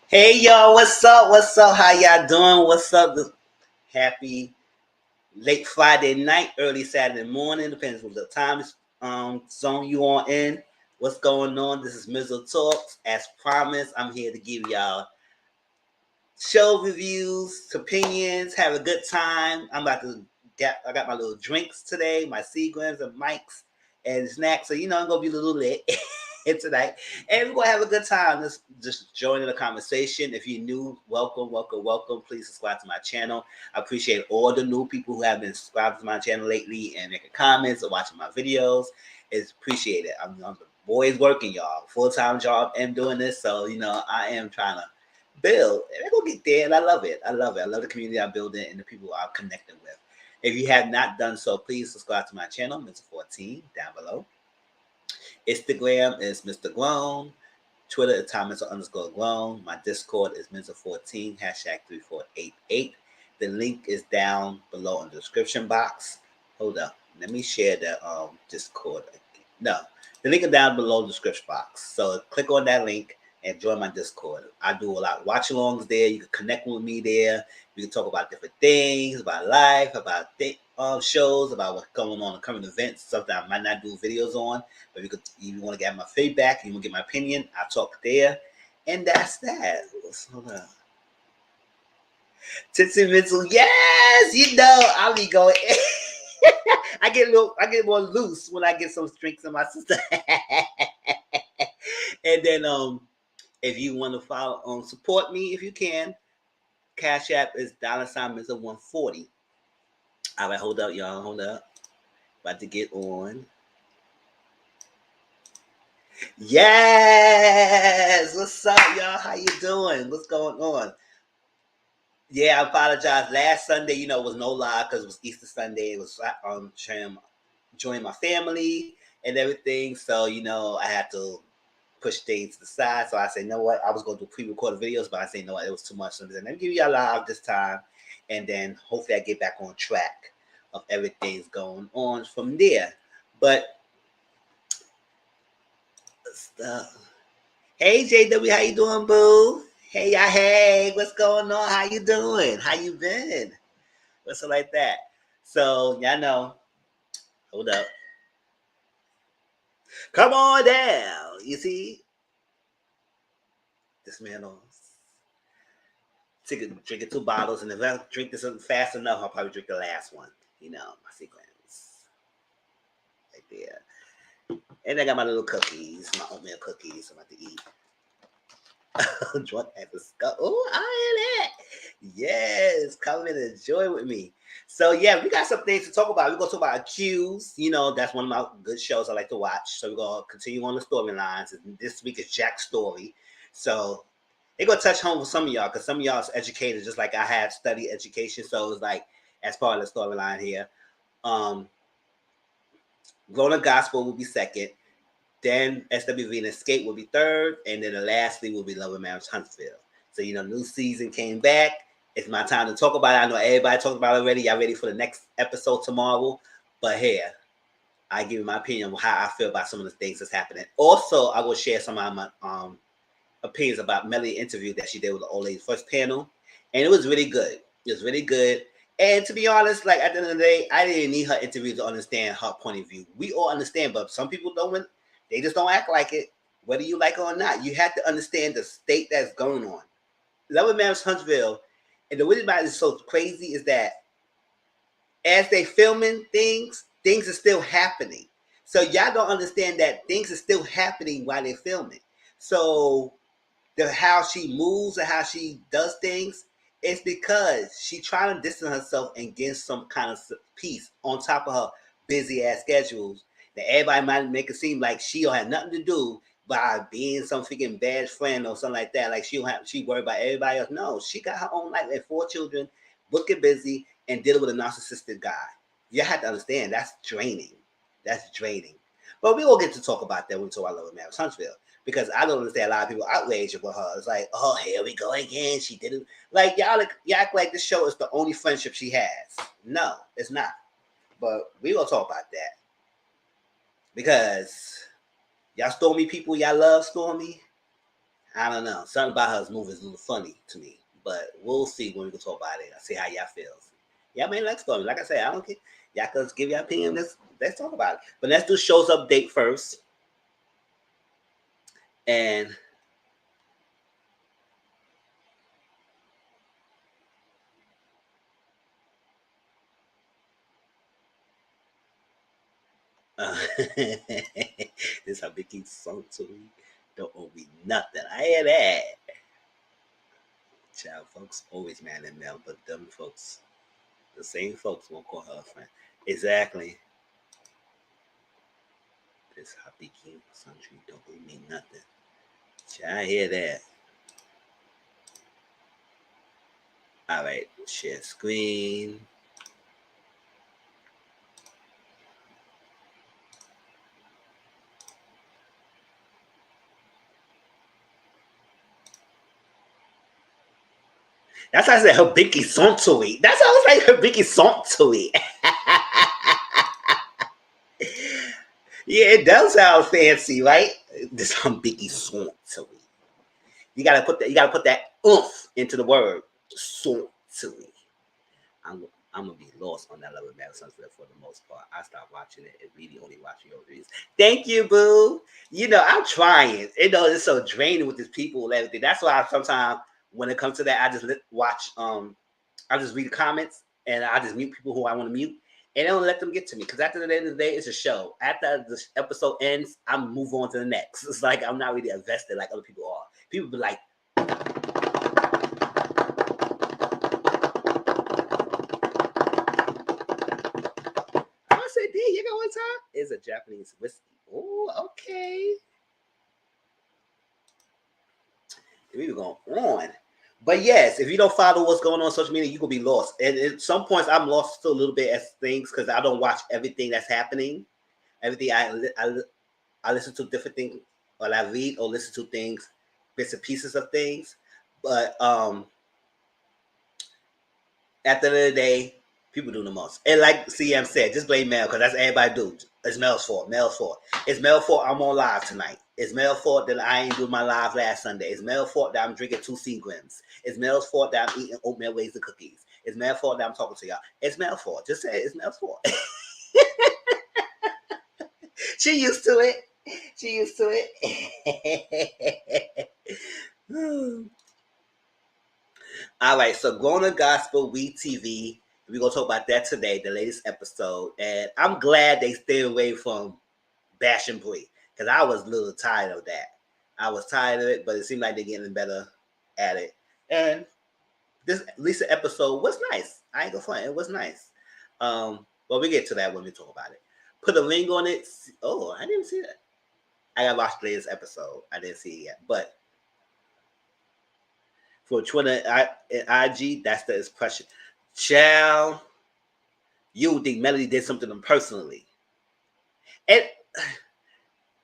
Hey y'all, what's up? What's up? How y'all doing? What's up? Happy late Friday night, early Saturday morning, depends on the time zone you are in. What's going on? This is Mizzle Talks. As promised, I'm here to give y'all show reviews, opinions, have a good time. I got my little drinks today, my Seagrams and mics and snacks. So I'm gonna be a little lit tonight. And we're gonna have a good time. Let's just join in the conversation. If you're new, welcome, welcome, welcome. Please subscribe to my channel. I appreciate all the new people who have been subscribed to my channel lately and making comments or watching my videos. It's appreciated. I'm always working, y'all. Full-time job and doing this. So I am trying to build, and we're gonna get there, and I love it. I love it. I love the community I'm building and the people I'm connecting with. If you have not done so, please subscribe to my channel, Mr. 14, down below. Instagram is Mr. Grown. Twitter is Thomas_Grown. My Discord is Mr. 14, #3488. The link is down below in the description box. Hold up. Let me share the Discord. No, the link is down below the description box. So click on that link and join my Discord. I do a lot of watch-alongs there. You can connect with me there. We can talk about different things, about life, about shows, about what's going on in current events, something I might not do videos on. But if you want to get my feedback, you want to get my opinion, I'll talk there. And that's that. Hold on. Titsy Mitchell, yes, I'll be going. I get more loose when I get some drinks in my system. And then if you want to follow support me, if you can, Cash App is $140. All right, hold up, y'all. Hold up. About to get on. Yes. What's up, y'all? How you doing? What's going on? Yeah, I apologize. Last Sunday, was no live because it was Easter Sunday. It was trying to join my family and everything. So, I had to push things to the side. So I said, you know what? I was going to do pre-recorded videos, but I said, no, it was too much. So let me give you a live this time. And then hopefully I get back on track of everything's going on from there. But hey, JW, how you doing, boo? Hey, hey, what's going on? How you doing? How you been? What's it like that? So, y'all know. Hold up. Come on down. You see? This man on. Drinking 2 bottles, and if I drink this fast enough, I'll probably drink the last one. My sequence. Right there. And I got my little cookies, my oatmeal cookies I'm about to eat. Drunk at the skull. Oh, I am that. Yes, come and enjoy with me. So yeah, we got some things to talk about. We're gonna talk about Accused. That's one of my good shows I like to watch. So we're gonna continue on the storylines. This week is Jack's story. So they're gonna touch home with some of y'all because some of y'all is educated, just like I have studied education. So it's like as part of the storyline here. Grown Up Gospel will be second. Then SWV XSCAPE will be third, and then the lastly will be Love and Marriage Huntsville. So new season came back. It's my time to talk about it. I know everybody talked about it already. Y'all ready for the next episode tomorrow? But here, I give you my opinion on how I feel about some of the things that's happening. Also, I will share some of my opinions about Melly's interview that she did with the old lady first panel, and it was really good. It was really good. And to be honest, like at the end of the day, I didn't need her interview to understand her point of view. We all understand, but some people don't. They just don't act like it, whether you like it or not. You have to understand the state that's going on. Love and Marriage Huntsville, and the reason why it's so crazy is that as they filming things are still happening. So y'all don't understand that things are still happening while they're filming. So how she moves and how she does things, it's because she trying to distance herself and get some kind of peace on top of her busy ass schedules. That everybody might make it seem like she don't have nothing to do by being some freaking bad friend or something like that. Like she worried about everybody else. No, she got her own life and 4 children, booking busy and dealing with a narcissistic guy. You have to understand that's draining. That's draining. But we will get to talk about that when we talk about Love and Marriage Huntsville. Because I don't understand a lot of people outraged with her. It's like, oh, here we go again. She did it. Like, y'all act like this show is the only friendship she has. No, it's not. But we will talk about that. Because y'all Stormy people, y'all love Stormy. I don't know. Something about her movie is a little funny to me, but we'll see when we can talk about it. I'll see how y'all feels. Yeah, man, let's go. Like I said, I don't care. Y'all can give your opinion. Let's talk about it. But let's do shows update first. And this how Vicky sung to me. Don't owe me nothing. I hear that. Child folks always mad at Mel, but them folks, the same folks won't call her a friend. Exactly. This happy king country don't really mean nothing. I hear that. All right, share screen. That's how I said her Vicky Santori. That's how I was like her Vicky Santori. Yeah, it does sound fancy, right? This I'm Vicky Santori. You gotta put that oomph into the word Santori. I'm I'm gonna be lost on that level of Madison for the most part. I stopped watching it and really only watching your reviews. Thank you, boo. I'm trying. It's so draining with these people and everything. That's why sometimes when it comes to that, I just watch. I just read the comments and I just mute people who I want to mute, and I don't let them get to me because at the end of the day, it's a show. After the episode ends, I move on to the next. It's like I'm not really invested like other people are. People be like, I said, "D, you got one time?" It's a Japanese whiskey. Oh, okay. We were going on. But yes, if you don't follow what's going on social media, you will be lost. And at some points, I'm lost still a little bit as things because I don't watch everything that's happening. Everything I listen to different things, or I read or listen to things, bits and pieces of things. But at the end of the day, people do the most. And like CM said, just blame Mel because that's everybody do. It's Mel's fault. Mel's fault. It's Mel's fault I'm on live tonight. It's Mel's fault that I ain't doing my live last Sunday. It's Mel's fault that I'm drinking 2 Seagrams. It's Mel's fault that I'm eating oatmeal raisin cookies. It's Mel's fault that I'm talking to y'all. It's Mel's fault. Just say it's Mel's fault. She used to it. She used to it. All right, so Grown Up Gospel, We TV. We're going to talk about that today, the latest episode. And I'm glad they stayed away from Bash and Bree because I was a little tired of that. I was tired of it, but it seemed like they're getting better at it. And this Lisa episode was nice. I ain't gonna front. It was nice. But we get to that when we talk about it. Put a link on it. Oh, I didn't see that. I got to watch the latest episode. I didn't see it yet. But for Twitter and IG, that's the expression. Child, you would think Melody did something to them personally. And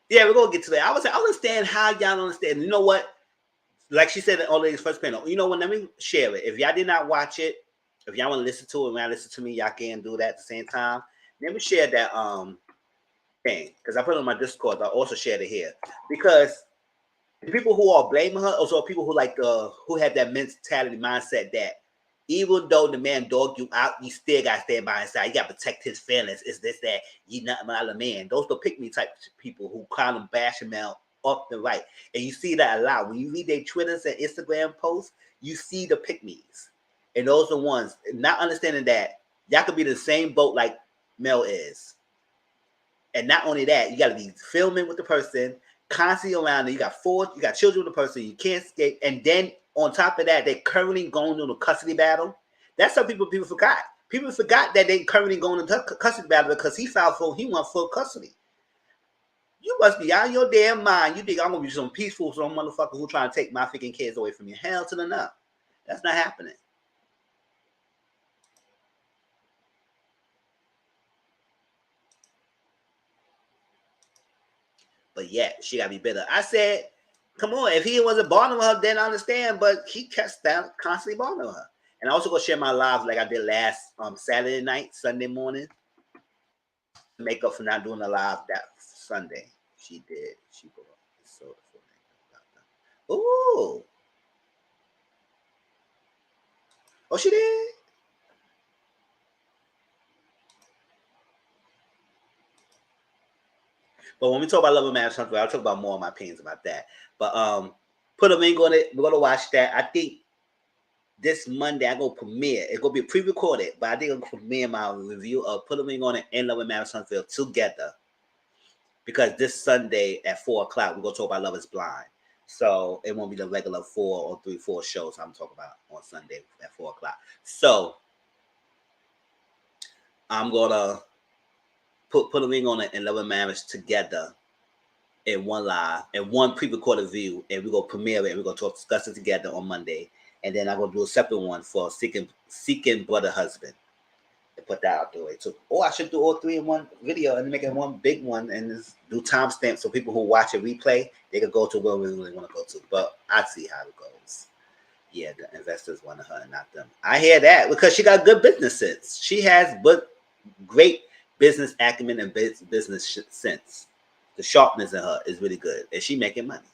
yeah, we're gonna get to that. I was like, I understand how y'all don't understand. You know what? Like she said on the first panel, you know what? Let me share it. If y'all did not watch it, if y'all want to listen to it, when I listen to me, y'all can do that at the same time. Let me share that thing because I put it on my Discord. I also shared it here because the people who are blaming her, also people who who have that mentality mindset that even though the man dogged you out, you still got to stand by his side. You got to protect his feelings. It's this, that. You not my man. Those are pick me type people who kind of bash him out up the right. And you see that a lot. When you read their Twitters and Instagram posts, you see the pick me's. And those are ones not understanding that y'all could be the same boat like Mel is. And not only that, you got to be filming with the person, constantly around. You got children with the person. You can't escape. And then on top of that, they're currently going into a custody battle. That's what people forgot. People forgot that they currently going into custody battle because he won full custody. You must be out of your damn mind. You think I'm gonna be some peaceful motherfucker who trying to take my freaking kids away from you? Hell to the no. That's not happening. But yeah, she gotta be better. I said, come on, if he wasn't bothering her, then I understand. But he kept constantly bothering her. And I also go share my live like I did last Saturday night, Sunday morning. Make up for not doing a live that Sunday. She did. She brought so. Ooh, Who? Oh, she did? But when we talk about Love and Marriage Huntsville, I'll talk about more of my opinions about that. But put a link on it. We're gonna watch that. I think this Monday I go premiere. It's gonna be pre-recorded, but I think I'm gonna premiere my review of Put a Ring on It and Love and Marriage Huntsville together. Because this Sunday at 4:00, we're gonna talk about Love is Blind. So it won't be the regular 4 shows I'm talking about on Sunday at 4:00. So I'm gonna put a ring on it and Love and Marriage together in one live and one pre-recorded view, and we're gonna premiere it and we're gonna discuss it together on Monday. And then I'm gonna do a separate one for seeking brother husband and put that out the way too. Or I should do all three in one video and make it one big one and just do timestamps so people who watch a replay, they can go to where we really want to go to. But I see how it goes. Yeah, the investors wanted her and not them. I hear that because she got good business sense. She has great business acumen and business sense. The sharpness in her is really good, and she making money.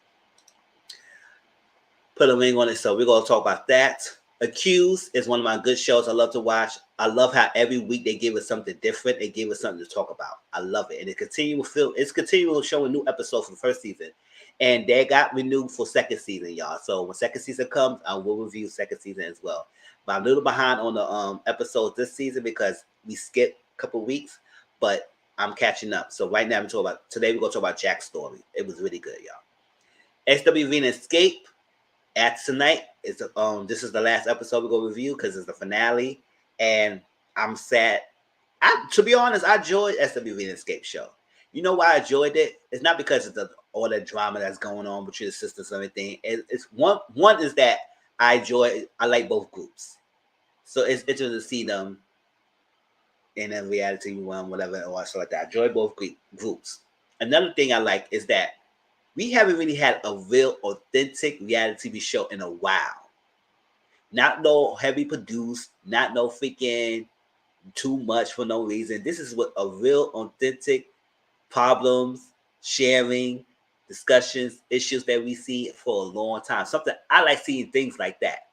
Put a ring on it, so we're gonna talk about that. Accused is one of my good shows I love to watch. I love how every week they give us something different. They give us something to talk about. I love it, and it's continual showing new episodes from the first season, and they got renewed for second season, y'all. So when second season comes, I will review second season as well. But I'm a little behind on the episodes this season because we skipped a couple weeks, but I'm catching up. So right now today we're gonna talk about Jack's story. It was really good, y'all. SWV XSCAPE at tonight is this is the last episode we're gonna review because it's the finale, and I'm sad. To be honest, I enjoyed SWV XSCAPE show. You know why I enjoyed it? It's not because of all the drama that's going on between the sisters and everything. It's one is that I like both groups, so it's interesting to see them in a reality one, whatever, or stuff like that. I enjoy both groups. Another thing I like is that we haven't really had a real authentic reality TV show in a while. Not no heavy produced, not no freaking too much for no reason. This is what a real authentic problems, sharing, discussions, issues that we see for a long time. Something I like seeing things like that.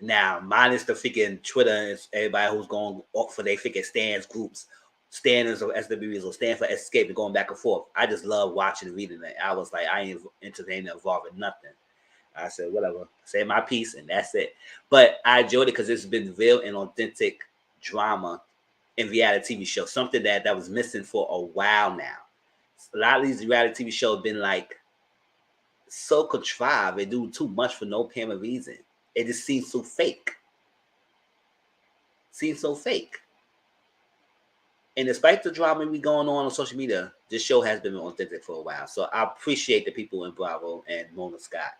Now, minus the freaking Twitter and everybody who's going off for their freaking standards of SWBs or stand for escape and going back and forth. I just love watching and reading it. I was like, I ain't entertained or involved in nothing. I said, whatever, say my piece and that's it. But I enjoyed it because it's been real and authentic drama in reality TV shows, something that was missing for a while now. A lot of these reality TV shows have been like so contrived. They do too much for no apparent reason. It just seems so fake. And despite the drama we going on social media, this show has been authentic for a while. So I appreciate the people in Bravo and Mona Scott,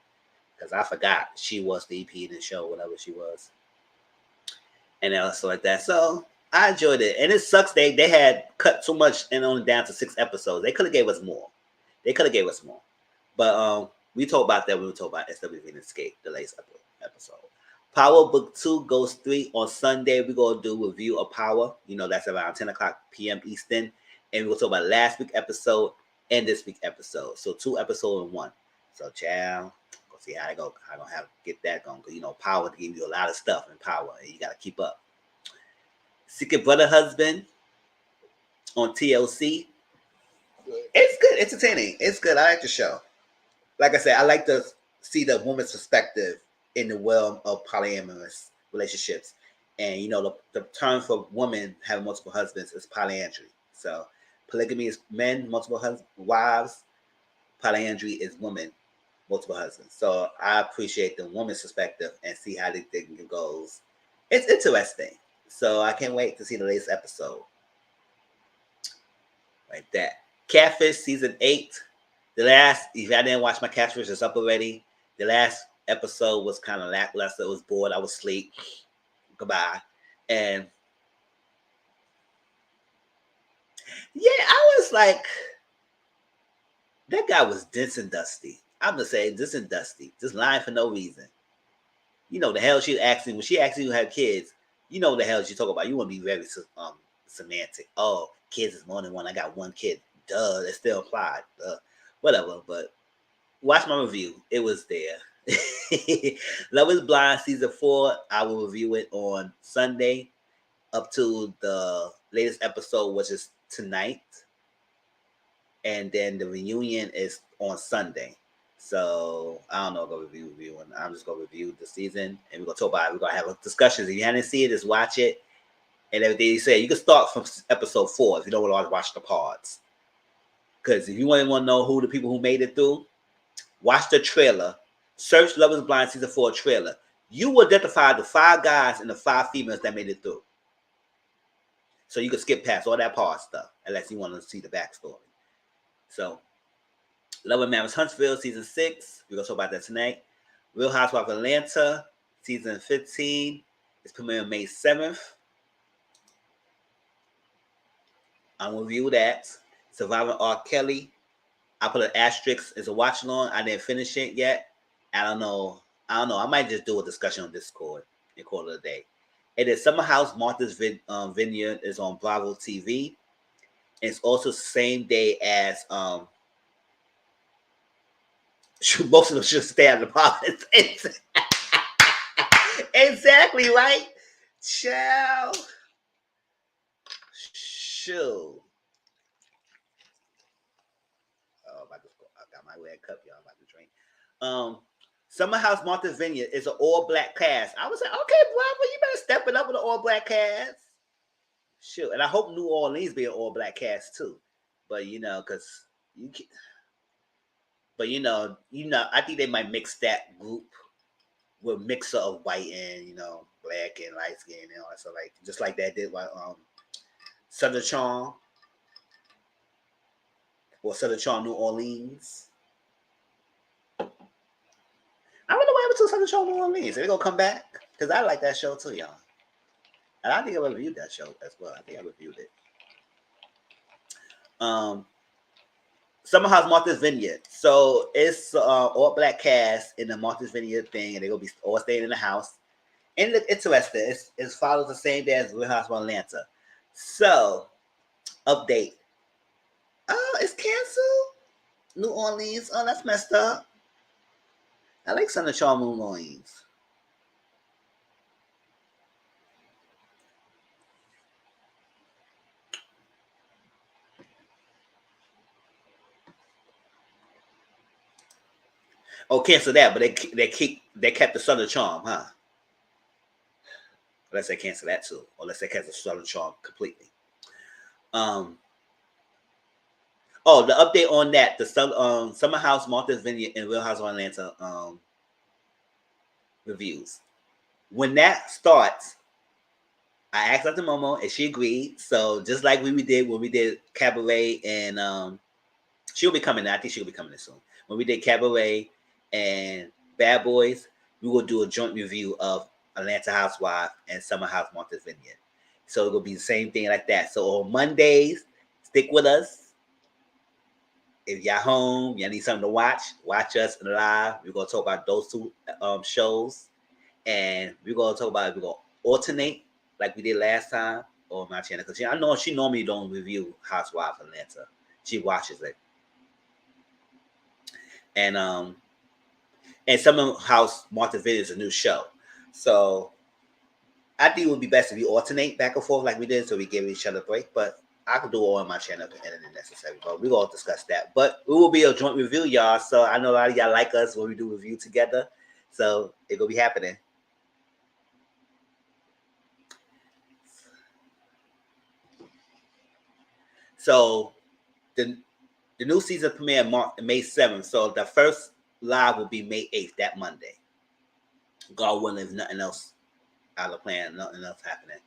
because I forgot she was the EP in the show, whatever she was, and also like that. So I enjoyed it, and it sucks they had cut too much and only down to 6 episodes. They could have gave us more. But we talk about that when we talk about SWV XSCAPE, the latest episode. Power Book 2 goes 3 on Sunday. We're going to do a review of Power. You know, that's around 10 o'clock p.m. Eastern. And we'll talk about last week's episode and this week's episode. So 2 episodes in 1. So, child, go see how I go. How I'm going to have to get that going. Because, you know, Power gives you a lot of stuff in Power. And you got to keep up. Secret Brother Husband on TLC. It's good. Entertaining. It's good. I like the show. Like I said, I like to see the woman's perspective in the realm of polyamorous relationships. And, you know, the term for women having multiple husbands is polyandry. So polygamy is men, multiple wives. Polyandry is women, multiple husbands. So I appreciate the woman's perspective and see how the thing goes. It's interesting. So I can't wait to see the latest episode. Like that. Catfish season 8. If I didn't watch my Catfish, it's up already. The last episode was kind of lackluster. It was bored. I was asleep. Goodbye. And yeah, I was like, that guy was dense and dusty. I'm gonna say dense and dusty, just lying for no reason. You know the hell she asking when she asks you to have kids. You know the hell she talk about. You want to be very semantic. Oh, kids is more than one. I got one kid. Duh, it still applied. Whatever. But watch my review. It was there. Love is Blind season 4. I will review it on Sunday up to the latest episode, which is tonight. And then the reunion is on Sunday. So I don't know if I'm gonna review and I'm just gonna review the season and we're gonna talk about it. We're gonna have discussions. If you haven't seen it, just watch it. And everything you say, you can start from episode 4 if you don't want to watch the parts. Because if you want to know who the people who made it through, watch the trailer. Search Love is Blind season 4 trailer. You will identify the 5 guys and the 5 females that made it through. So you can skip past all that part stuff unless you want to see the backstory. So, Love and Marriage Huntsville season 6. We're gonna talk about that tonight. Real Housewives of Atlanta season 15 is premiering May 7th. I'm gonna review that. Surviving R. Kelly. I put an asterisk as a watch along. I didn't finish it yet. I don't know. I might just do a discussion on Discord and call it a day. It is Summer House Martha's Vineyard is on Bravo TV. It's also the same day as most of them should stay out of the politics. Exactly right. Child. Shoot. Oh, I got my red cup, y'all. I'm about to drink. Summer House Martha's Vineyard is an all-black cast. I was like, okay, Bravo, you better step it up with an all-black cast. Sure, and I hope New Orleans be an all-black cast too. But because you can, but I think they might mix that group with a mixer of white and black and light skin and all that. So like just like that did like Southern Charm or Southern Charm New Orleans. I don't know what happened to Southern Charm New Orleans. Are they gonna come back? Because I like that show too, y'all. And I think I reviewed that show as well. I think I reviewed it. Summer House Martha's Vineyard. So it's all black cast in the Martha's Vineyard thing, and they're gonna be all staying in the house. And look interesting. It follows the same day as Real Housewives of Atlanta. So, update. Oh, it's canceled. New Orleans. Oh, that's messed up. I like Southern Charm New Orleans. Oh, cancel that, but they kept the Southern Charm, huh? Unless they cancel that too, or unless they cancel Southern Charm completely. Oh, the update on that: the Summer House Martha's Vineyard and Real House of Atlanta reviews. When that starts, I asked Dr. Momo and she agreed. So just like we did when we did Cabaret and she'll be coming. I think she'll be coming soon. When we did Cabaret and Bad Boys, we will do a joint review of Atlanta Housewives and Summer House Martha's Vineyard. So it'll be the same thing like that. So on Mondays, stick with us. If y'all home, y'all need something to watch us live. We're gonna talk about those two shows, and we're gonna alternate like we did last time on my channel. Because I know she normally don't review Housewives of Atlanta. She watches it. And Summer House Martha's Vineyard is a new show. So I think it would be best if we alternate back and forth like we did, so we give each other a break. But I can do it all on my channel if anything necessary. But we're gonna discuss that. But it will be a joint review, y'all. So I know a lot of y'all like us when we do review together. So it's gonna be happening. So the new season premiere May 7th. So the first live will be May 8th, that Monday. God willing, if nothing else out of plan, nothing else happening.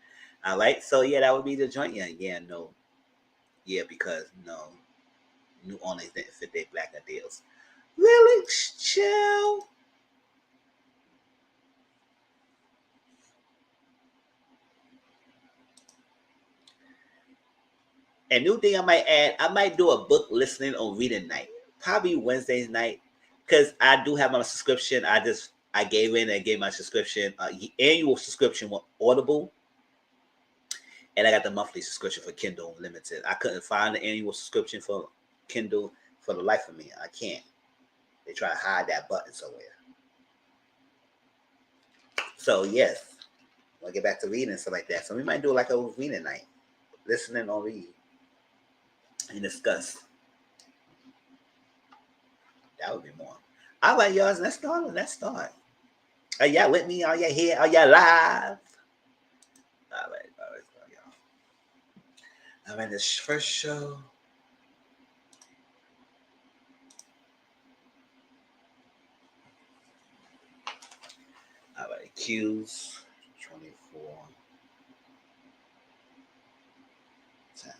All right. So yeah, that would be the joint. Because New Orleans didn't fit their black deals. Really? Chill. And new thing I might add, I might do a book listening on reading night. Probably Wednesday night. Because I do have my subscription. I gave my subscription, annual subscription with Audible. And I got the monthly subscription for Kindle Unlimited. I couldn't find the annual subscription for Kindle for the life of me. I can't. They try to hide that button somewhere. So yes, we'll get back to reading and stuff like that. So we might do like a reading night, listening or read and discuss. That would be more. All right, y'all. Let's start. Let's start. Are y'all with me? Are y'all here? Are y'all live? All right, y'all. I'm in this first show. All right, Q's 24. 10.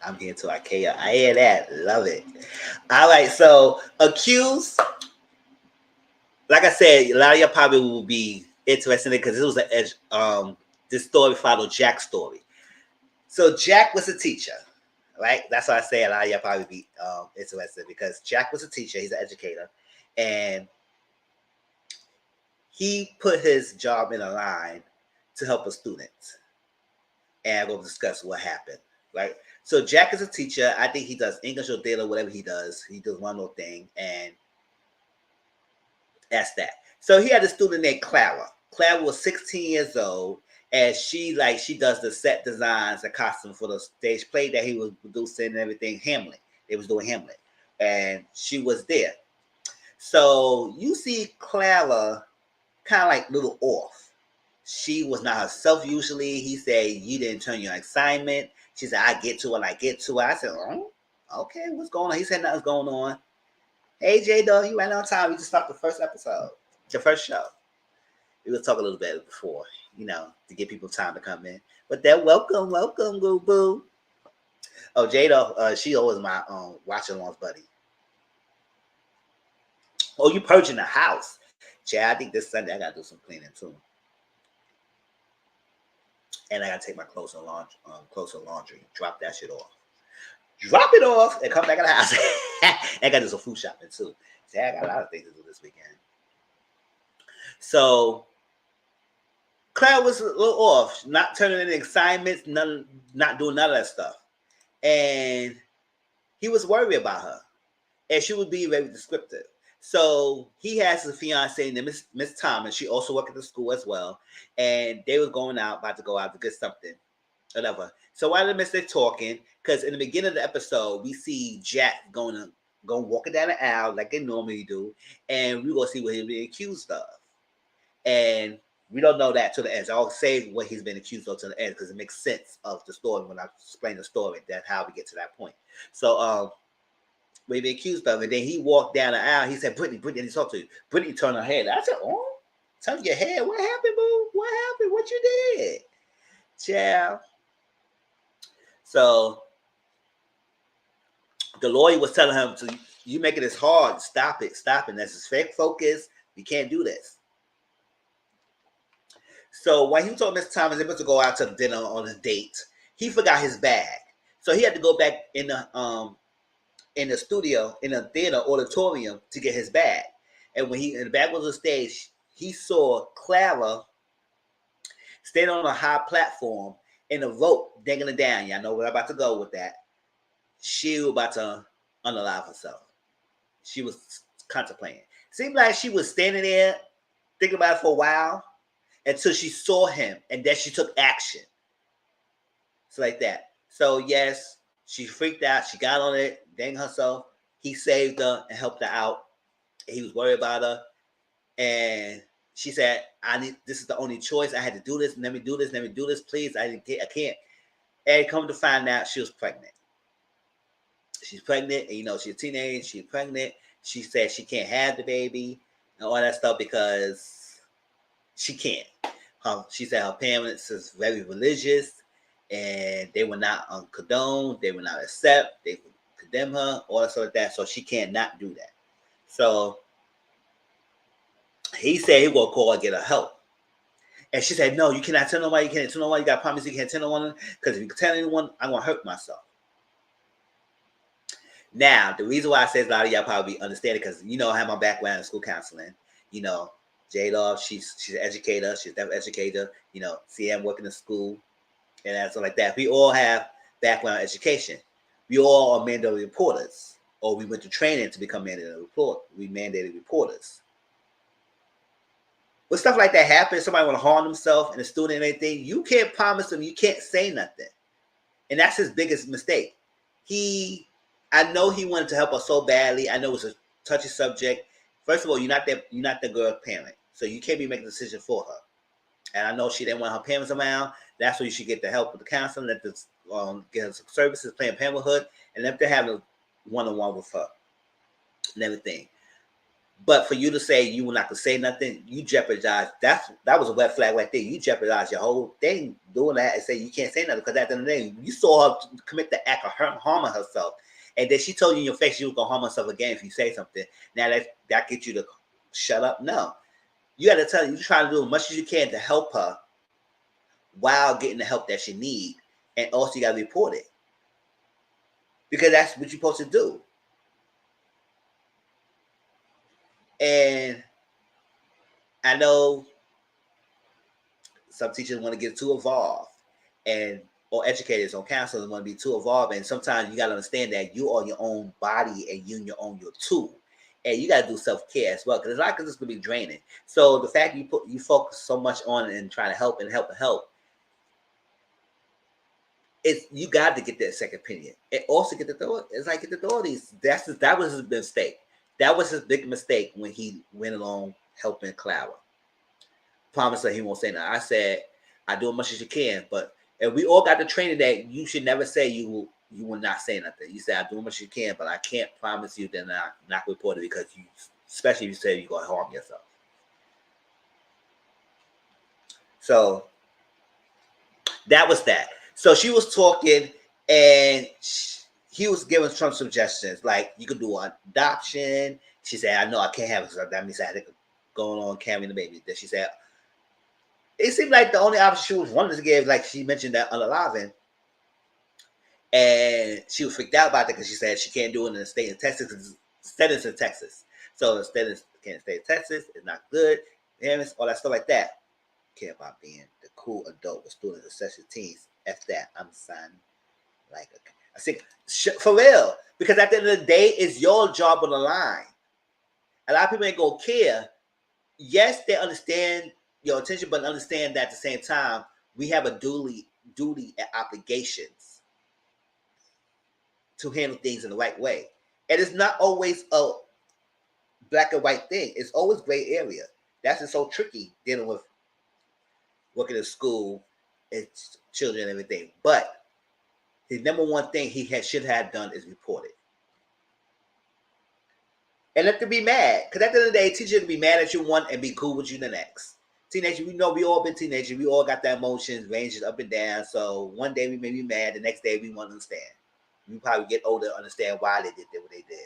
I'm here to IKEA. I hear that. Love it. All right, so accused. Like I said, a lot of y'all probably will be interested in it because this was this story followed Jack's story. So Jack was a teacher, right? That's why I say a lot of y'all probably be interested because Jack was a teacher. He's an educator, and he put his job in a line to help a student. And we'll discuss what happened, right? So Jack is a teacher. I think he does English or theater, whatever he does. He does one more thing, and that's that. So he had a student named Clara. Clara was 16 years old, and she does the set designs, the costume for the stage play that he was producing and everything. Hamlet. They was doing Hamlet, and she was there. So you see Clara kind of like a little off. She was not herself usually. He said, you didn't turn your assignment. She said, I get to it. I get to it. I said, oh, okay, what's going on? He said, nothing's going on. Hey, J-Dog, you right on time. We just stopped the first episode, the first show. We will talk a little bit before, to give people time to come in. But then welcome, Boo Boo. Oh, J-Dog, she always my watching along's buddy. Oh, you purging the house. Chad, I think this Sunday I got to do some cleaning too. And I gotta take my clothes and laundry. Drop that shit off. Drop it off and come back in the house. And I gotta do some food shopping too. See, I got a lot of things to do this weekend. So Claire was a little off, not turning in assignments, not doing none of that stuff. And he was worried about her. And she would be very descriptive. So he has a fiance named Miss Thomas. She also worked at the school as well. And they was about to go out to get something, whatever. So while they're talking, because in the beginning of the episode, we see Jack going walking down the aisle like they normally do. And we're going to see what he's being accused of. And we don't know that to the end. So I'll save what he's been accused of to the end because it makes sense of the story when I explain the story. That's how we get to that point. So, we be accused of, and then he walked down the aisle. He said, Brittany, and he talked to you. Brittany turned her head. I said, oh, turn your head. What happened, boo? What happened? What you did? Child. So the lawyer was telling him, you making this hard. Stop it. That's his fake focus. We can't do this. So when he told Miss Thomas they were to go out to dinner on a date, he forgot his bag. So he had to go back in the studio, in a theater auditorium to get his bag. And when the bag was on stage, he saw Clara standing on a high platform and a rope dangling down. Y'all know where I'm about to go with that. She was about to unalive herself. She was contemplating. Seemed like she was standing there thinking about it for a while until she saw him, and then she took action. So like that. So yes, she freaked out. She got on it, dang herself. He saved her and helped her out. He was worried about her. And she said, this is the only choice. I had to do this. Let me do this, please. I can't. And come to find out she was pregnant. She's pregnant. And, she's a teenager. She's pregnant. She said she can't have the baby and all that stuff because she can't. She said her parents is very religious. And they will not condone, they will not accept, they will condemn her, all that sort of that. So she can't not do that. So he said he will call and get her help. And she said, no, you cannot tell nobody, you got to promise you can't tell no one, because if you tell anyone, I'm going to hurt myself. Now, the reason why I say a lot of y'all probably understand it, because I have my background in school counseling. J-Love, she's an educator, she's a deaf educator. CM working in school. and that's like that. We all have background education. We all are mandated reporters, or we went to training to become mandated reporters. When stuff like that happens, somebody want to harm themselves and a student and anything, you can't promise them, you can't say nothing. And that's his biggest mistake. I know he wanted to help her so badly. I know it was a touchy subject. First of all, you're not the girl's parent, so you can't be making a decision for her. And I know she didn't want her parents around. That's where you should get the help with the counseling, let the get her some services, Planned Parenthood, and let them have a one-on-one with her and everything. But for you to say you were not to say nothing, you jeopardize. That was a red flag right there. You jeopardize your whole thing doing that and say you can't say nothing, because at the end of the day, you saw her commit the act of harming herself, and then she told you in your face she was gonna harm herself again if you say something. Now that gets you to shut up. No, you got to tell her you try to do as much as you can to help her while getting the help that she needs, and also you got to report it, because that's what you're supposed to do. And I know some teachers want to get too involved, or educators or counselors want to be too involved. And sometimes you got to understand that you are your own body and you own your tool. And you got to do self-care as well, because it's not because it's going to be draining. So the fact you focus so much on it and trying to help, you got to get that second opinion. And also get the authorities. That was his mistake. That was his big mistake when he went along helping Clara. Promised that he won't say nothing. I said, I do as much as you can, and we all got the training that you should never say you will not say nothing. You say, I do as much as you can, but I can't promise you that I'm not report it, because especially if you say you're going to harm yourself. So that was that. So she was talking, and he was giving some suggestions, like you could do an adoption. She said, I know I can't have it, so that means I had to go on carrying the baby. Then she said, it seemed like the only option she was wanting to give, like she mentioned, that unaliving. And she was freaked out about that because she said she can't do it in the state of Texas, because it's in Texas. So the state can't stay in Texas. It's not good. Parents, all that stuff like that. Care about being the cool adult with students of sexual teens. F that. I'm signing like I think for real, because at the end of the day, it's your job on the line. A lot of people ain't gonna care. Yes, they understand your attention, but understand that at the same time, we have a duty and obligations to handle things in the right way. And it's not always a black and white thing. It's always gray area. That's just so tricky dealing with working in school and children and everything. But his number one thing he should have done is report it. And let them be mad. Because at the end of the day, teacher can be mad at you one and be cool with you the next. Teenager, we know we all been teenagers. We all got the emotions, ranges up and down. So one day we may be mad. The next day we want to understand. You probably get older to understand why they did what they did.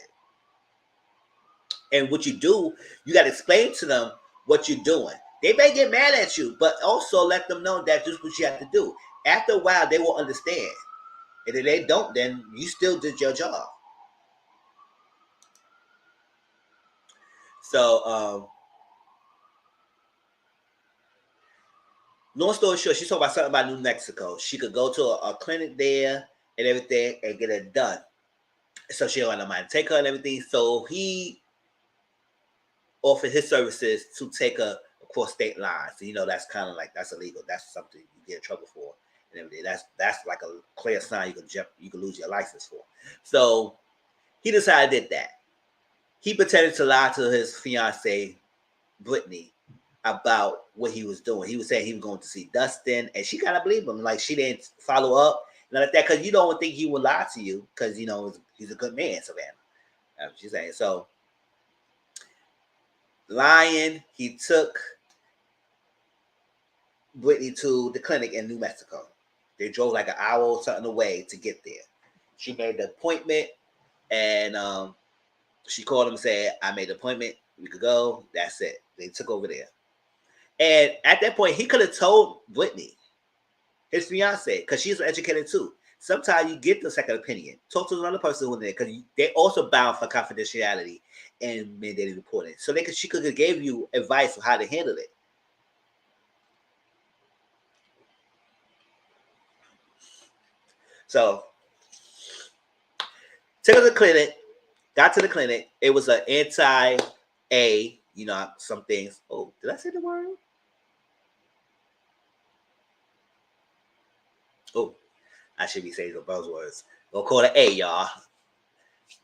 And what you do, you got to explain to them what you're doing. They may get mad at you, but also let them know that this is what you have to do. After a while, they will understand. And if they don't, then you still did your job. So, long story short, she talked about something about New Mexico. She could go to a clinic there and everything and get it done. So she don't want nobody to take her and everything. So he offered his services to take her across state lines. So, that's kind of like, that's illegal. That's something you get in trouble for and everything. That's like a clear sign you can lose your license for. So he decided to do that. He pretended to lie to his fiancee, Brittany, about what he was doing. He was saying he was going to see Dustin, and she kind of believed him. Like, she didn't follow up, none like that, because you don't think he would lie to you, because, he's a good man, Savannah. That's what she's saying. So, lying, he took Brittany to the clinic in New Mexico. They drove like an hour or something away to get there. She made the appointment, and she called him and said, I made the appointment. We could go. That's it. They took over there. And at that point, he could have told Brittany, his fiance, because she's educated too. Sometimes you get the second opinion. Talk to another person who's there, because they also bound for confidentiality and mandated reporting. So she could have gave you advice on how to handle it. So took her to the clinic. Got to the clinic. It was an anti-A. You know, some things. Oh, did I say the word? Oh, I should be saying the buzzwords. We'll call it A, y'all.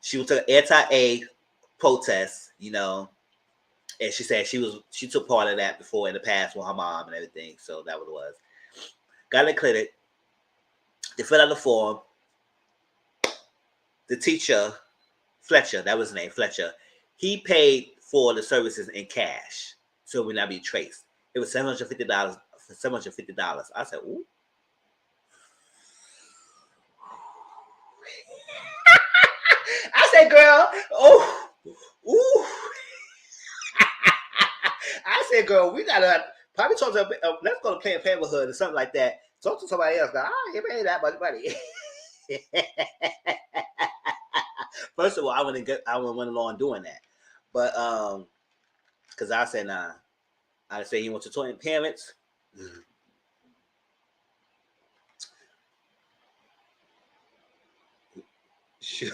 She was to an anti-A protest, you know, and she said she took part of that before in the past with her mom and everything. So that was what it was. Got in the clinic. They filled out the form. The teacher, Fletcher, that was his name, Fletcher, he paid for the services in cash, so it would not be traced. It was $750. $750. I said, ooh. I said, girl, oh, ooh. I said, girl, we gotta probably talk to let's go to Planned Parenthood or something like that. Talk to somebody else. Go, you pay that much money. First of all, I went along doing that, but because I said nah. I said you want to talk to parents. Shoot,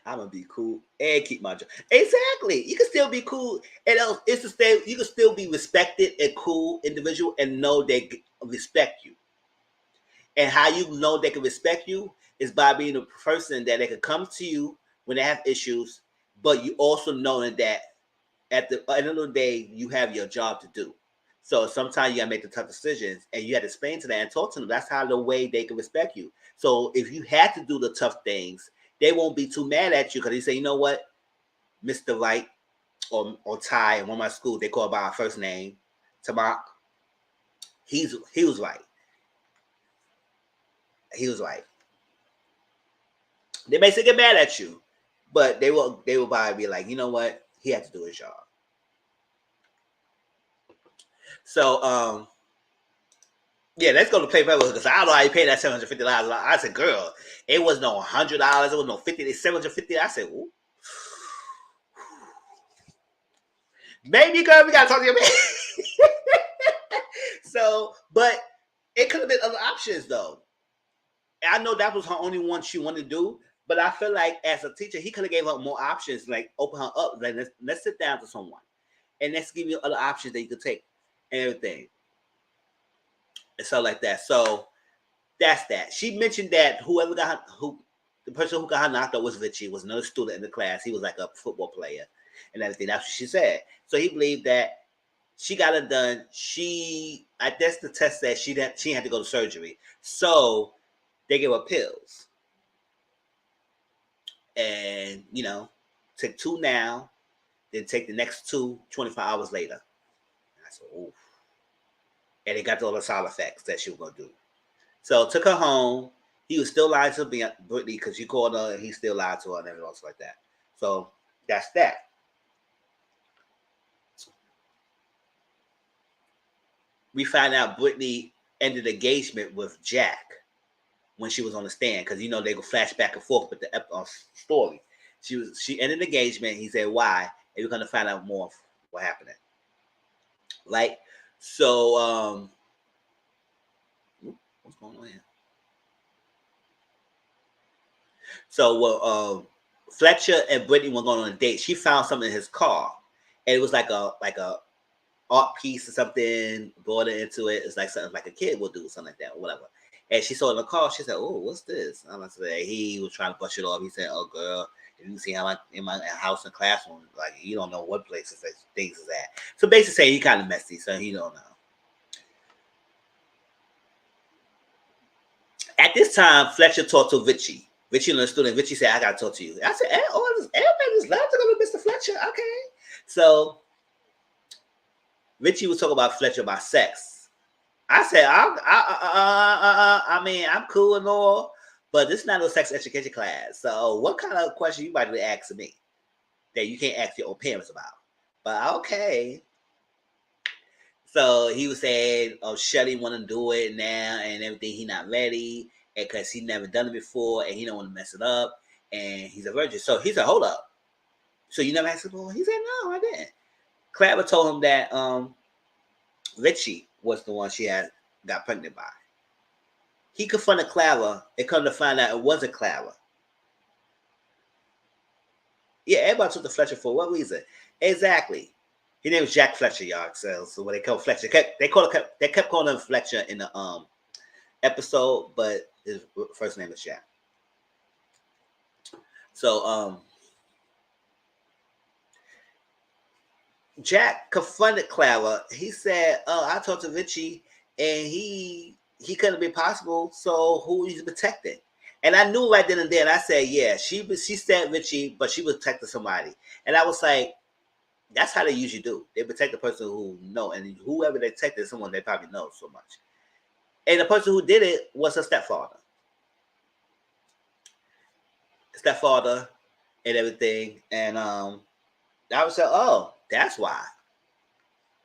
I'm gonna be cool and keep my job. Exactly, you can still be cool, and it's to stay. You can still be respected and cool individual, and know they respect you. And how you know they can respect you is by being a person that they can come to you when they have issues, but you also knowing that at the end of the day, you have your job to do. So sometimes you gotta make the tough decisions, and you have to explain to them and talk to them. That's how the way they can respect you. So if you had to do the tough things, they won't be too mad at you because they say, you know what, Mr. Wright or Ty in one of my schools, they call by our first name, Tamak. He was right. He was right. They may still get mad at you, but they will probably be like, you know what, he had to do his job. So yeah, let's go to Play Pebble because I don't know how you pay that $750. I said, girl, it was no $100, it was no $50, $750. I said, ooh. Maybe, girl, we gotta talk to your man. So, but it could have been other options though. I know that was her only one she wanted to do, but I feel like as a teacher, he could have gave her more options, like open her up, like let's sit down to someone and let's give you other options that you could take and everything. And stuff like that. So that's that. She mentioned that the person who got her knocked out was Richie, was another student in the class. He was like a football player and everything. That's what she said. So he believed that she got it done. I guess the test said she had to go to surgery. So they gave her pills. And, you know, take 2 now, then take the next 2 24 hours later. And I said, oof. And they got all the side effects that she was going to do. So took her home. He was still lying to Brittany because she called her and he still lied to her and everything else like that. So that's that. We find out Brittany ended engagement with Jack when she was on the stand because you know they go flash back and forth with the story. She ended engagement. He said why, and we're gonna find out more of what happened. Right. So what's going on here? So Fletcher and Brittany were going on a date. She found something in his car, and it was like a art piece or something. Brought it into it. It's like something like a kid would do, something like that, or whatever. And she saw it in the car. She said, "Oh, what's this?" And I said, he was trying to brush it off. He said, "Oh, girl, if you see how in my house and classroom, like you don't know what places things is at." So basically, saying he kind of messy, so he don't know. At this time, Fletcher talked to Richie. Richie and the student. Richie said, "I got to talk to you." I said, "Everybody just love to go to Mr. Fletcher." Okay, so Richie was talking about Fletcher about sex. I said, I mean, I'm cool and all, but this is not a sex education class. So what kind of question you might be asking me that you can't ask your own parents about? But okay. So he was saying, oh, Shelly want to do it now and everything. He not ready because he never done it before and he don't want to mess it up. And he's a virgin. So he said, hold up. So you never asked him before? He said, no, I didn't. Clara told him that Richie was the one she had got pregnant by. He confronted Clara and come to find out it wasn't Clara. Yeah, everybody took the Fletcher for what reason? Exactly. His name was Jack Fletcher, y'all. So what they call Fletcher, they kept calling him Fletcher in the episode, but his first name is Jack. So Jack confronted Clara. He said, I talked to Richie and he couldn't be possible, so who he's protecting? And I knew right then and there, and I said, yeah, she said Richie, but she was protecting somebody. And I was like, that's how they usually do. They protect the person who know, and whoever they protected is someone they probably know so much. And the person who did it was her stepfather. And everything. And I was like, oh, that's why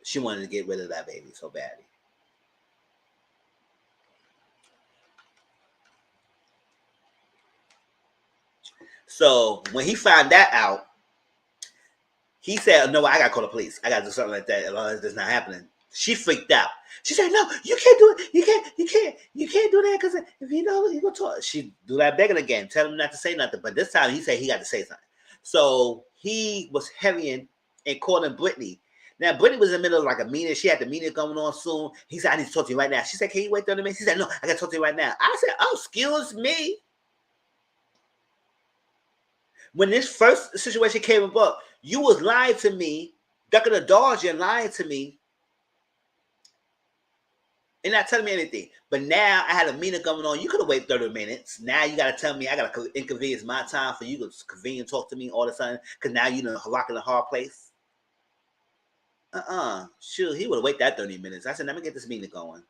she wanted to get rid of that baby so badly. So when he found that out, he said, no, I got to call the police. I got to do something like that. As long as that's not happening. She freaked out. She said, no, you can't do it. You can't do that because if you know, you're going to talk. She do that begging again. Tell him not to say nothing. But this time he said he got to say something. So he was heavying and calling Brittany. Now, Brittany was in the middle of like a meeting. She had the meeting going on soon. He said, I need to talk to you right now. She said, can you wait 30 minutes? He said, no, I got to talk to you right now. I said, oh, excuse me. When this first situation came about, you was lying to me, ducking the dodge and lying to me, and not telling me anything. But now I had a meeting going on. You could have waited 30 minutes. Now you got to tell me I got to inconvenience my time for you to convene talk to me all of a sudden because now you're rocking a hard place. Sure, he would have waited that 30 minutes. I said, let me get this meeting going.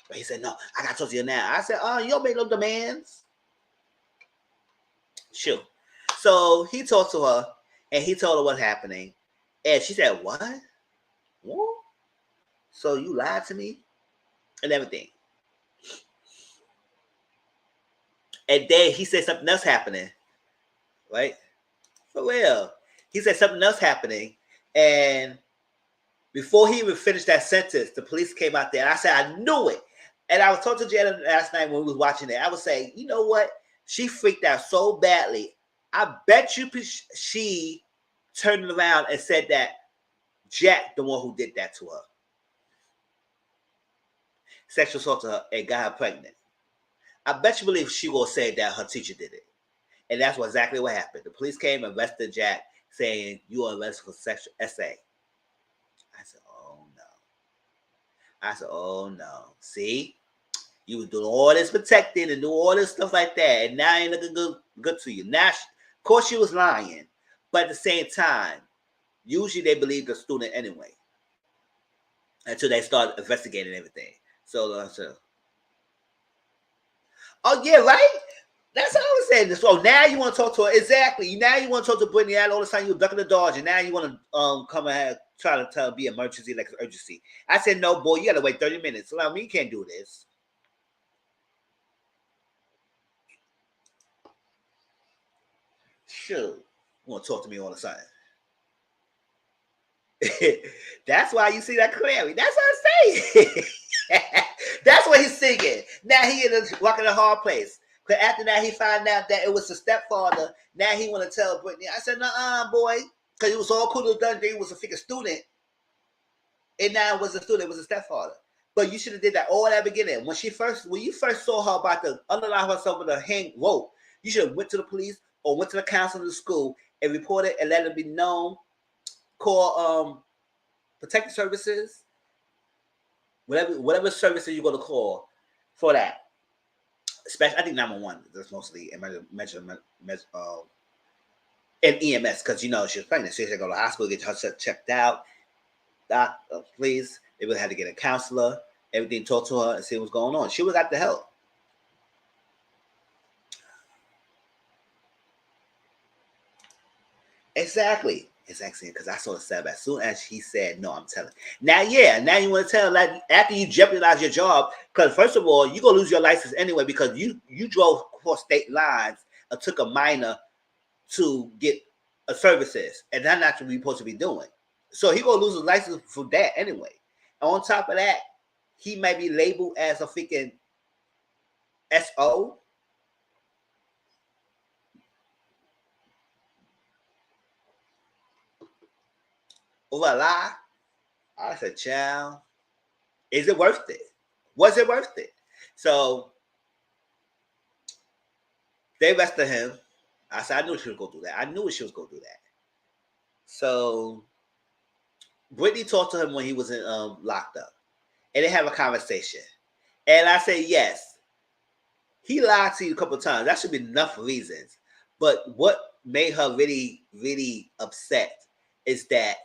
But he said, no, I got to talk to you now. I said, you don't make no demands. Sure. So he talked to her, and he told her what's happening. And she said, what? What? So you lied to me? And everything. And then he said something else happening. Right? For real. He said something else happening. And before he even finished that sentence, the police came out there. And I said, I knew it. And I was talking to Jada last night when we was watching it. I was saying, you know what? She freaked out so badly. I bet you she turned around and said that Jack, the one who did that to her, sexual assault to her and got her pregnant. I bet you believe she will say that her teacher did it. And that's exactly what happened. The police came and arrested Jack saying, you are arrested for sexual SA. I said, oh no. See? You was doing all this protecting and doing all this stuff like that. And now ain't looking good to you. Now, of course, she was lying. But at the same time, usually they believe the student anyway. Until they start investigating everything. So, oh, yeah, right? That's how I was saying this. So now you want to talk to her. Exactly. Now you want to talk to Brittany. And all the time you were ducking the dodge. And now you want to come and try to tell be emergency, like urgency. I said, no, boy, you got to wait 30 minutes. So, I mean, you can't do this. Sure. You want to talk to me all the time. That's why you see that clearly. That's what I'm saying. That's what he's singing. Now he in a rocking a hard place. Because after that, he found out that it was the stepfather. Now he want to tell Brittany. I said, nuh-uh, boy. Because it was all cool to done. He was a freaking student. And now it was a student. It was a stepfather. But you should have did that all at the beginning. When you first saw her about to underline herself with a hang rope, you should have went to the police or went to the council of the school and reported and let it be known. Call protective services, whatever services you're going to call for that. Especially, I think 911. That's mostly and EMS because she was pregnant. She had to go to the hospital, get her checked out. Please, they would have to get a counselor. Everything, talk to her and see what's going on. She would have got the help. Exactly. Because I saw the setup as soon as he said, no, I'm telling. Now you want to tell like after you jeopardize your job, because first of all, you're going to lose your license anyway because you drove across state lines and took a minor to get a services, and that's not what you're supposed to be doing. So he's going to lose his license for that anyway. On top of that, he might be labeled as a freaking S-O? Over a lie? I said, child, is it worth it? Was it worth it? So they arrested him. I said, I knew she was going to do that. I knew she was going to do that. So Brittany talked to him when he was in locked up. And they have a conversation. And I said, yes, he lied to you a couple of times. That should be enough reasons. But what made her really, really upset is that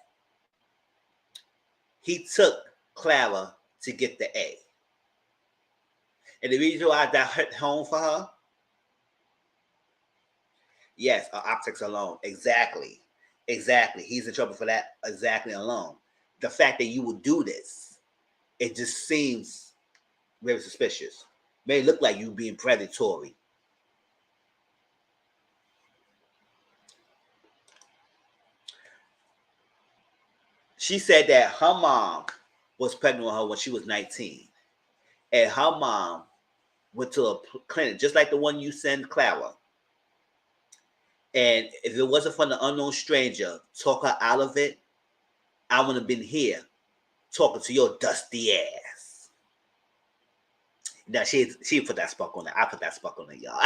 he took Clara to get the A. And the reason why that hit home for her, yes, optics alone. Exactly. He's in trouble for that exactly alone. The fact that you would do this, it just seems very suspicious. May look like you being predatory. She said that her mom was pregnant with her when she was 19. And her mom went to a clinic, just like the one you sent Clara. And if it wasn't for the unknown stranger talk her out of it, I wouldn't have been here talking to your dusty ass. Now she put that spark on it. I put that spark on it, y'all.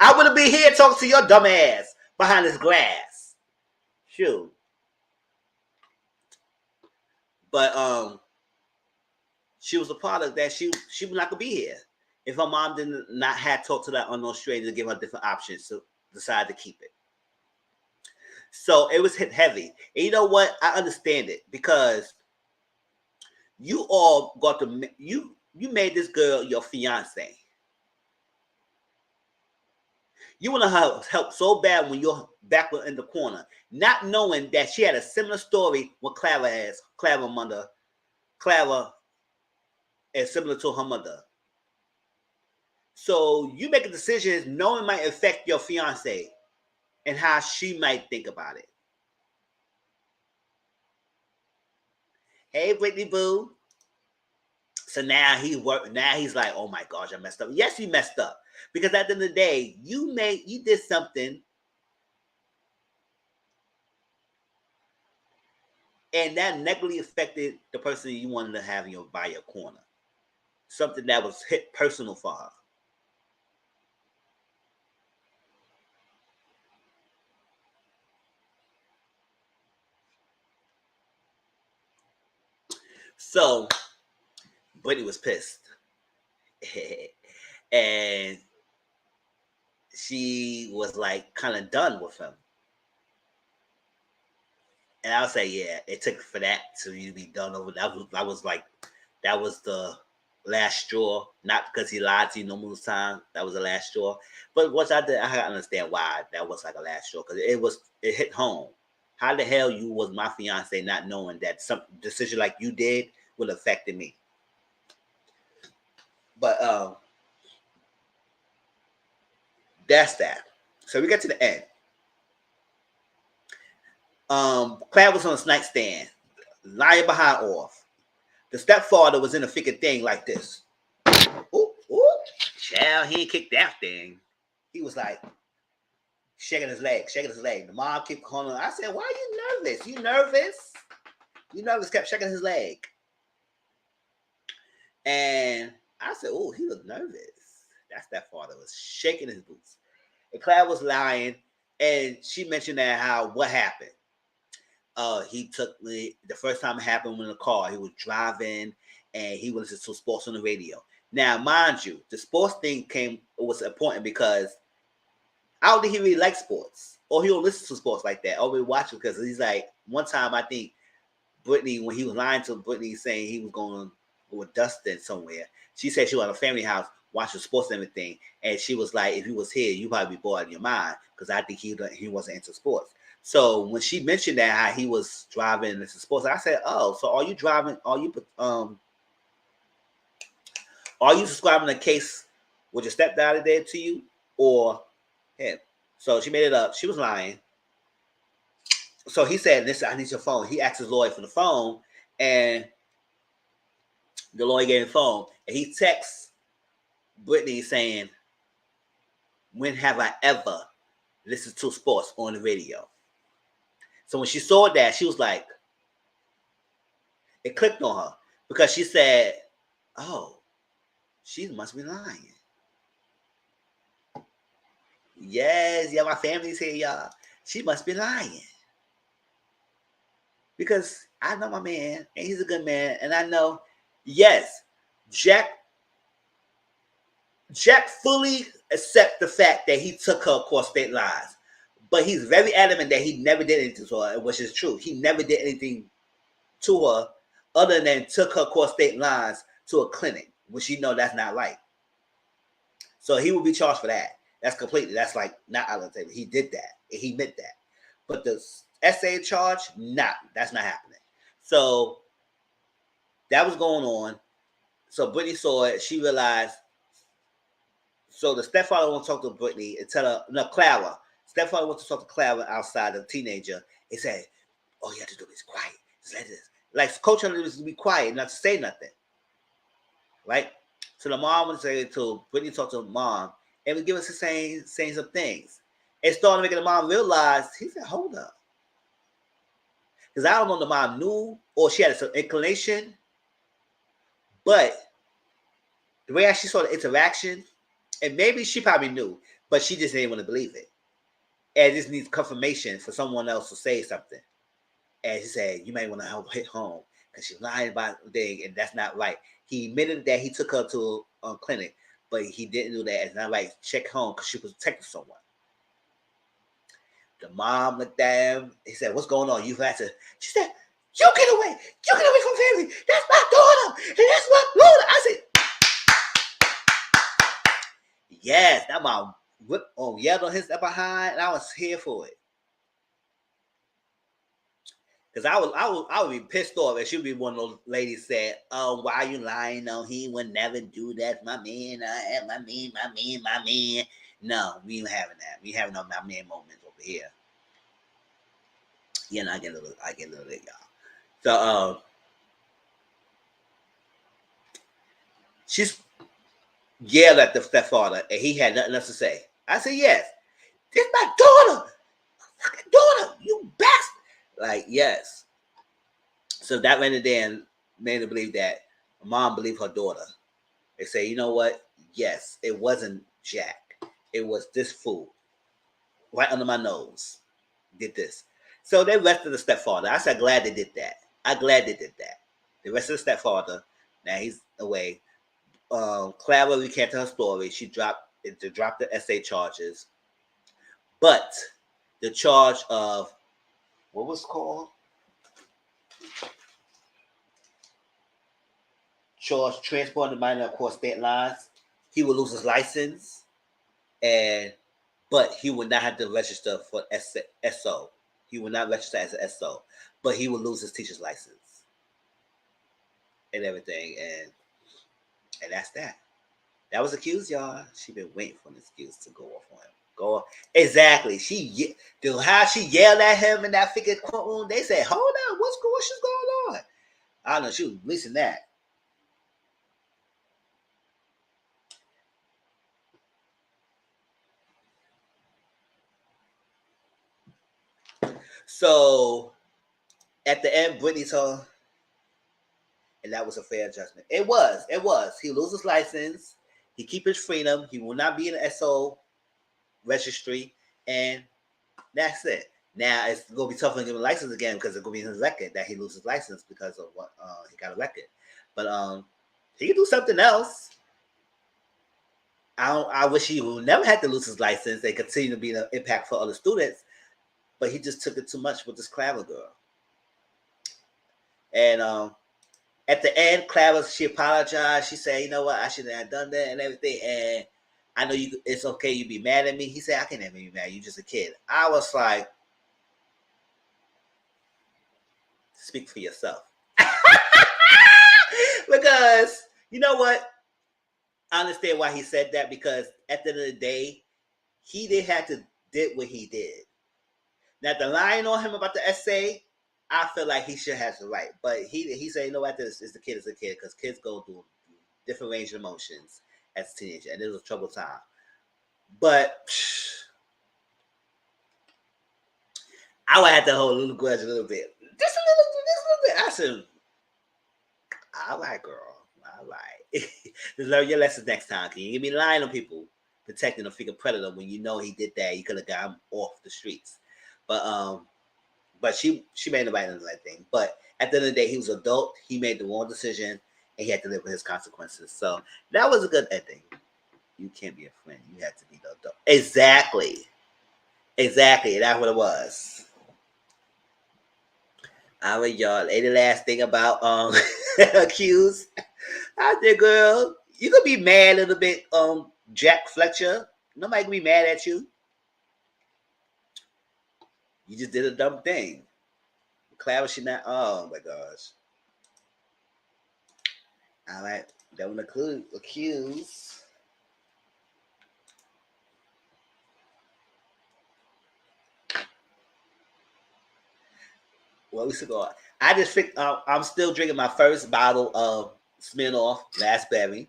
I wouldn't be here talking to your dumb ass behind this glass. Shoot. But she was a product that she would not gonna be here if her mom did not have talked to that unknown stranger to give her different options to decide to keep it. So it was hit heavy. And you know what? I understand it because you all got to you made this girl your fiance. You want to help so bad when you're backward in the corner, not knowing that she had a similar story with Clara has. Clara is similar to her mother. So you make a decision knowing might affect your fiance and how she might think about it. Hey, Brittany Boo. So now he's like, oh my gosh, I messed up. Yes, you messed up. Because at the end of the day, you did something and that negatively affected the person you wanted to have by your corner. Something that was hit personal for her. So Brittany was pissed. And she was like kind of done with him. And I would say, yeah, it took for that to you be done over. That was the last straw. Not because he lied to you no more time. That was the last straw. But once I did, I had to understand why that was like a last straw because it hit home. How the hell you was my fiance not knowing that some decision like you did would have affected me? But that's that. So we get to the end. Claire was on his nightstand, lying behind off. The stepfather was in a freaking thing like this. Ooh, ooh. Child, he ain't kicked that thing. He was like shaking his leg. The mom kept calling him. I said, why are you nervous? You nervous? You nervous? Kept shaking his leg. And I said, oh, he was nervous. That stepfather was shaking his boots. And Claire was lying, and she mentioned that what happened. He took the first time it happened in the car. He was driving and he was listening to sports on the radio. Now, mind you, the sports thing was important because I don't think he really likes sports or he don't listen to sports like that or we watch it because he's like, one time I think Brittany, when he was lying to Brittany saying he was going with Dustin somewhere, she said she was at a family house watching sports and everything. And she was like, if he was here, you'd probably be bored in your mind because I think he wasn't into sports. So when she mentioned that how he was driving into sports, I said, "Oh, so are you driving? Are you subscribing to the case with your stepdad did to you or him?" So she made it up. She was lying. So he said, "Listen, I need your phone." He asked his lawyer for the phone, and the lawyer gave him the phone, and he texts Brittany saying, when have I ever listened to sports on the radio? So when she saw that, she was like, it clicked on her because she said, oh, she must be lying. Yes, yeah, my family's here, y'all. She must be lying. Because I know my man, and he's a good man, and I know, yes, Jack fully accepts the fact that he took her across state lines. But he's very adamant that he never did anything to her, which is true. He never did anything to her other than took her across state lines to a clinic, which you know that's not right. So he will be charged for that. That's like not out of the table. He did that. He meant that. But the SA charge, that's not happening. So that was going on. So Brittany saw it. She realized. So the stepfather wants to talk to Brittany and tell her, no, Clara. Stepfather wants to talk to Clara outside, a teenager. He said, all you have to do is quiet. Just let this. Like, coach her to be quiet, not to say nothing. Right? So the mom would say to Brittany, talk to mom, and would give us saying some things. It started making the mom realize, he said, hold up. Because I don't know if the mom knew or she had some inclination, but the way she saw the interaction, and maybe she probably knew, but she just didn't want to believe it. And just needs confirmation for someone else to say something. And she said, you may want to hit home because she's lying about the thing, and that's not right. He admitted that he took her to a clinic, but he didn't do that. It's not right. Check home because she was protecting someone. The mom looked at him. He said, what's going on? You have to. She said, you get away. You get away from family. That's my daughter. And that's my daughter. I said, yes. That mom yelled on his behind, and I was here for it. Because I would be pissed off if she'd be one of those ladies said, oh, why are you lying? No, he would never do that. My man, my man. No, we ain't having that. We having no my man moments over here. Yeah, no, I get a little bit, y'all. So she's yelled at the stepfather, and he had nothing else to say. I said, yes, this my daughter. Fucking daughter, you bastard. Like, yes. So that went in there and made her believe that mom believed her daughter. They say, you know what? Yes, it wasn't Jack. It was this fool right under my nose. Did this. So they arrested the stepfather. I said, glad they did that. I'm glad they did that. They arrested the stepfather. Now he's away. Clara recanted her story. She dropped the SA charges. But the charge of, what was it called? Charge transporting the minor across state lines. He would lose his license, but he would not have to register for SO. He would not register as an SO, but he would lose his teacher's license and everything, and that's that. That was accused, y'all. She been waiting for an excuse to go off on him. Go off. Exactly. How she yelled at him in that freaking courtroom. They said, "Hold on, what's going on?" I don't know. She was releasing that. So at the end, Brittany told, and that was a fair judgment. It was. He loses license. He keep his freedom. He will not be in the SO registry, and that's it. Now it's gonna be tough to give him a license again because it's gonna be in his record that he loses license because of what he got a record. But he can do something else. I wish he would never had to lose his license and continue to be an impact for other students, but he just took it too much with this Clara girl. And at the end, Clara, she apologized. She said, "You know what? I shouldn't have done that and everything." And I know you. It's okay. You be mad at me. He said, "I can't ever be mad. You're just a kid." I was like, "Speak for yourself," because you know what? I understand why he said that because at the end of the day, he did have to did what he did. Now the lying on him about the essay, I feel like he should have the right, but he said, "You know what? This is the kid is a kid because kids go through different range of emotions." as a teenager, and it was a troubled time. But I would have to hold a little grudge a little bit. Just a little bit. I said, all right, girl. All right. Just learn your lessons next time. Can you give me lying on people, protecting a freaking predator when you know he did that? You could have got him off the streets. But she made the right thing. But at the end of the day, he was an adult. He made the wrong decision, and he had to live with his consequences. So that was a good ending. You can't be a friend. You have to be the adult. Exactly. That's what it was. All right, y'all. Any last thing about accused? I said, girl, you could be mad a little bit, Jack Fletcher. Nobody can be mad at you. You just did a dumb thing. Clara should not. Oh my gosh. All right. That one include accused. Well, we should go. I just think I'm still drinking my first bottle of Smirnoff Raspberry.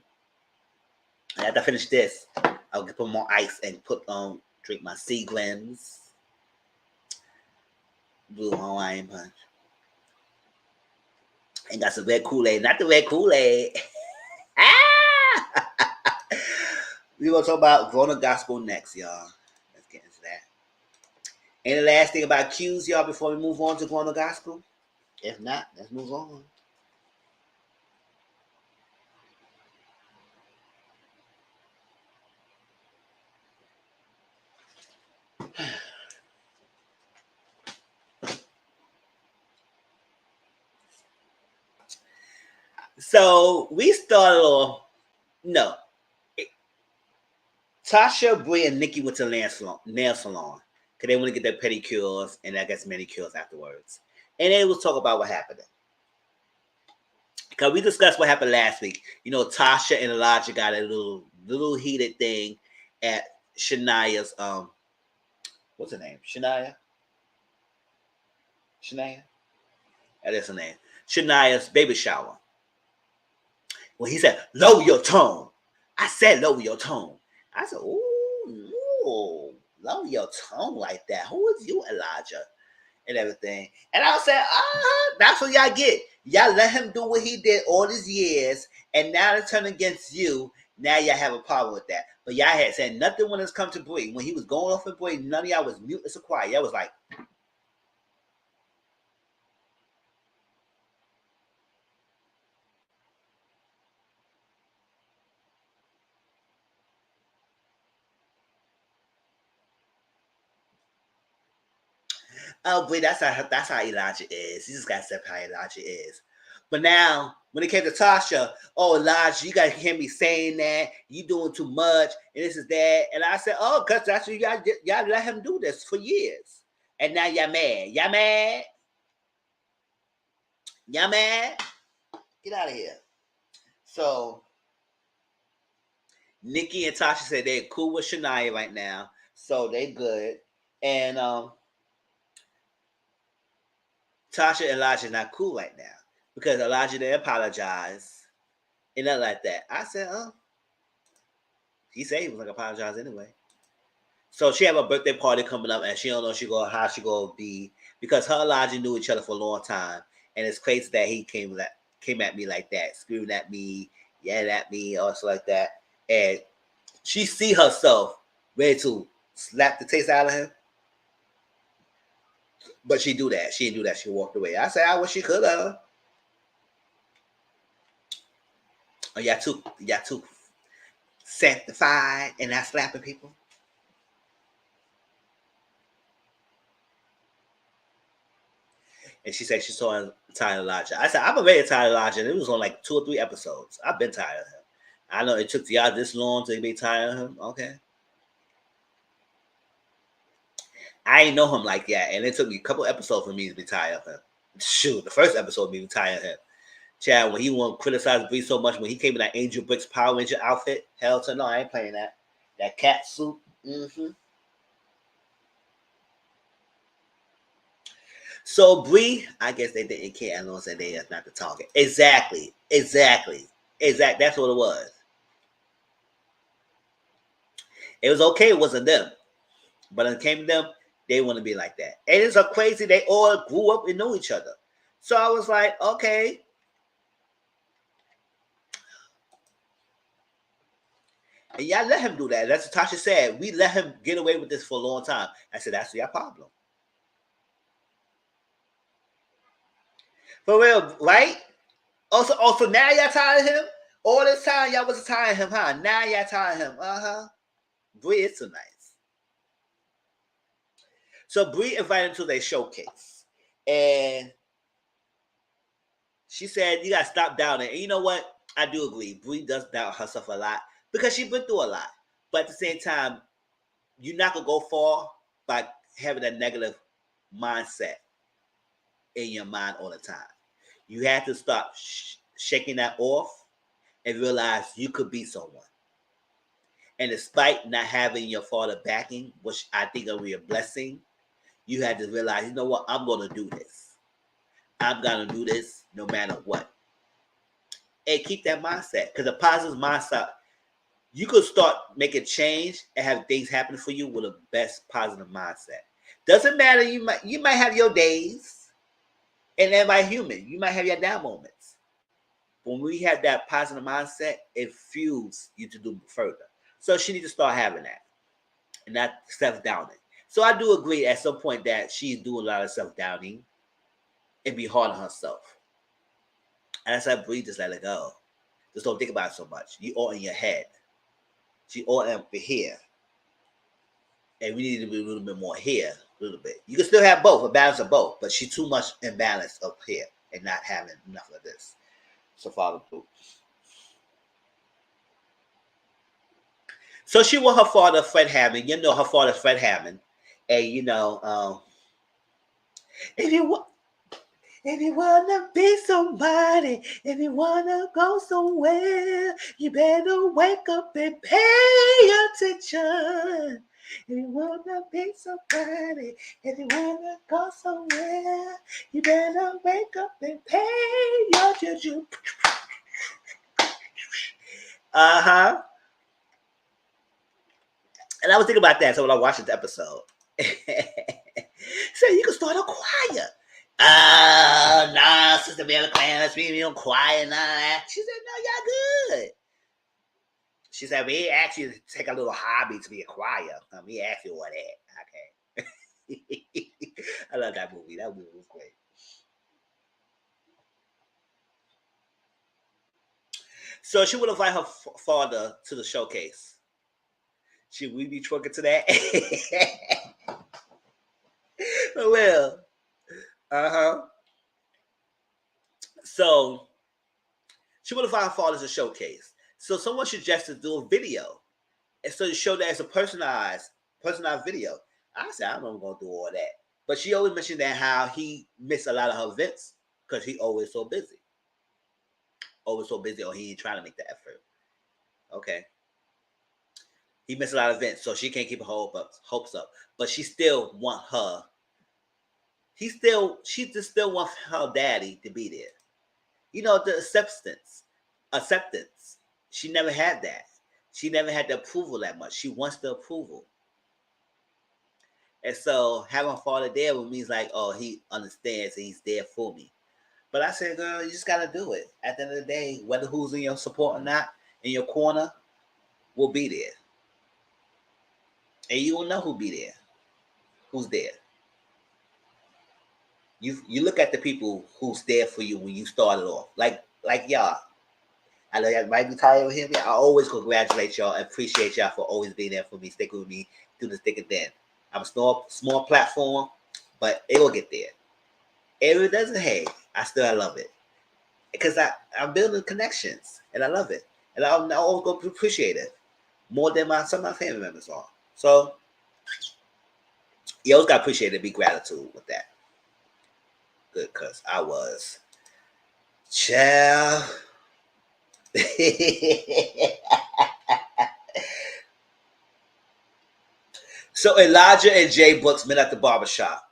And after I finish this, I'll put more ice and drink my Seagrams Blue Hawaiian Punch. And got some red Kool-Aid. Not the red Kool-Aid. We're going to talk about Grown Up Gospel next, y'all. Let's get into that. Any last thing about cues, y'all, before we move on to Grown Up Gospel? If not, let's move on. So we started off. No, Tasha, Bree, and Nikki went to the nail salon because they want to get their pedicures and I guess manicures afterwards. And they will talk about what happened. Because we discussed what happened last week. You know, Tasha and Elijah got a little heated thing at Shania's what's her name? Shania? That is her name. Shania's baby shower. When he said, lower your tone. I said lower your tone. I said, ooh, lower your tone like that. Who is you, Elijah? And everything. And I said, that's what y'all get. Y'all let him do what he did all these years, and now to turn against you, now y'all have a problem with that. But y'all had said nothing when it's come to Bree. When he was going off with Bree, none of y'all was mute and so quiet. Y'all was like, oh, but that's how Elijah is. He just got to accept how Elijah is. But now, when it came to Tasha, oh, Elijah, you got to hear me saying that. You doing too much, and this is that. And I said, oh, because that's what y'all let him do this for years. And now y'all mad. Y'all mad? Y'all mad? Get out of here. So, Nikki and Tasha said they're cool with Shania right now. So, they good. And Tasha and Elijah not cool right now because Elijah didn't apologize and nothing like that. I said, oh, he said he was gonna apologize anyway. So she have a birthday party coming up, and she don't know how she gonna be because her and Elijah knew each other for a long time, and it's crazy that he came at me like that, screaming at me, yelling at me, also like that, and she see herself ready to slap the taste out of him. But she do that. She didn't do that. She walked away. I said, I wish she could have. Oh, y'all too sanctified and not slapping people. And she said she saw tired of Elijah. I said, I'm already tired of Elijah. And it was on like 2 or 3 episodes. I've been tired of him. I know it took y'all this long to be tired of him. Okay. I ain't know him like that. And it took me a couple episodes for me to be tired of him. Shoot, the first episode made me tired of him. Chad, when he won't criticize Bree so much, when he came in that Angel Bricks Power Ranger outfit, hell to no, I ain't playing that. That cat suit. Mm-hmm. So Bree, I guess they didn't care as long as they are not the target. Exactly. That's what it was. It was okay. It wasn't them. But when it came to them, they want to be like that. And it's so crazy. They all grew up and know each other. So I was like, okay. And y'all let him do that. That's what Tasha said. We let him get away with this for a long time. I said, that's your problem. For real, right? Also, now y'all tired of him? All this time y'all wasn't tired of him, huh? Now y'all tired of him. Uh-huh. Bree is so nice. So Bree invited him to their showcase. And she said, you got to stop doubting. And you know what? I do agree. Bree does doubt herself a lot because she's been through a lot. But at the same time, you're not going to go far by having a negative mindset in your mind all the time. You have to stop shaking that off and realize you could be someone. And despite not having your father backing, which I think will be a blessing, you had to realize, you know what? I'm going to do this. I'm going to do this no matter what. And keep that mindset. Because a positive mindset, you could start making change and have things happen for you with a best positive mindset. Doesn't matter. You might have your days, and everybody's human. You might have your down moments. When we have that positive mindset, it fuels you to do further. So she needs to start having that and not self-doubting. So I do agree at some point that she's doing a lot of self-doubting and be hard on herself. And I said, breathe, just let it go. Just don't think about it so much. You all in your head. She all up here. And we need to be a little bit more here, a little bit. You can still have both, a balance of both, but she's too much imbalance up here and not having enough of this. So follow through. So she with her father, Fred Hammond. You know her father's Fred Hammond. And you know, if you wanna be somebody, if you wanna go somewhere, you better wake up and pay attention. If you wanna be somebody, if you wanna go somewhere, you better wake up and pay attention. Uh-huh. And I was thinking about that. So when I watched this episode, so you can start a choir. Nah, Sister Bella Clan, let's be on choir and all that. She said, no, y'all good. She said, we actually take a little hobby to be a choir. We asked you what that. Okay. I love that movie. That movie was great. So she would invite her father to the showcase. Should we be twerking to that? Well, uh-huh. So she would invite her father to showcase. So someone suggested do a video. And so to show that it's a personalized video. I said, I don't know if I'm going to do all that. But she always mentioned that how he missed a lot of her events because he always so busy. Always so busy, or he ain't trying to make the effort. Okay. He missed a lot of events, so she can't keep her hopes up. But she still want her. She just still wants her daddy to be there. You know, the acceptance. She never had that. She never had the approval that much. She wants the approval. And so having a father there means like, oh, he understands and he's there for me. But I said, girl, you just got to do it. At the end of the day, whether who's in your support or not, in your corner, will be there. And you will know who'll be there. Who's there. You look at the people who's there for you when you started off. Like y'all. I know y'all might be tired of hearing me. I always congratulate y'all and appreciate y'all for always being there for me, sticking with me through the thick and thin. I'm a small platform, but it will get there. If it doesn't, hey, I still love it. Because I'm building connections, and I love it. And I'm always going to appreciate it more than some of my family members are. So, you always got to appreciate it, be gratitude with that. Good, because I was. Child. So Elijah and Jay Brooks met at the barbershop.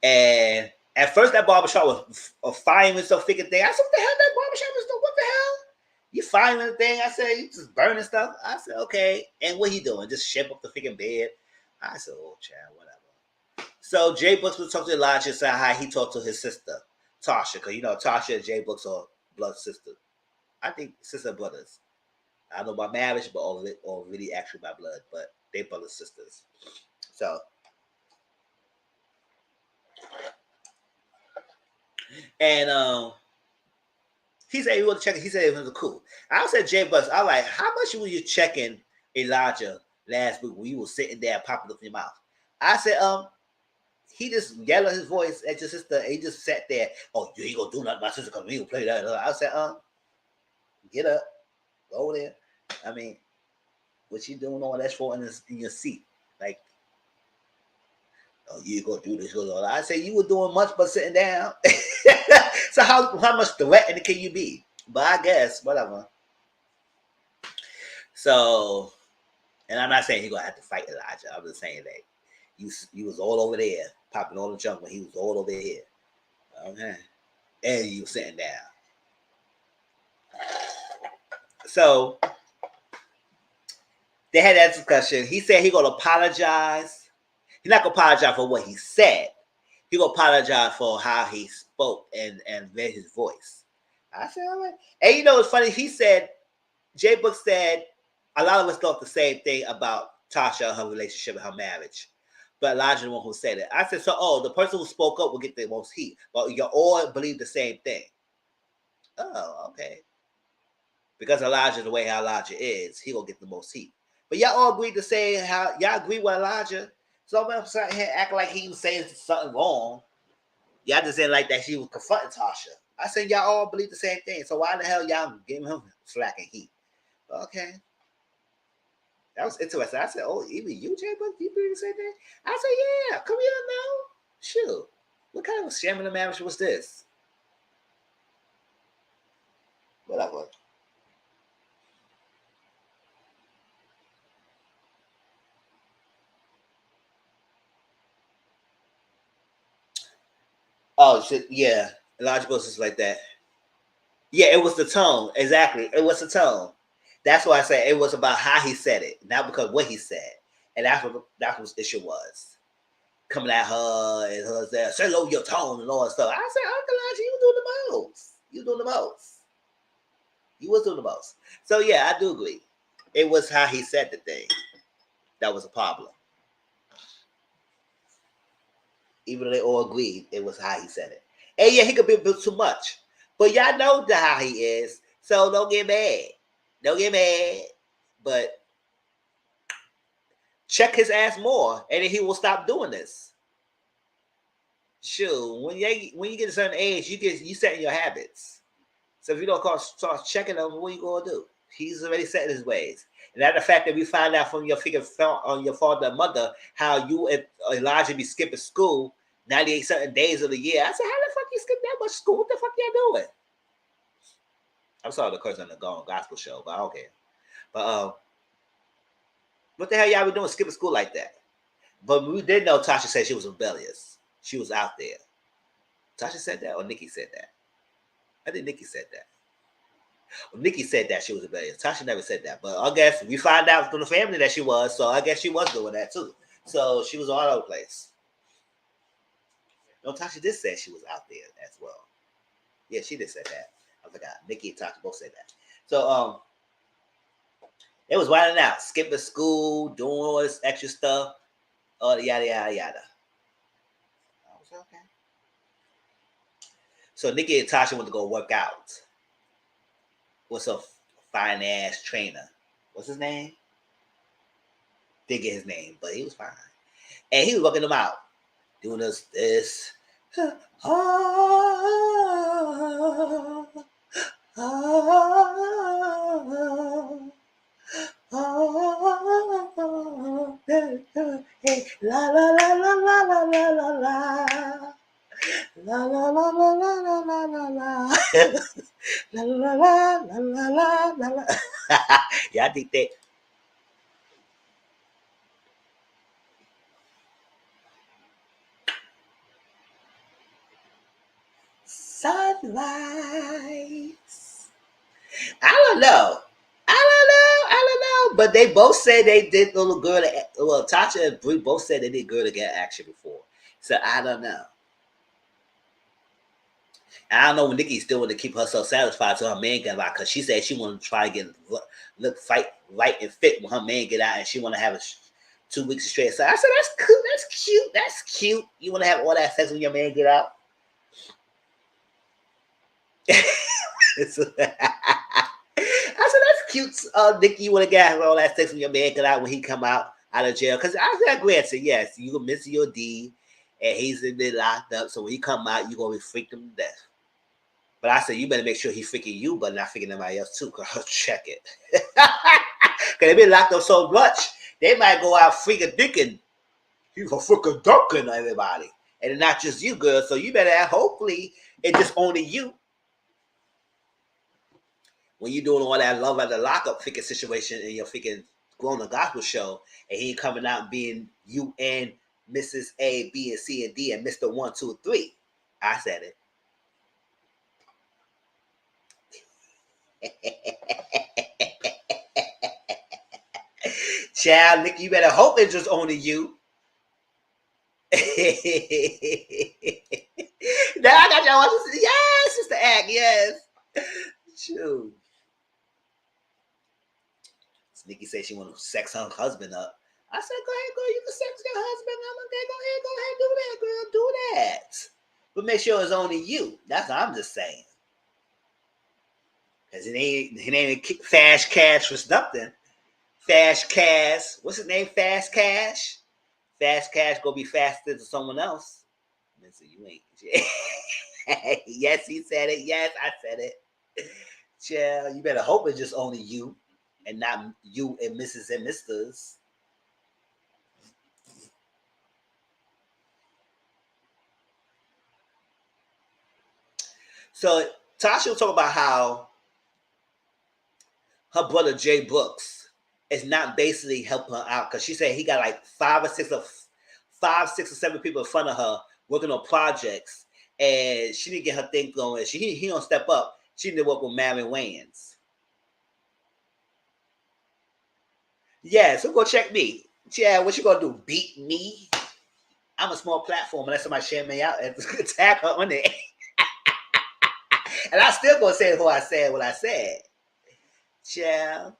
And at first that barbershop was a fireman so thick and thing. I said, what the hell that barbershop is doing? What the hell? You firing the thing? I said, you just burning stuff? I said, okay. And what he doing? Just shape up the freaking bed? I said, oh, child, whatever. So Jay Books was talking to Elijah and said how he talked to his sister, Tasha, because Tasha and Jay Books are blood sisters. I think sister brothers. I don't know about marriage, but or really actually by blood, but they brothers sisters. So and he said he was checking. He said it was cool. I said Jay Books. I was like, how much were you checking Elijah last week when you were sitting there popping up in your mouth? I said, he just yelled his voice at your sister. And he just sat there. Oh, you ain't gonna do nothing, my sister, because we gonna play that. I said, get up, go over there. I mean, what you doing all that for in your seat? Like, oh, you gonna do this? I said you were doing much but sitting down. So how much threatening can you be? But I guess whatever. So, and I'm not saying he's gonna have to fight Elijah. I'm just saying that you was all over there popping all the junk when he was all over here. Okay, and you were sitting down. So they had that discussion. He said he gonna apologize. He's not gonna apologize for what he said. He gonna apologize for how he spoke and read his voice. I said, all right. And it's funny. He said, Jay Book said, a lot of us thought the same thing about Tasha, her relationship, and her marriage. But Elijah the one who said it. I said, so, the person who spoke up will get the most heat. But you all believe the same thing. Oh, okay. Because Elijah, the way how Elijah is, he will get the most heat. But y'all all agreed to say how y'all agree with Elijah. So I'm sitting here acting like he was saying something wrong. Y'all just didn't like that she was confronting Tasha. I said y'all all believe the same thing. So why the hell y'all giving him slack and heat? Okay. That was interesting. I said, oh, even you, Jay Buck, you believe the same thing? I said, yeah, come here now. Shoot. What kind of a sham in the marriage was this? Whatever. Oh, shit, yeah. Elijah goes just like that. Yeah, it was the tone. Exactly. It was the tone. That's why I said it was about how he said it, not because what he said. And that's what the issue was. Coming at her and her saying, say low your tone and all that stuff. I said, Uncle Elijah, you doing the most. You doing the most. You was doing the most. So yeah, I do agree. It was how he said the thing that was a problem. Even though they all agreed, it was how he said it. And yeah, he could be a bit too much. But y'all know how he is. So don't get mad. Don't get mad. But check his ass more, and then he will stop doing this. Sure, when you get a certain age, you set your habits. So if you don't start checking them, what are you gonna do? He's already set in his ways. And that the fact that we find out from your on your father and mother how you and Elijah be skipping school 98 certain days of the year. I said, how the fuck you skip that much school? What the fuck y'all doing? I'm sorry the curse on the gospel show, but I don't care. But what the hell y'all be doing skipping school like that? But we did know Tasha said she was rebellious. She was out there. Tasha said that, or Nikki said that? I think Nikki said that. Well, Nikki said that she was rebellious. Tasha never said that. But I guess we find out from the family that she was, so I guess she was doing that too. So she was all over the place. No, Tasha did say she was out there as well. Yeah, she did say that. I forgot. Nikki and Tasha both said that. So it was winding out, skipping school, doing all this extra stuff, all the yada yada yada. I was okay. So Nikki and Tasha went to go work out. What's a fine ass trainer? What's his name? Didn't get his name, but he was fine. And he was working them out. Doing this. Hey, la la la la la la la la la. La la la la la la la la la. La la la la la la la la. Yeah, I think that. Sunrise. I don't know. I don't know. But they both said they did little girl. Well, Tasha and Brie both said they did girl to get action before. So I don't know. I don't know when Nikki still want to keep herself satisfied till her man get out because she said she want to try to get look fight light and fit when her man get out and she want to have 2 weeks straight. So I said that's cool, that's cute, that's cute. You want to have all that sex when your man get out? I said that's cute, Nikki. You want to have all that sex when your man get out when he come out of jail? Because I said, granted, yes, you gonna miss your D, and he's in there locked up. So when he come out, you gonna be freaked him to death. But I said, you better make sure he's freaking you, but not freaking anybody else too, because I'll check it. Because they been locked up so much, they might go out freaking thinking he's a freaking dunking everybody. And it's not just you, girl. So you better have, hopefully, it's just only you. When you're doing all that love at the lockup freaking situation in your freaking grown up gospel show, and he coming out being you and Mrs. A, B, and C, and D, and Mr. 1, 2, 3. I said it. Child, Nick, you better hope it's just only you. Now I got y'all watching. Yes, it's the act. Yes. Shoot. Nikki said she want to sex her husband up. I said, go ahead, girl. You can sex your husband up. Okay, go ahead, do that, girl. Do that. But make sure it's only you. That's what I'm just saying. Because it ain't Fast Cash for nothing. Fast Cash. What's his name? Fast Cash. Fast Cash go be faster than someone else. So you ain't. Yes, he said it. Yes, I said it. Child, you better hope it's just only you and not you and Mrs. and Misters. So Tasha will talk about how her brother Jay Brooks is not basically helping her out because she said he got like 5, 6 or 7 people in front of her working on projects, and she didn't get her thing going. He don't step up. She didn't work with Marion Wayans. Yeah, so go check me. Yeah, what you gonna do? Beat me? I'm a small platform, unless somebody share me out and tag her on it. And I still gonna say what I said. Yeah.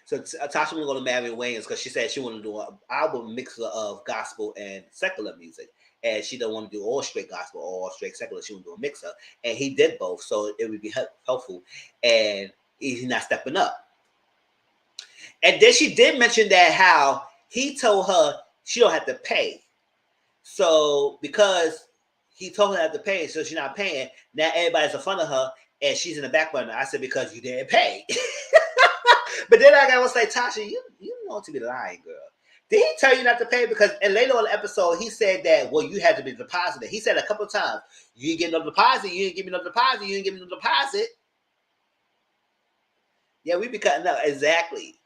So Tasha was going to marry Wayans because she said she wanted to do an album mixer of gospel and secular music. And she don't want to do all straight gospel or all straight secular. She want to do a mixer. And he did both, so it would be helpful. And he's not stepping up. And then she did mention that how he told her she don't have to pay. So because he told her not to pay, so she's not paying, now everybody's in front of her and she's in the back burner. I said, because you didn't pay. But then I gotta say, Tasha, you know to be lying, girl. Did he tell you not to pay? Because and later on the episode, he said that, well, you had to be deposited. He said a couple of times, you didn't get no deposit, you didn't give me no deposit, you didn't give me no deposit. Yeah, we be cutting up. Exactly.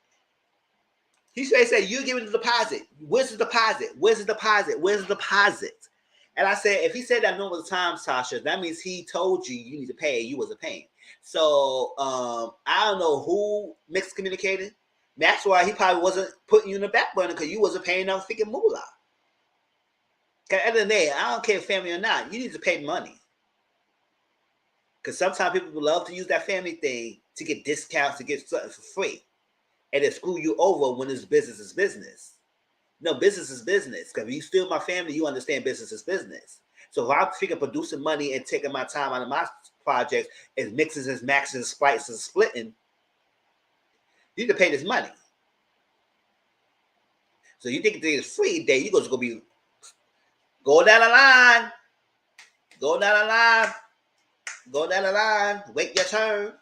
He said, you give me the deposit. Where's the deposit? Where's the deposit? Where's the deposit? And I said, if he said that numerous times, Tasha, that means he told you need to pay, you wasn't paying. So I don't know who miscommunicated. That's why he probably wasn't putting you in the back burner because you wasn't paying no freaking moolah. Because at the end of the day, I don't care if family or not, you need to pay money. Because sometimes people love to use that family thing to get discounts, to get something for free. And then screw you over when it's business is business. No, business is business. Because if you steal my family, you understand business is business. So if I'm freaking producing money and taking my time out of my projects and mixes and maxes and splices and splitting, you need to pay this money. So you think it's free, then you're just going to be go down the line, wait your turn.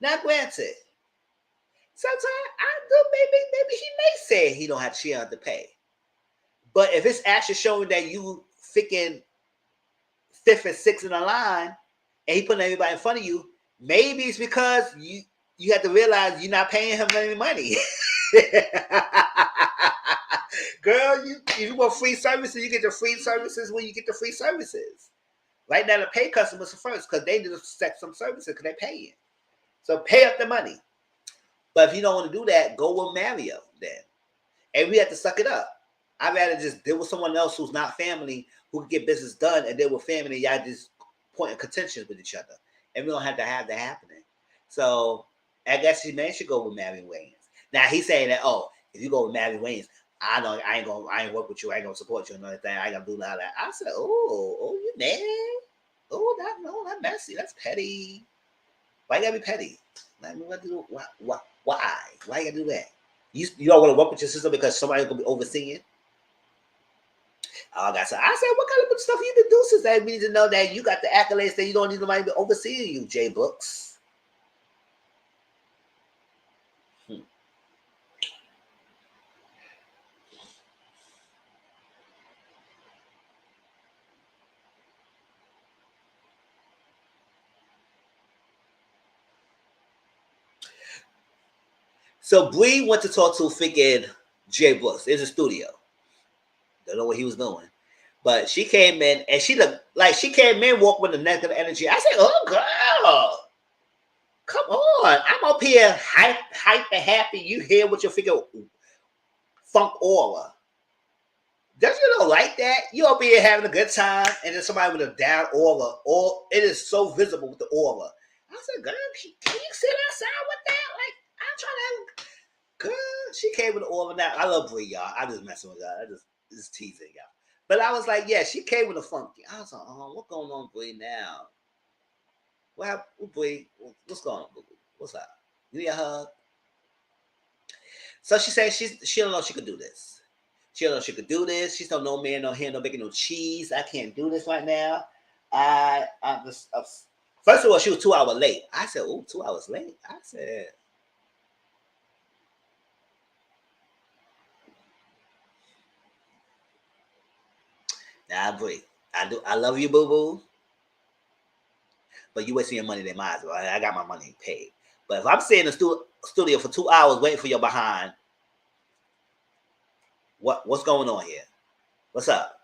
Now, granted, sometimes I do maybe he may say she don't have to pay. But if it's actually showing that you freaking 5th and 6th in the line, and he putting everybody in front of you, maybe it's because you have to realize you're not paying him any money. Girl, you want free services, you get the free services when you get the free services. Right now, the pay customers first because they need to set some services because they're paying. So pay up the money. But if you don't want to do that, go with Mario then. And we have to suck it up. I'd rather just deal with someone else who's not family who can get business done and deal with family. Y'all just point in contentions with each other. And we don't have to have that happening. So I guess he man should go with Marion Wayans. Now he's saying that, oh, if you go with Marion Wayans, I ain't work with you, I ain't gonna support you and anything, I ain't gonna do all that. I said, oh, you mad? Oh, that's messy, that's petty. Why you gotta be petty? Why? Why you gotta do that? You don't want to work with your sister because somebody's gonna be overseeing? I said, what kind of stuff you been doing since that? We need to know that you got the accolades that you don't need nobody to be overseeing you, J Books. So Bree went to talk to freaking J Books in the studio. Don't know what he was doing. But she came in and she looked like she came in, walked with a negative energy. I said, oh, girl, come on. I'm up here hype and happy. You here with your figure funk aura. Don't you know like that? You up here having a good time and then somebody with a down aura. It is so visible with the aura. I said, girl, can you sit outside with that? Like, I'm trying to have girl, she came with the aura now. I love Brie, y'all. I just messing with y'all. I just teasing y'all. But I was like, yeah, she came with a funky. I was like, oh, what's going on, Brie, now? Well, Brie, what's going on, Brie? What's up? You need a hug? So she said she don't know she could do this. She don't know she could do this. She's no man, no hand, no bacon, no cheese. I can't do this right now. I'm just first of all, she was 2 hours late. I said, oh, 2 hours late. I said, nah, Brie. I love you, boo-boo. But you wasting your money, they might as well. I got my money paid. But if I'm sitting in the studio for 2 hours waiting for your behind, what's going on here? What's up?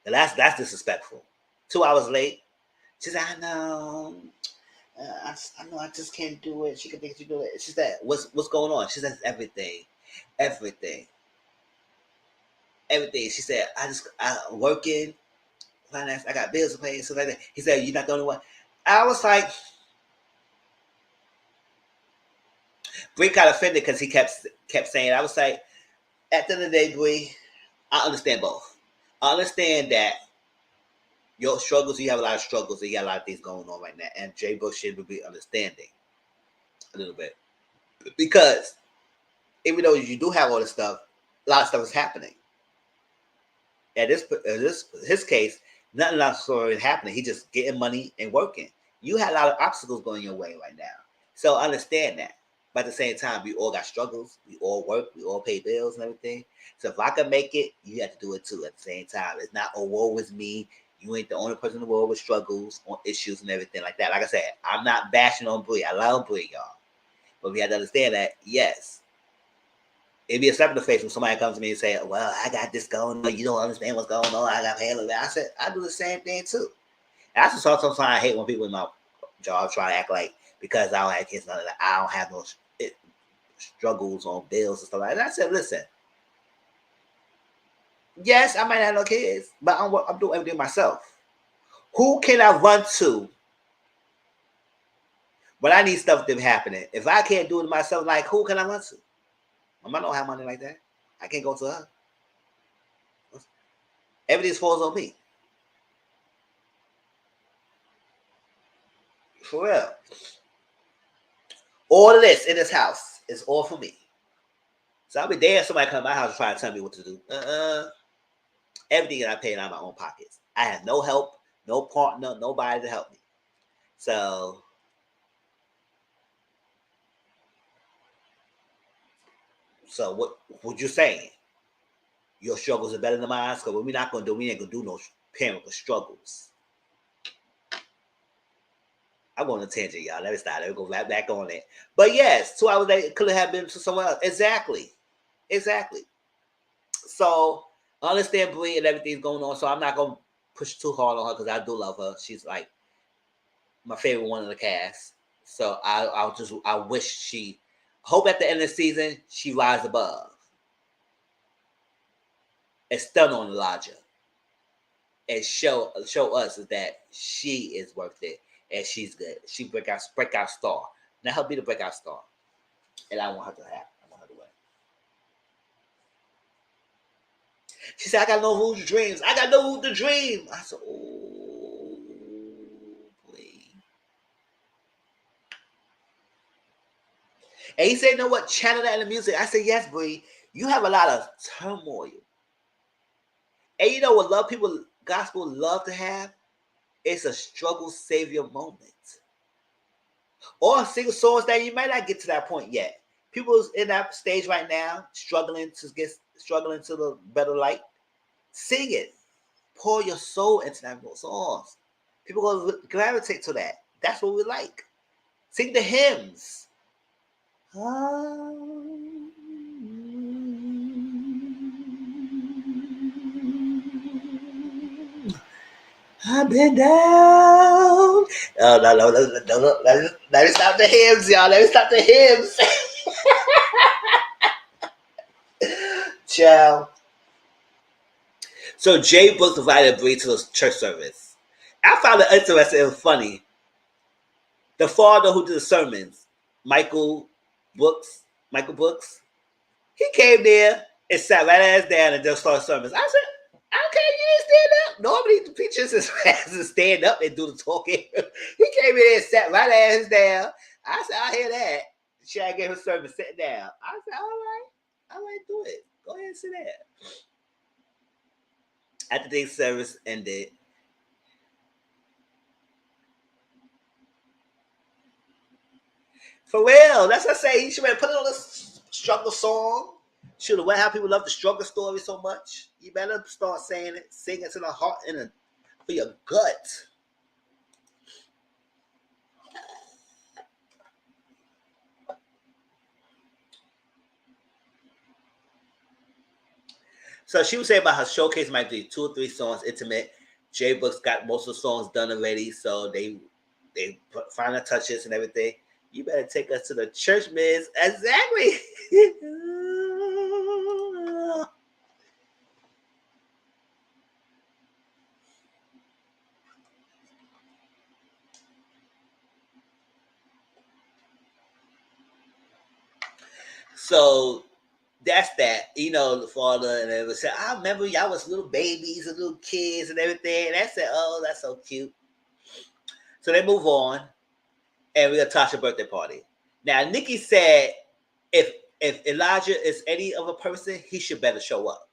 And that's disrespectful. 2 hours late. She said, I know. I know I just can't do it. She can think she do it. She said, what's going on? She says everything. Everything. She said, I'm working, finance, I got bills to pay, so like that. He said, you're not the only one. I was like, Bree got offended because he kept saying, I was like, at the end of the day, Bree, I understand both. I understand that your struggles, you have a lot of struggles, and you got a lot of things going on right now. And Jay Bush should be understanding a little bit. Because even though you do have all this stuff, a lot of stuff is happening. In his case, nothing else is happening. He's just getting money and working. You had a lot of obstacles going your way right now. So understand that. But at the same time, we all got struggles. We all work. We all pay bills and everything. So if I can make it, you have to do it too at the same time. It's not, oh, woe is me. You ain't the only person in the world with struggles, on issues and everything like that. Like I said, I'm not bashing on Brie. I love Brie, y'all. But we have to understand that, yes, it'd be a slap in the face when somebody comes to me and say, well, I got this going on. You don't understand what's going on. I got to handle that. I said, I do the same thing too. And that's just sometimes I hate when people in my job try to act like because I don't have kids, I don't have no struggles on bills and stuff like that. And I said, listen, yes, I might have no kids, but I'm doing everything myself. Who can I run to when I need stuff to be happening? If I can't do it myself, like, who can I run to? I don't have money like that. I can't go to her. Everything falls on me. For real. All of this in this house is all for me. So I'll be there. Somebody come to my house trying to tell me what to do. Everything that I pay out of my own pockets. I have no help, no partner, nobody to help me. So what you're saying? Your struggles are better than mine? Because what we ain't gonna do no parent struggles. I'm going to tangent, y'all. Let me stop. Let me go back on it. But yes, 2 hours later, it could have been to someone else. Exactly. So I understand Brie and everything's going on. So I'm not gonna push too hard on her because I do love her. She's like my favorite one in the cast. So I wish she hope at the end of the season she rise above and stun on Elijah and show us that she is worth it and she's good. She breakout star. Now her be the breakout star. And I want her to have. I want her to win. She said, I got no room to dreams. I got no room to dream. I said, oh boy. And he said, you know what? Channel that in the music. I said, yes, Bree. You have a lot of turmoil. And you know what gospel love to have? It's a struggle savior moment. Or sing songs that you might not get to that point yet. People's in that stage right now, struggling to the better light. Sing it. Pour your soul into that songs. People gonna gravitate to that. That's what we like. Sing the hymns. I've been down. Oh, no. Let me stop the hymns, y'all. Let me stop the hymns. Ciao. So Jay booked invited Bree to the church service. I found it interesting and funny. The father who did the sermons, Michael Brooks, he came there and sat right ass down and just started sermons. I said, okay, you didn't stand up. Normally the preachers has stand up and do the talking. He came in there and sat right ass down. I said, I hear that. She gave her sermon, sit down. I said, all right, do it. Go ahead and sit down. After the service ended, for real, that's what I say. You should have put it on a struggle song. Should have. How people love the struggle story so much. You better start saying it, sing it to the heart and for your gut. So she was saying about her showcase might be 2 or 3 songs intimate. J Book's got most of the songs done already, so they put final touches and everything. You better take us to the church, Miz. Exactly. So that's that. You know, the father and they would say, I remember y'all was little babies and little kids and everything. And I said, oh, that's so cute. So they move on, and we got Tasha's birthday party. Now, Nikki said, if Elijah is any other person, he should better show up.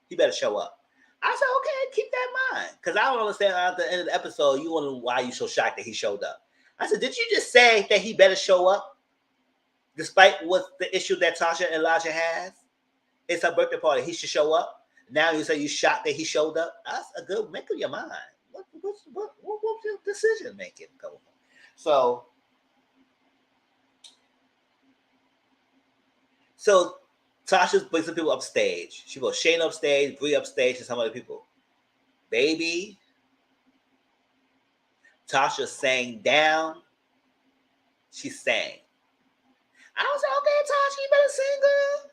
He better show up. I said, okay, keep that in mind. Because I don't understand at the end of the episode, you wonder why you so shocked that he showed up. I said, did you just say that he better show up? Despite what the issue that Tasha and Elijah has? It's her birthday party. He should show up. Now you say you shocked that he showed up. That's a good make of your mind. What's your decision making going on? So Tasha brings some people upstage. She goes Shane upstage, Bree upstage, and some other people. Baby, Tasha sang down. She sang. I was like, okay, Tasha, you better sing, girl.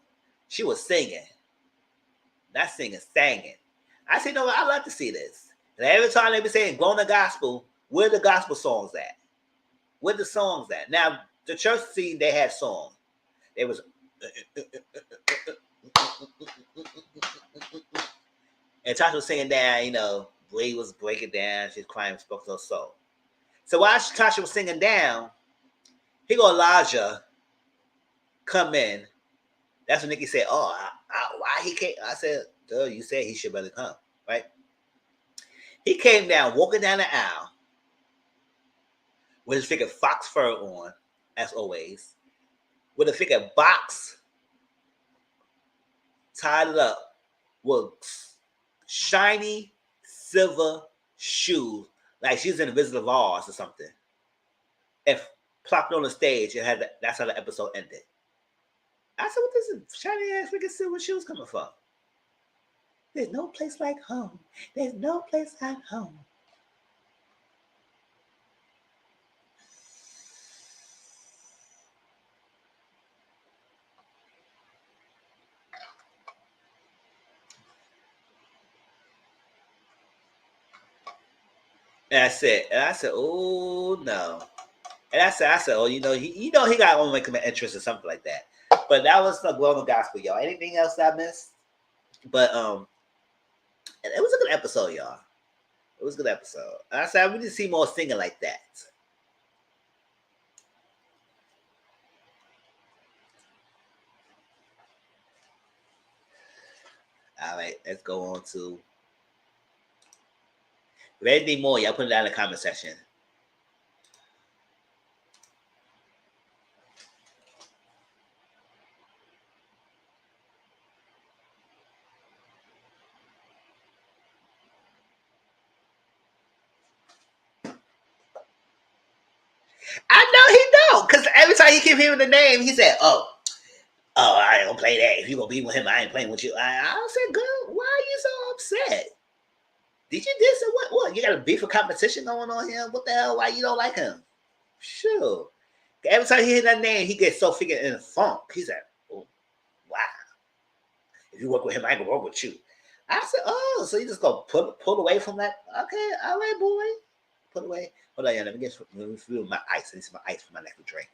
She was singing. Not singing, singing. I said, no, I like to see this. And every time they be saying, go on the gospel, where the gospel songs at? Where the songs at? Now, the church scene, they had songs. It was... And Tasha was singing down, you know, Bree was breaking down. She's crying, spoke to her soul. So while Tasha was singing down, here go Elijah come in. That's when Nikki said, oh, why he came? I said, duh, you said he should better come, right? He came down, walking down the aisle with his figure fox fur on, as always, with a figure box tied it up with shiny silver shoes, like she's in the Wizard of Oz or something, and plopped on the stage and that's how the episode ended. I said, what this is shiny ass freaking silver shoes coming from? There's no place like home. There's no place like home. And I said, oh no. And I said, oh, he got to make him an interest or something like that. But that was the global gospel, y'all. Anything else I missed? But it was a good episode, y'all. It was a good episode. And I said, we need to see more singing like that. All right, let's go on to. If anything more, y'all put it down in the comment section. I know he don't, because every time he keep hearing the name, he said, oh, I ain't gonna play that. If you gonna be with him, I ain't playing with you. I said, girl, why are you so upset? Did you diss him? What? You got a beef or competition going on here? What the hell? Why you don't like him? Sure. Every time he hear that name, he gets so freaking in a funk. He said, oh, wow. If you work with him, I ain't gonna work with you. I said, oh, so you just gonna pull away from that? Okay, all right, boy. Put away. Hold on, yeah, let me feel my ice. I need some ice for my next drink.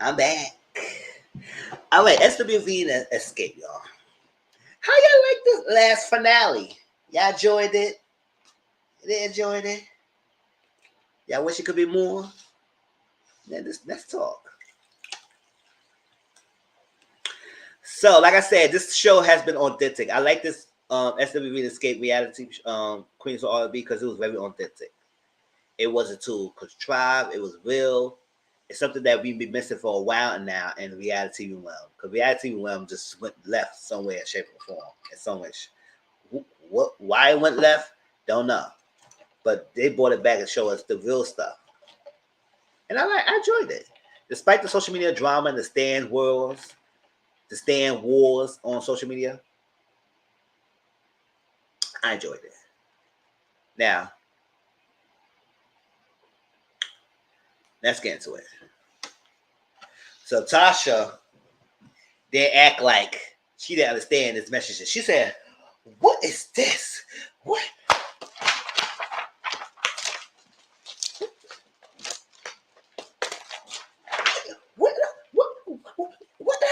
I'm back. All right, SWV XSCAPE, y'all. How y'all like this last finale? Y'all enjoyed it? They enjoyed it? Y'all wish it could be more? Then let's talk. So, like I said, this show has been authentic. I like this SWV XSCAPE reality Queens of R&B because it was very authentic. It wasn't too contrived. It was real. It's something that we've been missing for a while now in reality realm. Because reality realm just went left somewhere, shape, or form. In some way. Why it went left, don't know. But they brought it back and showed us the real stuff. And I enjoyed it. Despite the social media drama and the stand wars on social media, I enjoyed it. Now, let's get into it. So Tasha, they act like she didn't understand this message. She said, what is this? What? What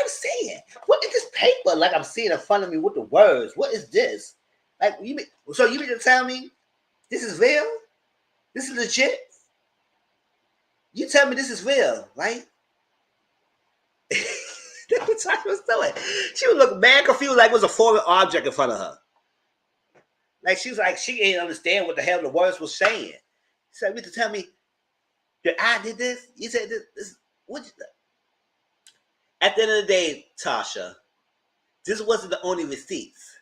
I'm saying? What is this paper? Like I'm seeing in front of me with the words. What is this? Like you mean to tell me this is real? This is legit? You tell me this is real, right? That's what Tasha was doing. She would look mad confused, like it was a foreign object in front of her. Like she was like, she didn't understand what the hell the words was saying. She said, "You to tell me that I did this?" You said this what you, at the end of the day, Tasha, this wasn't the only receipts.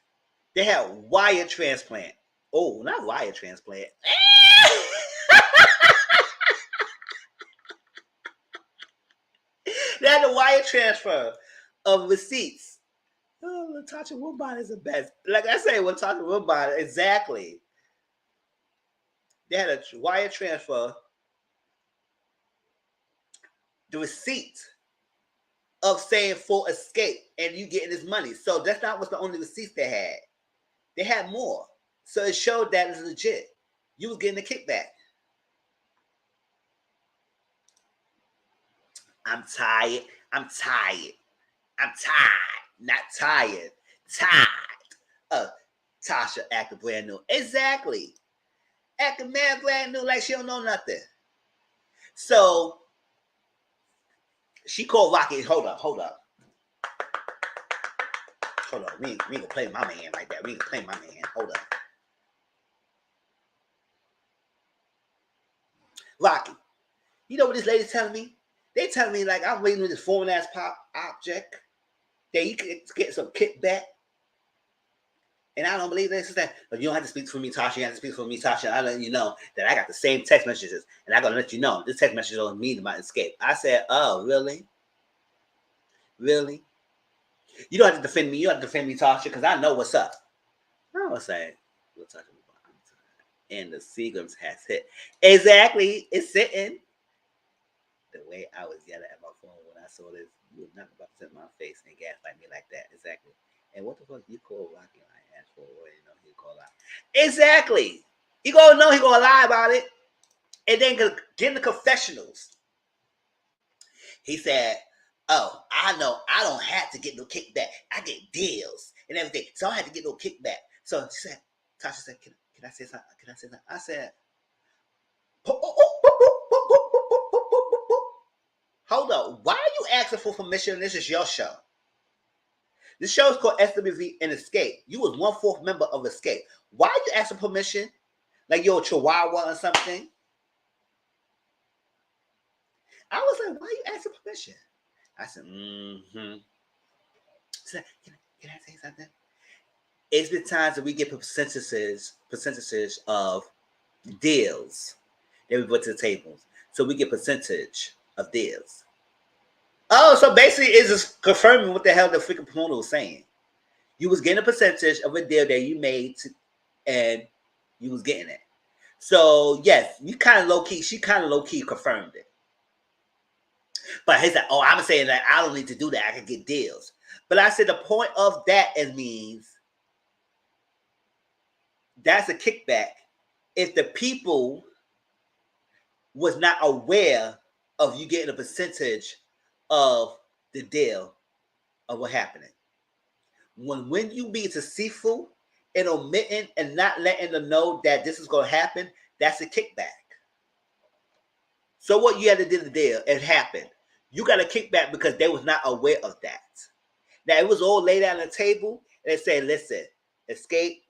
They had wire transplant. Oh, not wire transplant. They had a wire transfer of receipts. Oh, Latasha Woodbine is the best. Like I say, Latasha Woodbine, exactly. They had a wire transfer. The receipt of saying full escape and you getting this money. So that's not what's the only receipts they had. They had more. So it showed that it's legit. You was getting a kickback. I'm tired. I'm tired. I'm tired. Not tired. Tired. Tasha acting brand new. Exactly. Acting mad brand new like she don't know nothing. So she called Rocky. Hold up. We ain't gonna play my man like that. We ain't gonna play my man. Hold up. Rocky, you know what this lady's telling me? They telling me like I'm waiting with this foreign ass pop object that you can get some kickback. And I don't believe this. That but you don't have to speak for me, Tasha. You have to speak for me, Tasha. I let you know that I got the same text messages, and I gotta let you know this text message on me to my escape. I said, "Oh, really? Really? You don't have to defend me. You don't have to defend me, Tasha, because I know what's up." I was saying, "We'll talk about it." And the Seagrams has hit. Exactly, it's sitting. The way I was yelling at my phone when I saw this, you were not about to sit in my face and gaslight me like that. Exactly. And what the fuck you call Rocky and I asked for? Or you know he call out. Exactly. You gonna know he gonna lie about it. And then get in the confessionals. He said, "Oh, I know I don't have to get no kickback. I get deals and everything. So I had to get no kickback." So she said, Tasha said, Can I say something? Can I say something? I said, hold up. Why are you asking for permission? This is your show. This show is called SWV XSCAPE. You was 1/4 member of Escape. Why are you asking permission? Like you're a chihuahua or something? I was like, why are you asking permission? I said, So, can I say something? It's been times that we get percentages of deals that we put to the tables. So we get percentage of deals. Oh, so basically it's just confirming what the hell the freaking promoter was saying. You was getting a percentage of a deal that you made and you was getting it. So yes, you kind of low key, she kind of low key confirmed it. But he said, "Oh, I'm saying that I don't need to do that. I can get deals." But I said the point of that means that's a kickback if the people was not aware of you getting a percentage of the deal of what happening. When you be deceitful and omitting and not letting them know that this is going to happen, that's a kickback. So what you had to do the deal, it happened. You got a kickback because they was not aware of that. Now it was all laid out on the table and they said, "Listen, Escape,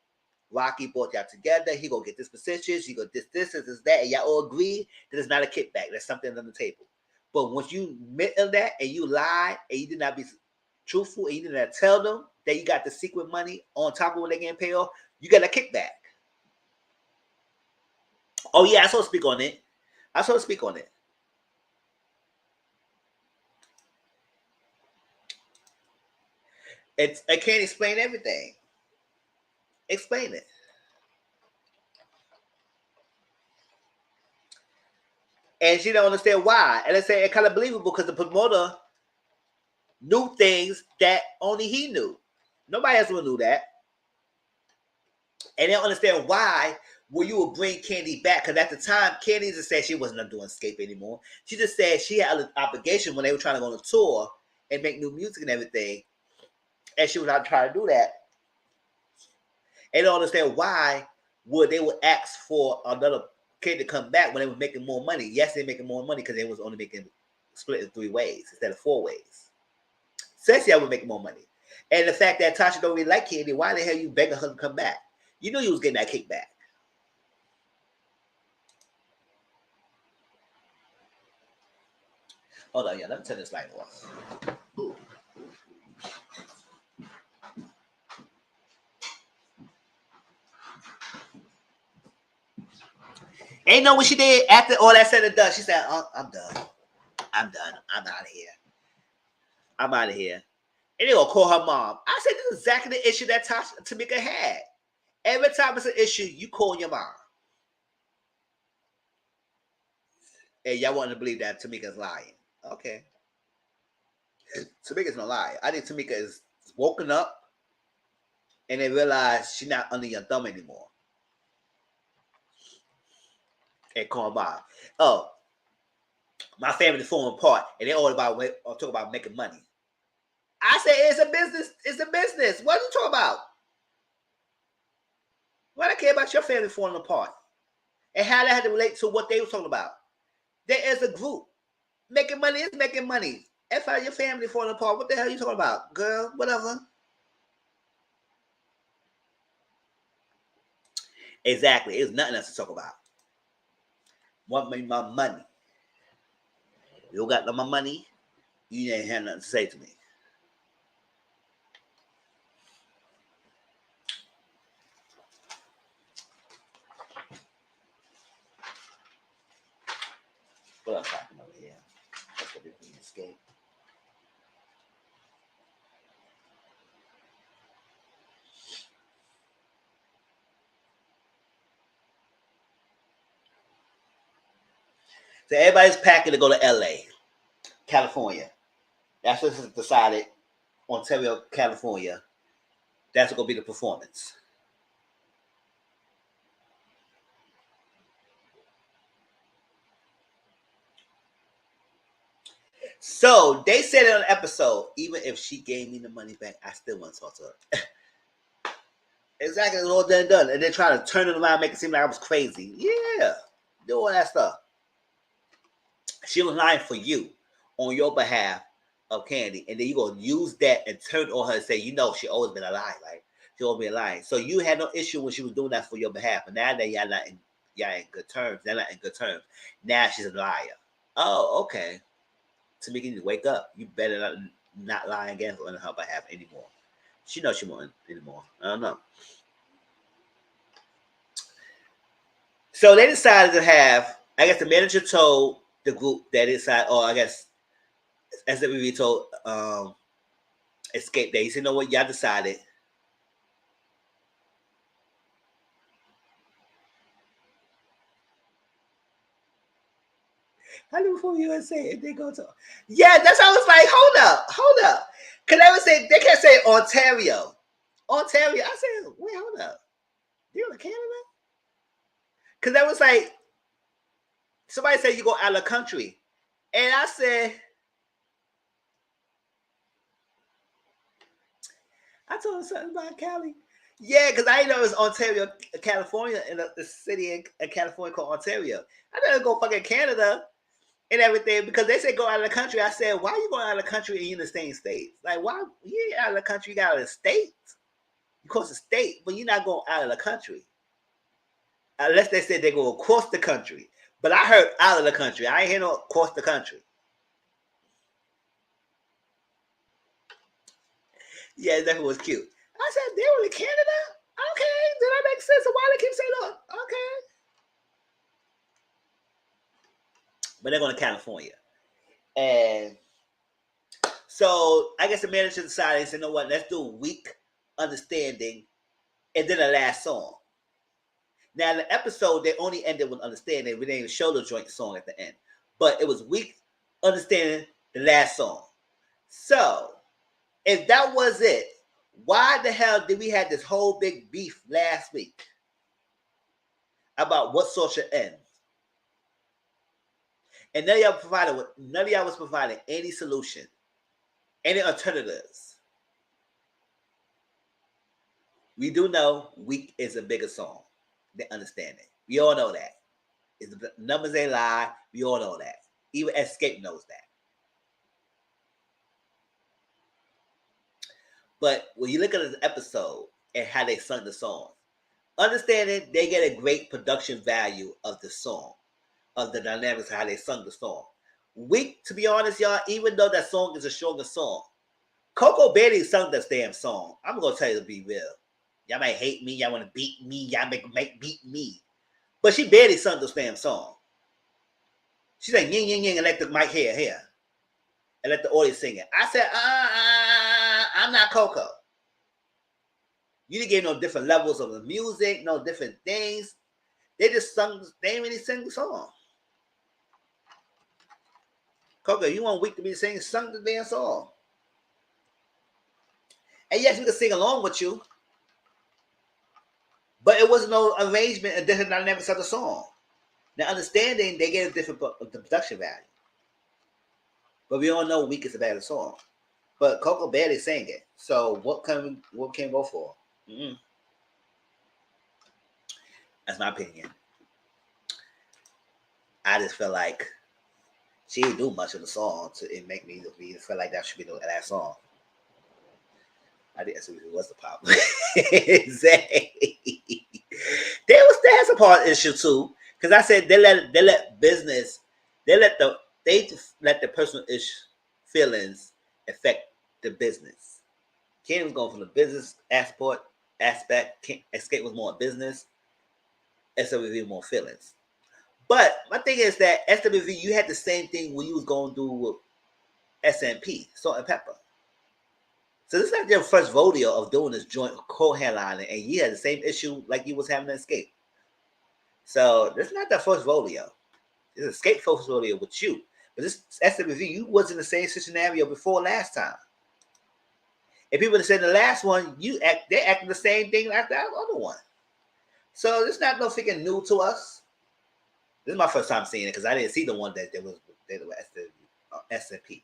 Rocky brought y'all together. He gonna get this percentage. He gonna this, that, and y'all all agree that it's not a kickback. That's something on the table." But once you admit of that and you lied and you did not be truthful and you did not tell them that you got the secret money on top of what they getting paid off, you got a kickback. Oh yeah, I saw speak on it. I can't explain everything. Explain it. And she don't understand why. And I say it's kind of believable because the promoter knew things that only he knew. Nobody else knew that. And they don't understand why you would bring Candy back. Because at the time, Candy just said she wasn't doing Escape anymore. She just said she had an obligation when they were trying to go on a tour and make new music and everything. And she was not trying to do that. And they don't understand why they would ask for another kid to come back when they were making more money. Yes, they're making more money because they was only making split in 3 ways instead of 4 ways. Essentially, I would make more money. And the fact that Tasha don't really like Candy, why the hell you begging her to come back? You knew you was getting that kickback. Hold on, yeah, let me turn this light off. Ain't know what she did after all that said and done. She said, I'm done. I'm out of here. And they gonna call her mom. I said, this is exactly the issue that Tamika had. Every time it's an issue, you call your mom. And y'all want to believe that Tamika's lying. Okay. Tamika's no lie. I think Tamika is woken up and they realize she's not under your thumb anymore. And call mom. Oh, my family's falling apart and they all talk about making money. I said it's a business. It's a business. What are you talking about? Why do I care about your family falling apart? And how that had to relate to what they were talking about? There is a group. Making money is making money. If your family falling apart, what the hell are you talking about? Girl, whatever. Exactly. It's nothing else to talk about. Want me my money. You don't got no my money, you ain't have nothing to say to me. What else happened over here? That's what they escape. So everybody's packing to go to LA, California. That's what's decided. Ontario, California. That's going to be the performance. So they said in an episode, even if she gave me the money back, I still want to talk to her. Exactly, it's all done and done. And they're trying to turn it around, make it seem like I was crazy. Yeah, do all that stuff. She was lying for you on your behalf of Candy, and then you gonna use that and turn on her and say, you know, she always been a lie, like she always been lying. So you had no issue when she was doing that for your behalf, but now that y'all in good terms, they're not in good terms. Now she's a liar. Oh, okay. Tamika, you need to wake up. You better not lie again on her behalf anymore. She knows she won't anymore. I don't know. So they decided to have, I guess the manager told the group that decided, or I guess SWV told Escape Day. He said, you know what, y'all decided. Hollywood USA, and they go to, yeah, that's how I was like, hold up. Cause they would say, they can't say Ontario. Ontario. I said, wait, hold up. They're in Canada? Cause that was like, somebody said you go out of the country. And I said, I told him something about Cali. Yeah, because I didn't know it was Ontario, California, in the city in California called Ontario. I didn't go fucking Canada and everything because they said go out of the country. I said, why are you going out of the country and you're in the same states? Like, why? You ain't out of the country, you got out of the state. You cross the state, but you're not going out of the country. Unless they said they go across the country. But I heard out of the country. I ain't hear no across the country. Yeah, that was cute. I said, they were in Canada? Okay, did that make sense? So why they keep saying that? Okay. But they're going to California. And so I guess the manager decided and said, you know what, let's do Weak Understanding and then the last song. Now, the episode, they only ended with Understanding. We didn't even show the joint song at the end. But it was Weak Understanding, the last song. So, if that was it, why the hell did we have this whole big beef last week about what song should end? And none of y'all was providing any solution, any alternatives. We do know Weak is a bigger song than Understanding. We all know that. The numbers ain't lie. We all know that. Even Escape knows that. But when you look at the episode and how they sung the song, Understanding, they get a great production value of the song, of the dynamics of how they sung the song. Weak, to be honest, y'all, even though that song is a stronger song, Coco barely sung this damn song. I'm going to tell you to be real. Y'all might hate me. Y'all want to beat me. Y'all make beat me. But she barely sung this damn song. She's like, ying, ying, ying, and let the mic here. And let the audience sing it. I said, I'm not Coco. You didn't get no different levels of the music, no different things. They just sung, they didn't really sing the song. Coco, you want Weak to be singing, sung the damn song. And yes, we can sing along with you. But it wasn't no arrangement and different dynamics of the song. Now, Understanding, they get a different the production value. But we all know Weak is a better song. But Coco barely sang it. So what can we go for? Mm-mm. That's my opinion. I just feel like She didn't do much of the song to it make me feel like that should be the last song. I think that's what's the problem. Exactly. They has a part issue too, because I said they let business, they let the personal issue feelings affect the business. Kenny was going from the business aspect. Escape was more business. SWV more feelings. But my thing is that SWV, you had the same thing when you was going through with SMP, Salt and Pepper. So this is like your first rodeo of doing this joint co-headlining, and you had the same issue like you was having to Escape. So this is not the first rodeo. It's Escape first rodeo with you. But this SWV, you was in the same scenario before last time. If people had said the last one, they're acting the same thing like the other one. So it's not no freaking new to us. This is my first time seeing it because I didn't see the one that was SMP.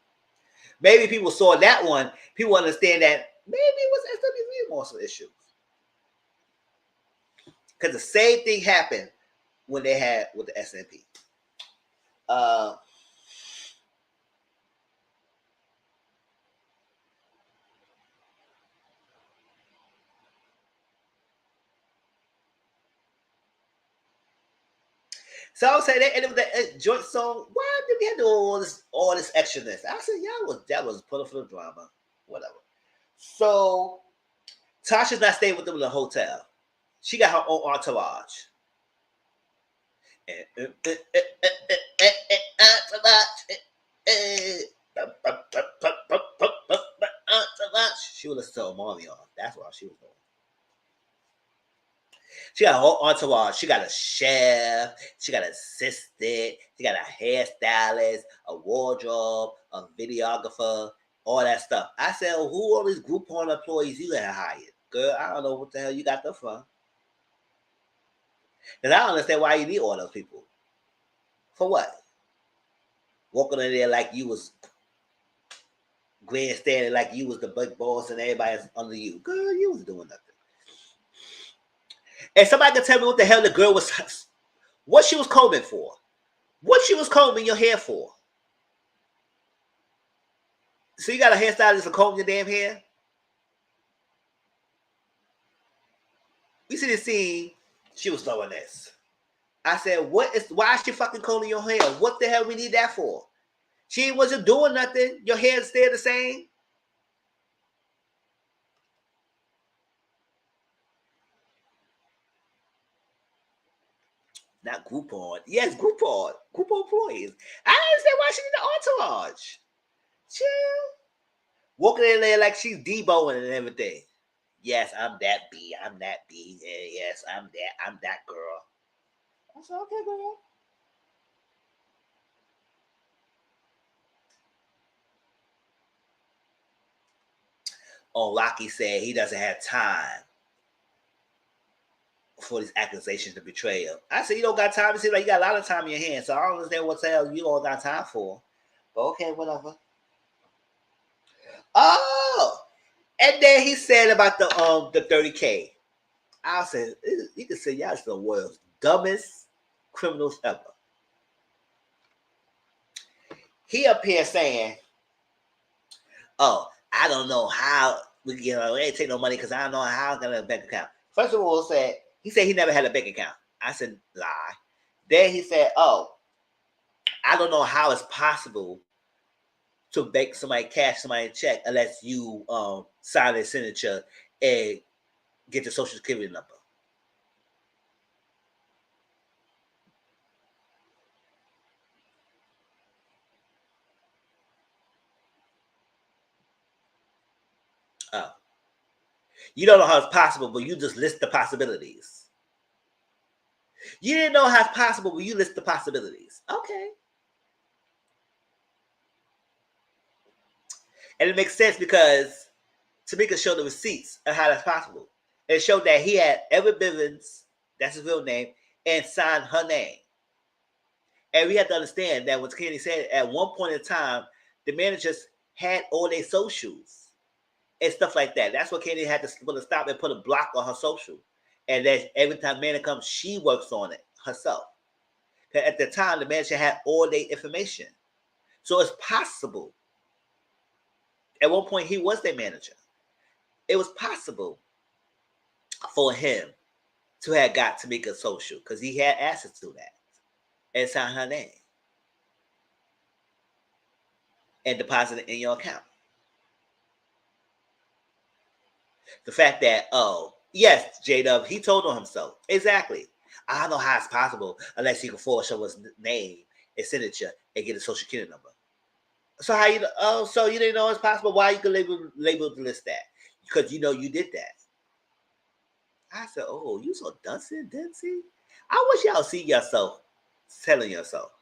Maybe people saw that one. People understand that maybe it was SWV more some issues. Because the same thing happened when they had with the SMP. So I was saying that ended with that joint song. Why did we have to do all this extraness? I said, that was putting for the drama. Whatever. So Tasha's not staying with them in the hotel. She got her own entourage. She was listening to Omarion. That's what she was doing. She got a whole entourage. She got a chef. She got an assistant. She got a hairstylist, a wardrobe, a videographer, all that stuff. I said, who are these Groupon employees you got hired? Girl, I don't know what the hell you got them from. Because I don't understand why you need all those people. For what? Walking in there like you was grandstanding like you was the big boss and everybody's under you. Girl, you was doing nothing. And somebody can tell me what the hell the girl was, what she was combing for. What she was combing your hair for. So you got a hairstylist to comb your damn hair? We see this scene, she was doing this. I said, why is she fucking combing your hair? What the hell we need that for? She wasn't doing nothing. Your hair stayed the same. Not Groupon. Yes, Groupon. Groupon employees. I understand why she need the entourage. Chill. Walking in there like she's Deboing and everything. Yes, I'm that B. I'm that B. Yes, I'm that girl. I said, okay, girl. Oh, Rocky said he doesn't have time for these accusations to betray him. I said, you don't got time. It seems like you got a lot of time in your hands. So I don't understand what the hell you all got time for. But okay, whatever. Oh, and then he said about the $30K. I said, you can say y'all the world's dumbest criminals ever. He up here saying, oh, I don't know how we ain't take no money because I don't know how I'm gonna have a bank account. First of all, he said he never had a bank account. I said, lie. Then he said, oh, I don't know how it's possible to bank somebody cash somebody a check unless you sign a signature and get your social security number. Oh. You don't know how it's possible, but you just list the possibilities. You didn't know how it's possible, but you list the possibilities. Okay. And it makes sense because Tamika showed the receipts of how that's possible. It showed that he had Edward Bivens, that's his real name, and signed her name. And we have to understand that what Kenny said, at one point in time, the managers had all their socials and stuff like that. That's what Kenny had to stop and put a block on her social. And that every time Manny comes, she works on it herself. At the time, the manager had all their information. So it's possible. At one point, he was their manager. It was possible for him to have got Tamika social because he had access to that and signed her name and deposit it in your account. The fact that, oh, yes, J-Dub, he told on himself. Exactly. I don't know how it's possible unless he can forward someone's name and signature and get a social security number. So how you? Oh, so you didn't know it's possible? Why you could label the list that? Because you know you did that. I said, oh, you so Dempsey. I wish y'all see yourself telling yourself.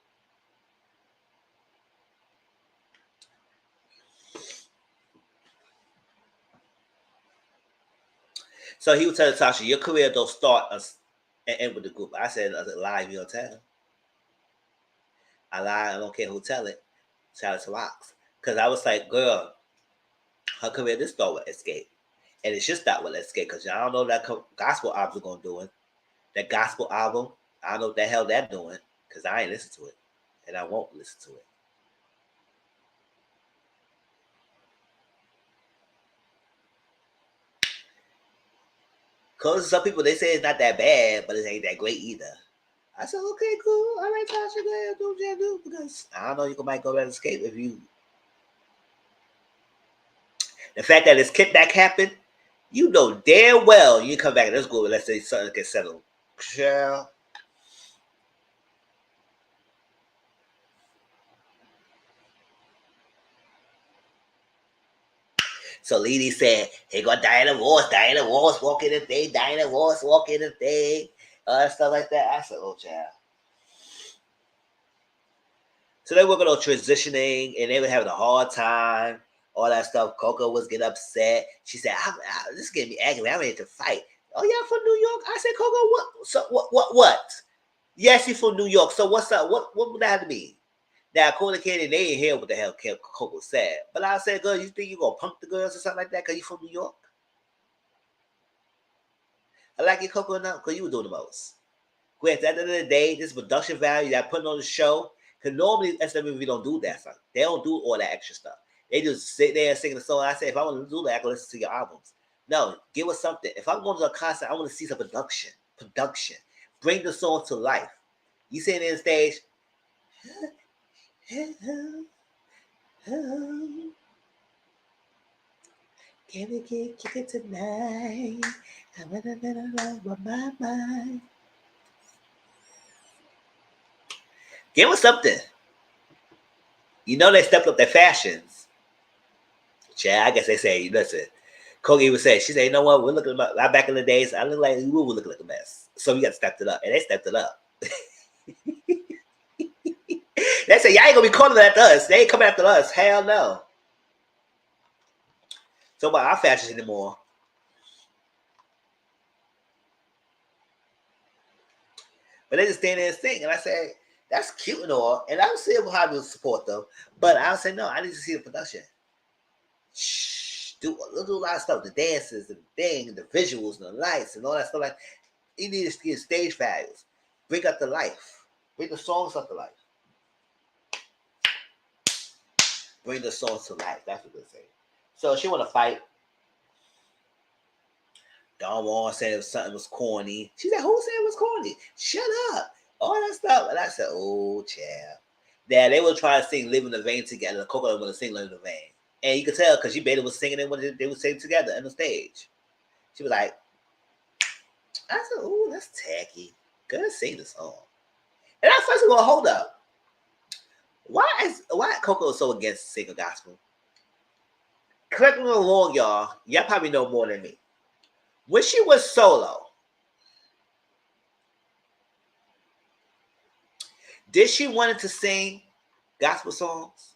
So he would tell Tasha, your career don't start and end with the group. I said, lie, you don't tell. I lie, I don't care who tell it. Shout out to Rocks. Because I was like, girl, her career did start with Escape. And it should start with Escape because I don't know that gospel album going to do it. That gospel album, I don't know what the hell that doing because I ain't listen to it. And I won't listen to it. Because some people, they say it's not that bad, but it ain't that great either. I said, okay, cool. All right, Tasha, go ahead, do what you do. Because I don't know, you might go back and Escape if you. The fact that this kickback happened, you know damn well you come back and let's go, let's say something gets settled. Yeah. So Lady said, hey, got Diana Ross walking the thing, Diana Ross walking the thing, stuff like that. I said, oh, child. So they were working on transitioning and they were having a hard time, all that stuff. Coco was getting upset. She said, this is getting me angry. I'm ready to fight. Oh, y'all from New York? I said, Coco, what? So what? Yes, you from New York. So what's up? What would that have to mean? Now, according to Candy, they didn't hear what the hell Coco said. But I said, girl, you think you going to punk the girls or something like that because you from New York? I like your Coco enough because you were doing the most. Granted, at the end of the day, this production value that putting on the show, because normally SWV don't do that stuff. They don't do all that extra stuff. They just sit there and sing the song. I say, if I want to do that, I can listen to your albums. No, give us something. If I'm going to a concert, I want to see some production. Bring the song to life. You sitting in the stage, can we kick it tonight? I'm in a little love with my mind. Give us something. You know they stepped up their fashions. Chad, I guess they say, listen, Kogi would say, she said, you know what, we're looking like back in the days, I look like we were looking like a mess. So we got to step it up. And they stepped it up. They say, y'all ain't gonna be calling after us. They ain't coming after us. Hell no. So about our fashions anymore. But they just stand there and sing. And I say, that's cute and all. And I don't see how to support them. But I would say, no, I need to see the production. Shh, do a lot of stuff. The dances, the thing, the visuals, and the lights, and all that stuff. Like, you need to get stage values. Bring up the life. Bring the songs up to life. Bring the songs to life. That's what they say. So she want to fight. Don Juan said something was corny. She said, who said it was corny? Shut up. All that stuff. And I said, oh, child. Now, they were trying to sing Live in the Vein together. Coco was going to sing Live in the Vein. And you could tell because she barely was singing it when they would sing together on the stage. She was like, I said, oh, that's tacky. Go sing the song. And I first of all, hold up. Why Coco so against singing gospel? Correct me if I'm wrong, y'all. Y'all probably know more than me. When she was solo, did she wanted to sing gospel songs?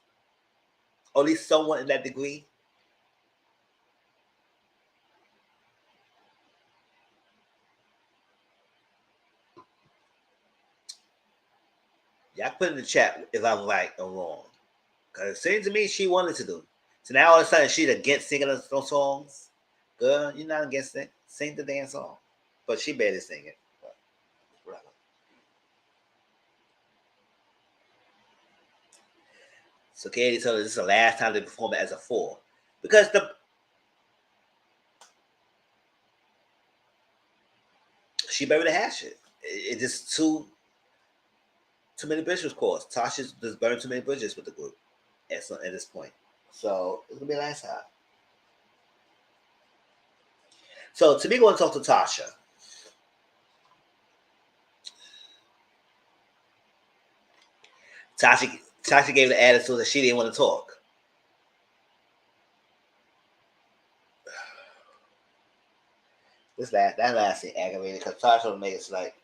Or at least somewhat in that degree? Y'all put in the chat if I'm right or wrong. Because it seems to me she wanted to do. So now all of a sudden she's against singing those songs. Girl, you're not against it. Sing the damn song. But she barely sing it. So Katie told her this is the last time they perform it as a 4. Because she buried the hatchet. It just too many bridges crossed. Tasha's just burned too many bridges with the group at this point. So it's gonna be a last time. So Tamika want to talk to Tasha. Tasha gave the attitude that she didn't want to talk. That last thing aggravated because Tasha made it like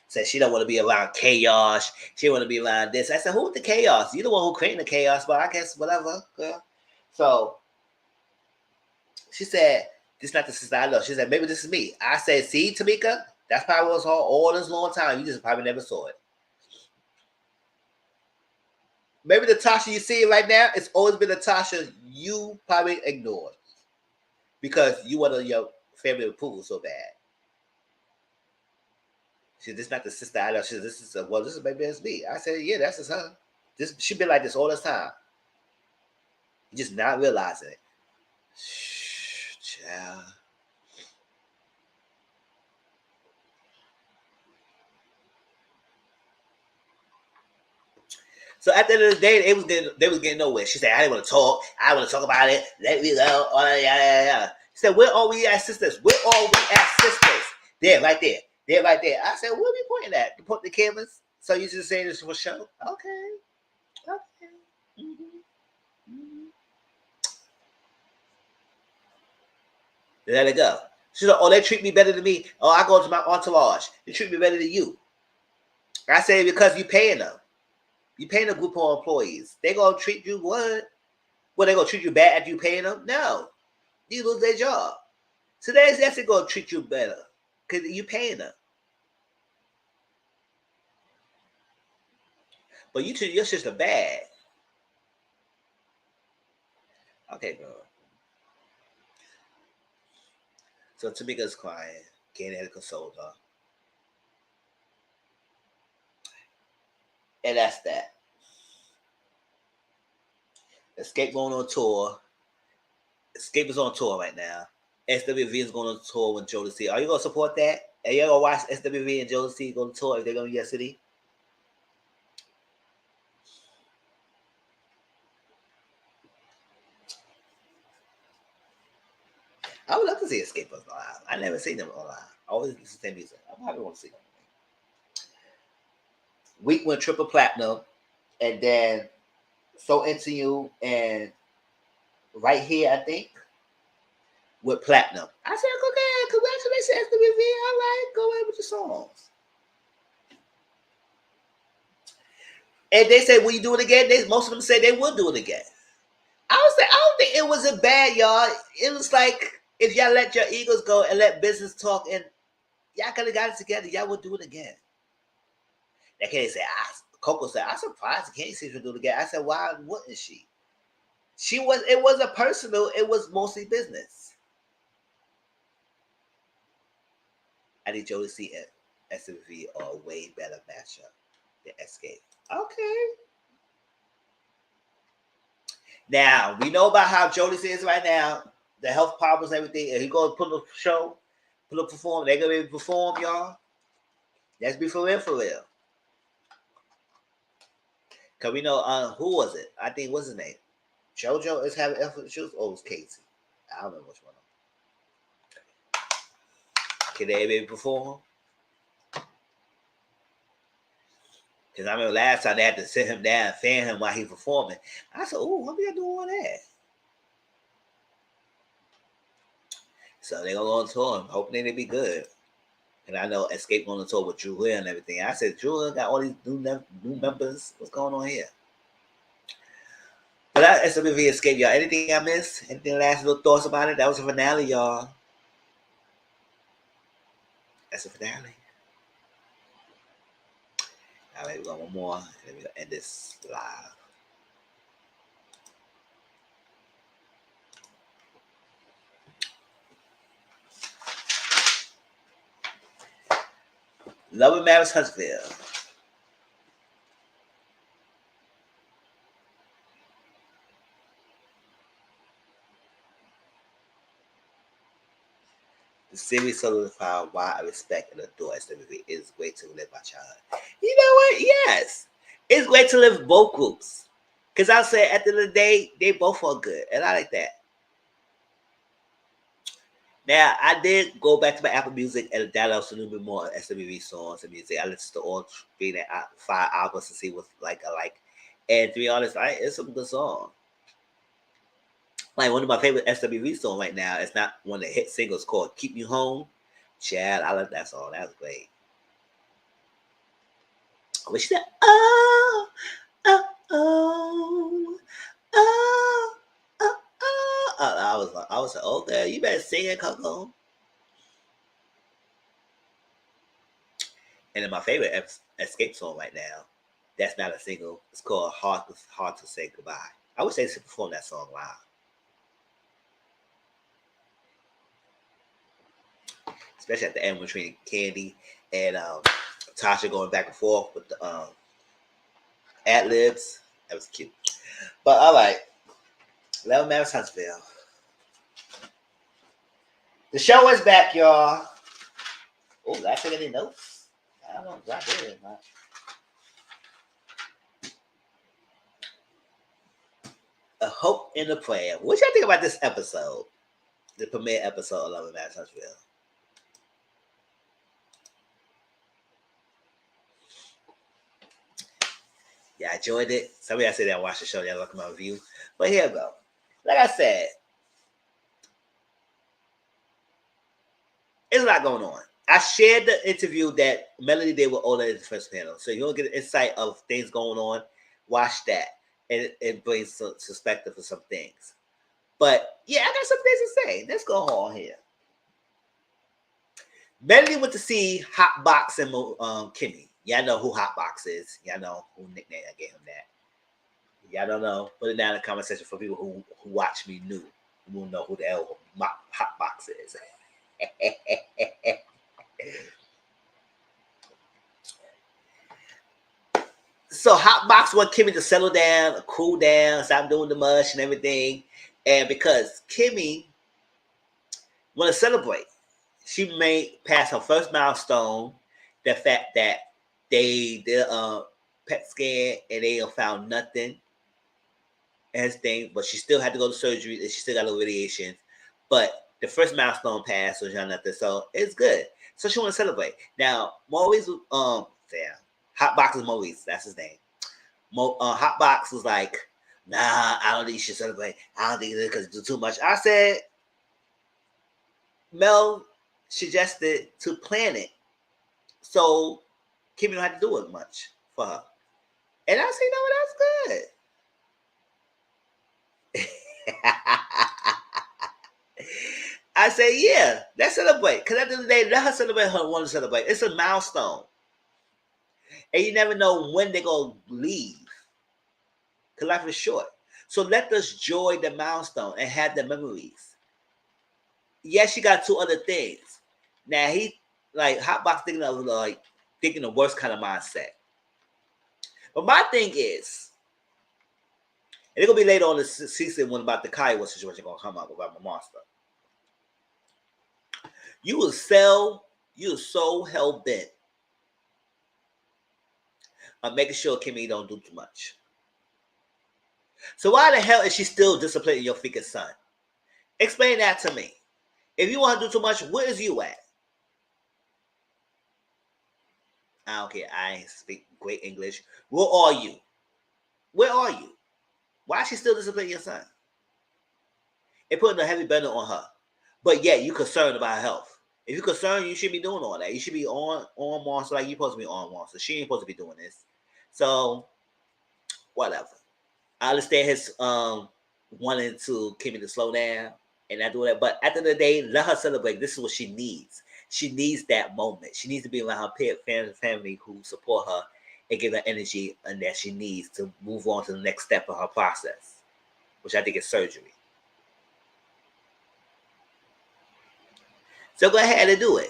said she don't want to be around chaos. She want to be around this. I said, who's the chaos? You the one who created the chaos, but I guess whatever, girl. So she said, this is not the sister I love. She said, maybe this is me. I said, see, Tamika, that's probably was her all this long time. You just probably never saw it. Maybe the Tasha you see right now, it's always been the Tasha you probably ignored because you wanted your family approval so bad. She said, this is not the sister I love. She said, this is maybe it's me. I said, yeah, that's her. She been like this all the time. You just not realizing it. Child. So at the end of the day, they was getting nowhere. She said, I didn't want to talk. I want to talk about it. Let me go. All that, yeah. She said, where are we as sisters? Where are we as sisters? There, right there. There, right there. I said, what are we pointing at? To put the cameras? So you just saying this for show? Okay. Mm-hmm. Let it go. She said, oh, they treat me better than me. Oh, I go to my entourage. They treat me better than you. I say, because you paying them. You paying a group of employees. They gonna treat you what? Well, they gonna treat you bad after you paying them? No. You lose their job. So that's actually gonna treat you better. Because you paying them. But you treat your sister bad. Okay, girl. So Tamika's crying. Candy had to console her. And that's that. Escape going on tour. Escape is on tour right now. SWV is going on tour with Jodeci. Are you gonna support that? Are you gonna watch SWV and Jodeci go on tour if they're gonna be your city? I would love to see Escape live. I never seen them live. I always listen to their music. I probably want to see them. Week went triple platinum, and then So Into You and Right Here, I think, with platinum. I said, okay, congratulations, SWV. All right, go ahead with your songs. And they said, will you do it again? Most of them said they would do it again. I don't think it wasn't bad, y'all. It was like if y'all let your egos go and let business talk, and y'all could have got it together, y'all would do it again. That Kenny said, Coco said, I'm surprised Kenny said she'll do it again. I said, why wouldn't she? It wasn't personal, it was mostly business. I think Jodeci and SWV are a way better matchup than Escape. Okay. Now, we know about how Jodeci is right now, the health problems and everything, and he going to put a show, put a perform. They're going to be able to perform, y'all. Let's be for real, for real. Because we know, who was it? I think, what's his name? JoJo is having health issues, or it was Casey? I don't know which one. Can they be able to perform? Because I remember last time they had to sit him down and fan him while he performing. I said, oh, what we got to do all that? So they're going to go on tour. I'm hoping they be good. And I know Escape on the tour with Drew Hill and everything. I said, Drew Hill got all these new members. What's going on here? But that's SWV Escape, y'all. Anything I missed? Anything last little thoughts about it? That was a finale, y'all. That's a finale. All right, we got one more. And then we're going to end this live. Love and Marriage Huntsville. The series solidified why I respect and adore SWV. It is great to live my childhood. You know what? Yes. It's great to live both groups. Because I'll say at the end of the day, they both are good. And I like that. Now, I did go back to my Apple Music and download a little bit more SWV songs and music. I listened to all 5 albums to see what I like. And to be honest, it's some good songs. Like one of my favorite SWV songs right now, it's not one of the hit singles called Keep You Home. Chad, I love that song. That was great. When she said, oh, oh, oh, oh, oh, oh. I was like, okay, you better sing it, Coco. And then my favorite Escape song right now, that's not a single. It's called Hard to Say Goodbye. I wish they should perform that song live. Especially at the end between Candy and Tasha going back and forth with the ad libs. That was cute. But all right, Love Marriage Huntsville. The show is back, y'all. Oh, did I take any notes? I don't know if I did. A Hope and a Prayer. What y'all think about this episode? The premiere episode of Love Marriage Huntsville. Yeah, I enjoyed it. Somebody else said that I watched the show. Y'all look at my review. But here we go. Like I said, there's a lot going on. I shared the interview that Melody did with Ola in the first panel. So you'll get an insight of things going on. Watch that. And it brings some perspective for some things. But yeah, I got some things to say. Let's go on here. Melody went to see Hotbox and Kimmy. Y'all know who Hotbox is. Y'all know who nickname I gave him that. Y'all don't know. Put it down in the comment section for people who watch me new. Who will know who the hell Hotbox is. So Hotbox want Kimmy to settle down, cool down, stop doing the mush and everything. And because Kimmy want to celebrate, she may pass her first milestone. The fact that they did a PET scan and they found nothing as thing, but she still had to go to surgery and she still got a radiation. But the first milestone passed, so she had nothing. So it's good. So she want to celebrate. Now, Maurice, Hotbox is Maurice. That's his name. Hotbox was like, nah, I don't think you should celebrate. I don't think it is because it's too much. I said, Mel suggested to plan it. So Kimmy don't have to do it much for her. And I say, no, that's good. I say, yeah, let's celebrate. Because at the end of the day, let her celebrate her want to celebrate. It's a milestone. And you never know when they're going to leave. Because life is short. So let us enjoy the milestone and have the memories. Yes, she got 2 other things. Now, he, like, Hotbox thinking the worst kind of mindset. But my thing is, and it's going to be later on the season one about the Kiowa situation going to come up about my monster. You are so hell-bent on making sure Kimmy don't do too much. So why the hell is she still disciplining your freaking son? Explain that to me. If you want to do too much, where is you at? I don't care. I speak great English. Where are you? Where are you? Why is she still disciplining your son? It putting a heavy burden on her. But yeah, you're concerned about her health. If you're concerned, you should be doing all that. You should be on Monster like you're supposed to be on Monster. She ain't supposed to be doing this. So, whatever. I understand his wanting to Kimmy to slow down and not do that. But at the end of the day, let her celebrate. This is what she needs. She needs that moment. She needs to be around her family who support her and give her energy and that she needs to move on to the next step of her process, which I think is surgery. So go ahead and do it.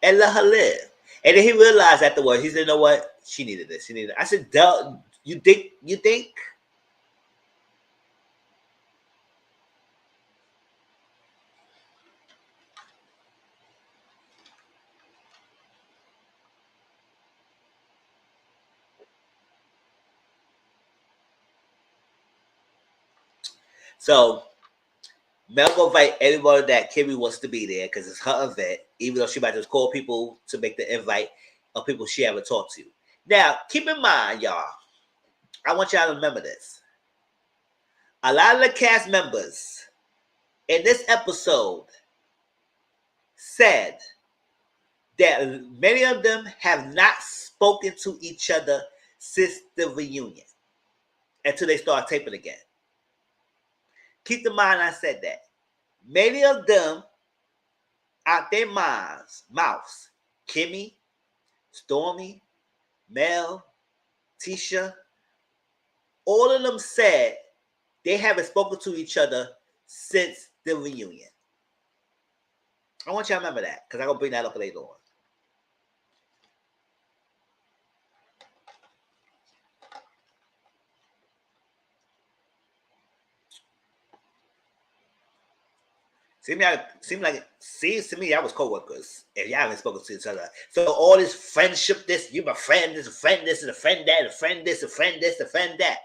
And let her live. And then he realized afterwards, he said, you know what? She needed this. She needed it. I said, duh, you think? So Mel gonna invite everybody that Kimmy wants to be there because it's her event, even though she might just call people to make the invite of people she ever talked to. Now, keep in mind, y'all, I want y'all to remember this. A lot of the cast members in this episode said that many of them have not spoken to each other since the reunion until they start taping again. Keep in mind I said that. Many of them, out their mouths, Kimmy, Stormy, Mel, Tisha, all of them said they haven't spoken to each other since the reunion. I want y'all to remember that because I'm going to bring that up later on. Seems to me I was co-workers if y'all haven't spoken to each other. So all this friendship, this, you my friend, this, a friend, this, and a friend that, a friend this, a friend this, a friend that.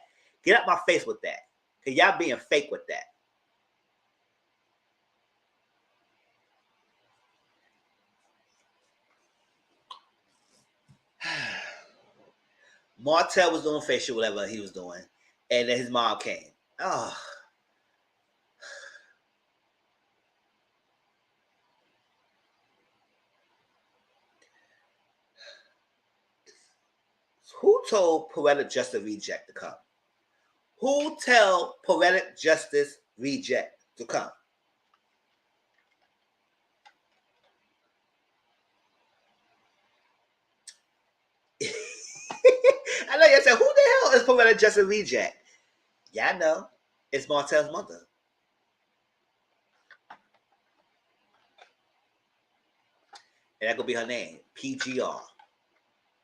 Get out my face with that. Because y'all being fake with that. Martell was doing facial, whatever he was doing. And then his mom came. Oh. Who told Poetic Justice Reject to come? Who tell Poetic Justice Reject to come? I know you said, who the hell is Poetic Justice Reject? Yeah, I know. It's Martell's mother. And that could be her name. PGR.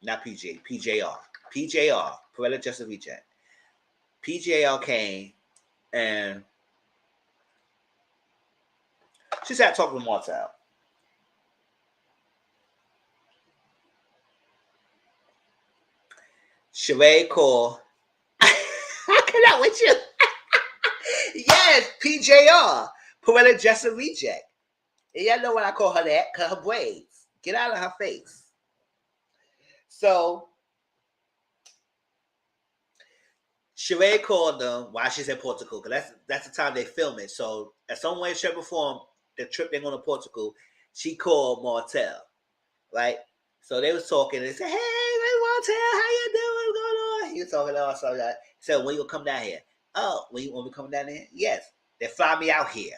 Not PJ. PJR. PJR. Poetic Justice Reject. PJR came and she sat talking to Martell. Sheree called. I cannot with you. Yes, PJR. Poetic Justice Reject. And y'all know what I call her that? Because her braids. Get out of her face. So Sheree called them while she's in Portugal, because that's the time they film it. So at some way, shape, or form, the trip they're going to Portugal, she called Martell, right? So they was talking. They said, "Hey, Martell, how you doing? What's going on?" He was talking all stuff like that. He said, "When you come down here?" "Oh, when we come down here?" "Yes, they fly me out here,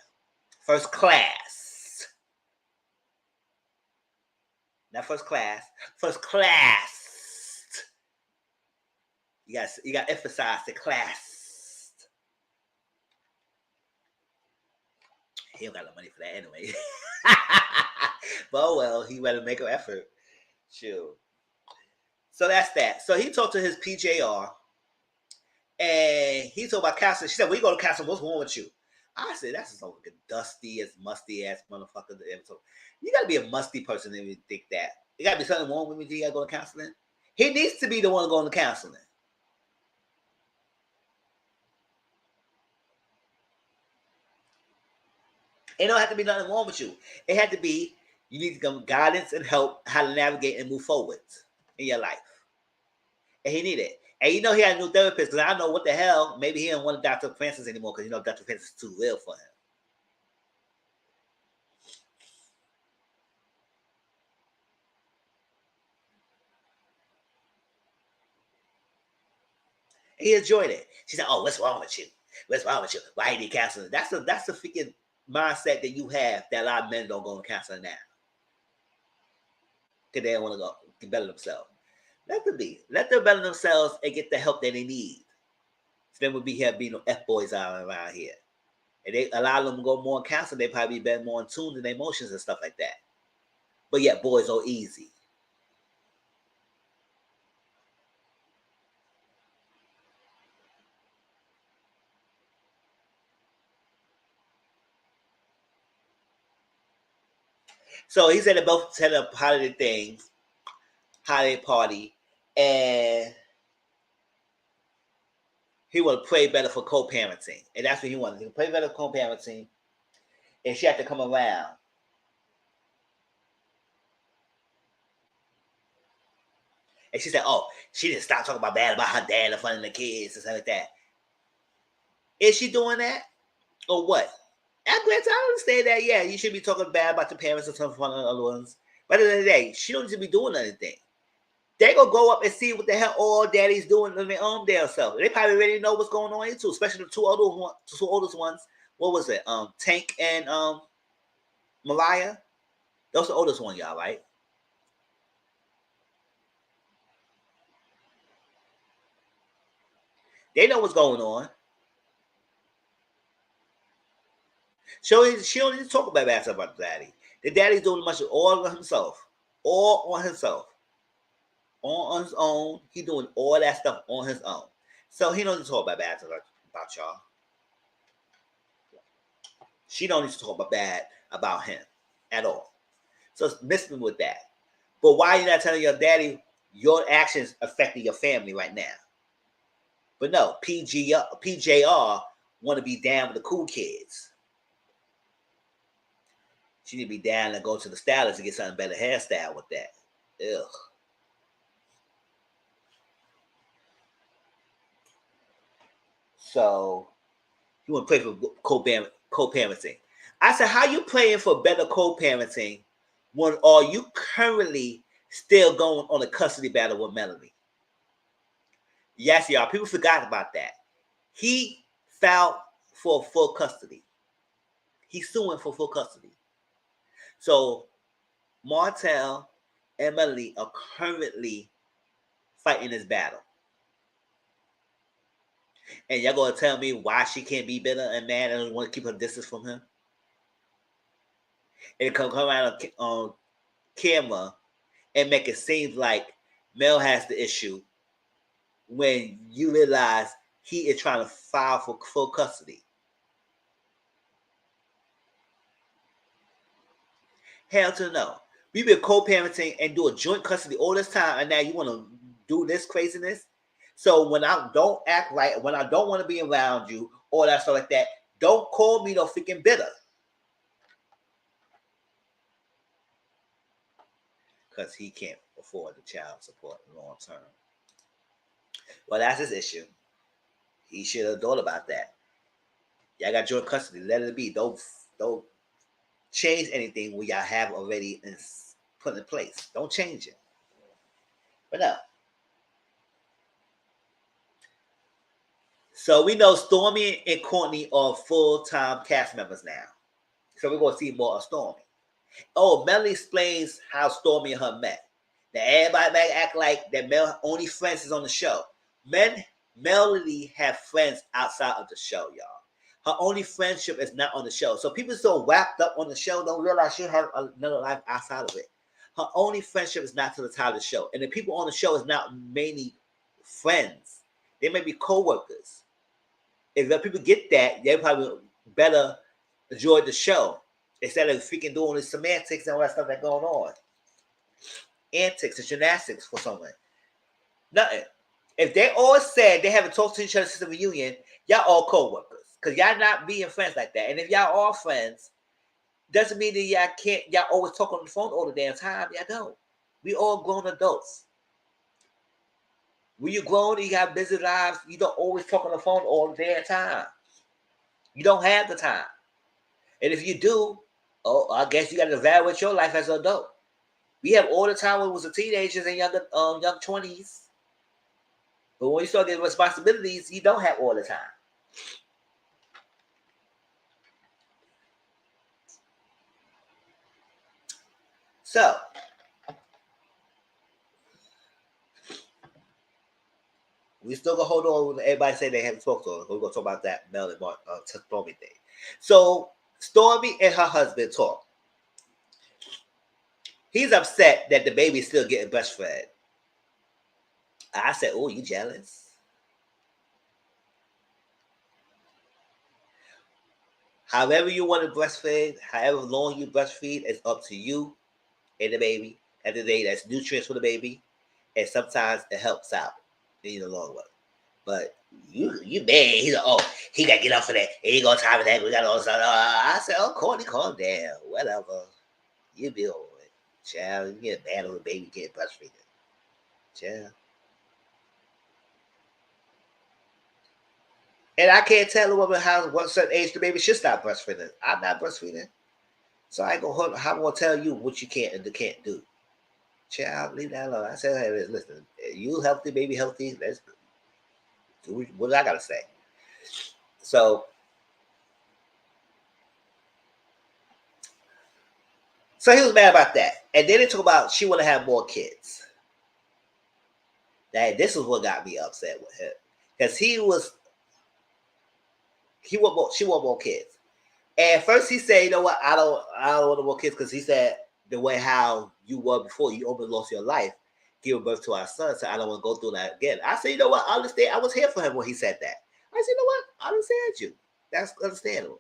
first class." Not first class, first class. You got to emphasize the class. He don't got no money for that anyway. But well, he better make an effort. Sure. So that's that. So he talked to his PJR, and he talked about Castle. She said, "When you go to Castle, what's wrong with you?" I said, "That's just like a dusty as musty ass motherfucker." So you got to be a musty person to even think that. You got to be something wrong with me. You got to go to counseling. He needs to be the one going to counseling. It don't have to be nothing wrong with you. It had to be you need to give guidance and help how to navigate and move forward in your life. And he needed it. And you know he had a new therapist because I know what the hell. Maybe he didn't want Dr. Francis anymore because Dr. Francis is too real for him. And he enjoyed it. She said, "Oh, what's wrong with you? What's wrong with you? Why you need counseling?" That's the freaking mindset that you have that a lot of men don't go to counseling now. Because they don't want to go better themselves. Let them be. Let them better themselves and get the help that they need. So then we'll be here being no F boys out around here. And they allow them to go more in counseling, they probably be more in tune to their emotions and stuff like that. But yeah, boys are easy. So he said they both set up holiday things, holiday party, and he would pray better for co-parenting. And that's what he wanted. He would pray better for co-parenting, and she had to come around. And she said, oh, she didn't stop talking bad about her dad in front of the kids and stuff like that. Is she doing that? Or what? I understand that, yeah, you should be talking bad about your parents or something in front of the other ones. But at the end of the day, she don't need to be doing anything. They gonna go up and see what the hell all daddy's doing in their own damn self. They probably already know what's going on here too, especially the two oldest ones. What was it? Tank and Mariah. Those are the oldest ones, y'all, right? They know what's going on. She don't need to talk about that about the daddy. The daddy's doing much of all on himself. All on himself. All on his own. He doing all that stuff on his own. So he don't need to talk about bad about y'all. She don't need to talk bad about him at all. So it's missing with that. But why are you not telling your daddy your actions affecting your family right now? But no, PJR want to be down with the cool kids. She need to be down and go to the stylist to get something better hairstyle with that. Ugh. So you want to play for co-parenting. I said, how you playing for better co-parenting when are you currently still going on a custody battle with Melanie? Yes, y'all. People forgot about that. He filed for full custody. He's suing for full custody. So Martell and Melanie are currently fighting this battle. And y'all gonna tell me why she can't be bitter and mad and want to keep her distance from him? And come out on camera and make it seem like Mel has the issue when you realize he is trying to file for full custody. Hell to no. We've been co-parenting and do a joint custody all this time, and now you want to do this craziness? So when I don't act right, when I don't want to be around you, all that stuff like that, don't call me no freaking bitter. Because he can't afford the child support long term. Well, that's his issue. He should have thought about that. Y'all got joint custody. Let it be. Don't change anything we y'all have already put in place. Don't change it. But no. So we know Stormy and Courtney are full-time cast members now. So we're going to see more of Stormy. Oh, Melanie explains how Stormy and her met. Now everybody might act like that Mel only friends is on the show. Melanie have friends outside of the show, y'all. Her only friendship is not on the show. So people so wrapped up on the show don't realize she has another life outside of it. Her only friendship is not to the top of the show. And the people on the show is not mainly friends. They may be co-workers. If the people get that, they probably better enjoy the show instead of freaking doing the semantics and all that stuff that's going on. Antics and gymnastics for someone. Nothing. If they all said they haven't talked to each other since the reunion, y'all all co-workers. Because y'all not being friends like that. And if y'all are friends, doesn't mean that y'all always talk on the phone all the damn time. Y'all don't. We all grown adults. When you're grown and you got busy lives, you don't always talk on the phone all the damn time. You don't have the time. And if you do, I guess you got to evaluate your life as an adult. We have all the time when we was teenagers and young 20s. But when you start getting responsibilities, you don't have all the time. So, we still gonna hold on when everybody say they haven't spoken to her. We're gonna talk about that Mel and Stormy thing. So, Stormy and her husband talk. He's upset that the baby's still getting breastfed. I said, "Oh, you jealous?" However you want to breastfeed, however long you breastfeed, it's up to you and the baby. At the day, that's nutrients for the baby, and sometimes it helps out in the long run. But you mad? He's like, oh, he got to get up for that. He ain't got time for that. We got all this. I said, oh, Courtney, calm down. Whatever. You be over it. Child, you get mad over the baby getting breastfeeding. Child. And I can't tell a woman what certain age the baby should stop breastfeeding. I'm not breastfeeding. So I ain't gonna, I'm gonna tell you what you can't and can't do. Child, leave that alone. I said, hey, listen, you healthy, baby healthy. Let's do what I gotta say. So he was mad about that. And then they talk about she wanna have more kids. Now, this is what got me upset with him. Because she want more kids. And first he said, you know what, I don't want more kids because he said the way how you were before, you almost lost your life giving birth to our son, so I don't want to go through that again. I said, you know what, I understand. I was here for him when he said that. I said, you know what, I understand you. That's understandable.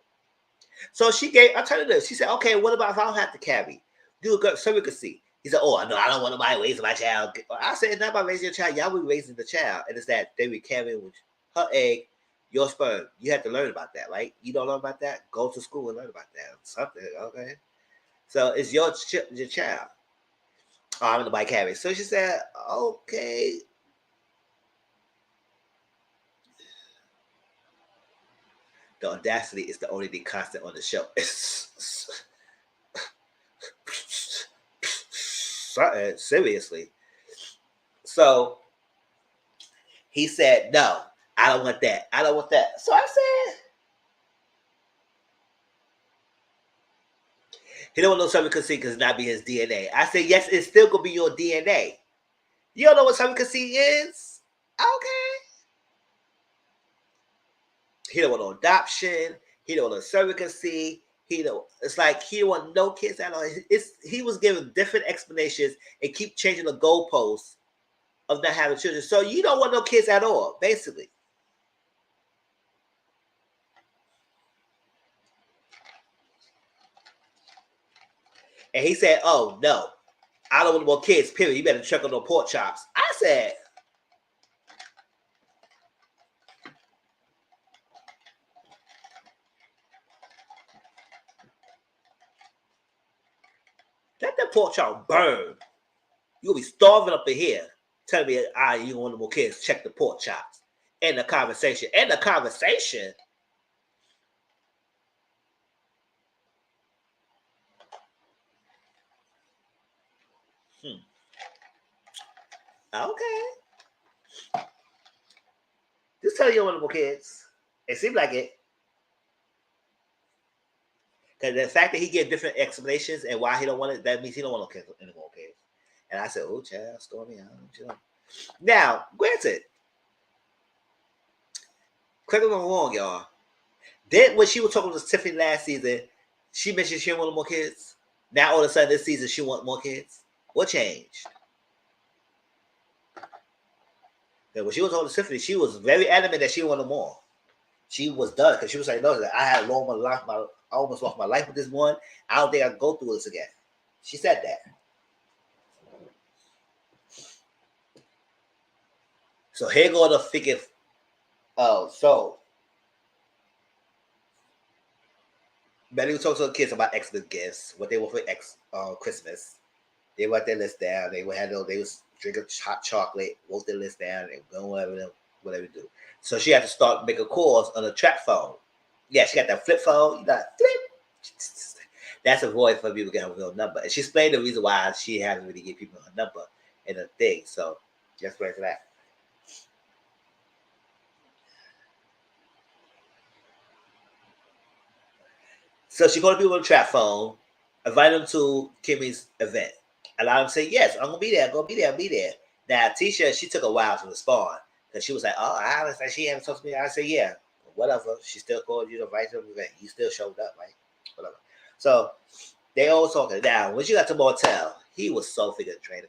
So I told her this. She said, okay, what about if I don't have to carry? Do a good surrogacy. He said, oh, no, I don't want nobody raising my child. I said, it's not about raising your child. Y'all will be raising the child. And it's that they will carry her egg, your sperm. You have to learn about that, right? You don't learn about that? Go to school and learn about that. Something, okay? So it's your child. Oh, I'm in the bike carry. So she said, okay. The audacity is the only thing constant on the show. Seriously. So he said, no, I don't want that. I don't want that. So I said, he don't want no surrogacy because it's not be his DNA. I said, yes, it's still going to be your DNA. You don't know what surrogacy is? Okay. He don't want no adoption. He don't want no surrogacy. It's like he don't want no kids at all. He was giving different explanations and keep changing the goalposts of not having children. So you don't want no kids at all, basically. And he said, oh, no, I don't want more kids, period. You better check on no pork chops. I said, let that pork chop burn. You'll be starving up in here. Telling me, you don't want no more kids. Check the pork chops. End the conversation. End the conversation. Okay. Just tell you don't want no more kids. It seemed like it. Because the fact that he gave different explanations and why he don't want it, that means he don't want no kids anymore. Okay. And I said, oh, child, Stormy, I don't know. Now, granted, correct me if I'm wrong, y'all. Then when she was talking to Tiffany last season, she mentioned she didn't want more kids. Now all of a sudden this season she wants more kids. What changed? When she was talking to Tiffany, she was very adamant that she wanted more. She was done because she was like, no, I had lost my life. I almost lost my life with this one. I don't think I can go through this again. She said that. So here go the figure. Oh, so Betty was talking to the kids about Xmas gifts, what they want for Christmas. They wrote their list down. They was drinking hot chocolate, wrote their list down, and going whatever do. So she had to start making calls on a trap phone. Yeah, she got that flip phone. You got flip. That's a voice for people to get her real number. And she explained the reason why she hasn't really give people her number in a thing. So just wait for that. So she called people on the trap phone, invited them to Kimmy's event. A lot of them say, yes, I'm going to be there. I'm going to be there. I'll be there. Now, Tisha, she took a while to respond because she was like, oh, I understand. She haven't talked to me. I said, yeah, whatever. She still called you to invite to the event. You still showed up, right? Whatever. So they all talking. Now, when she got to motel, he was so figure trainer.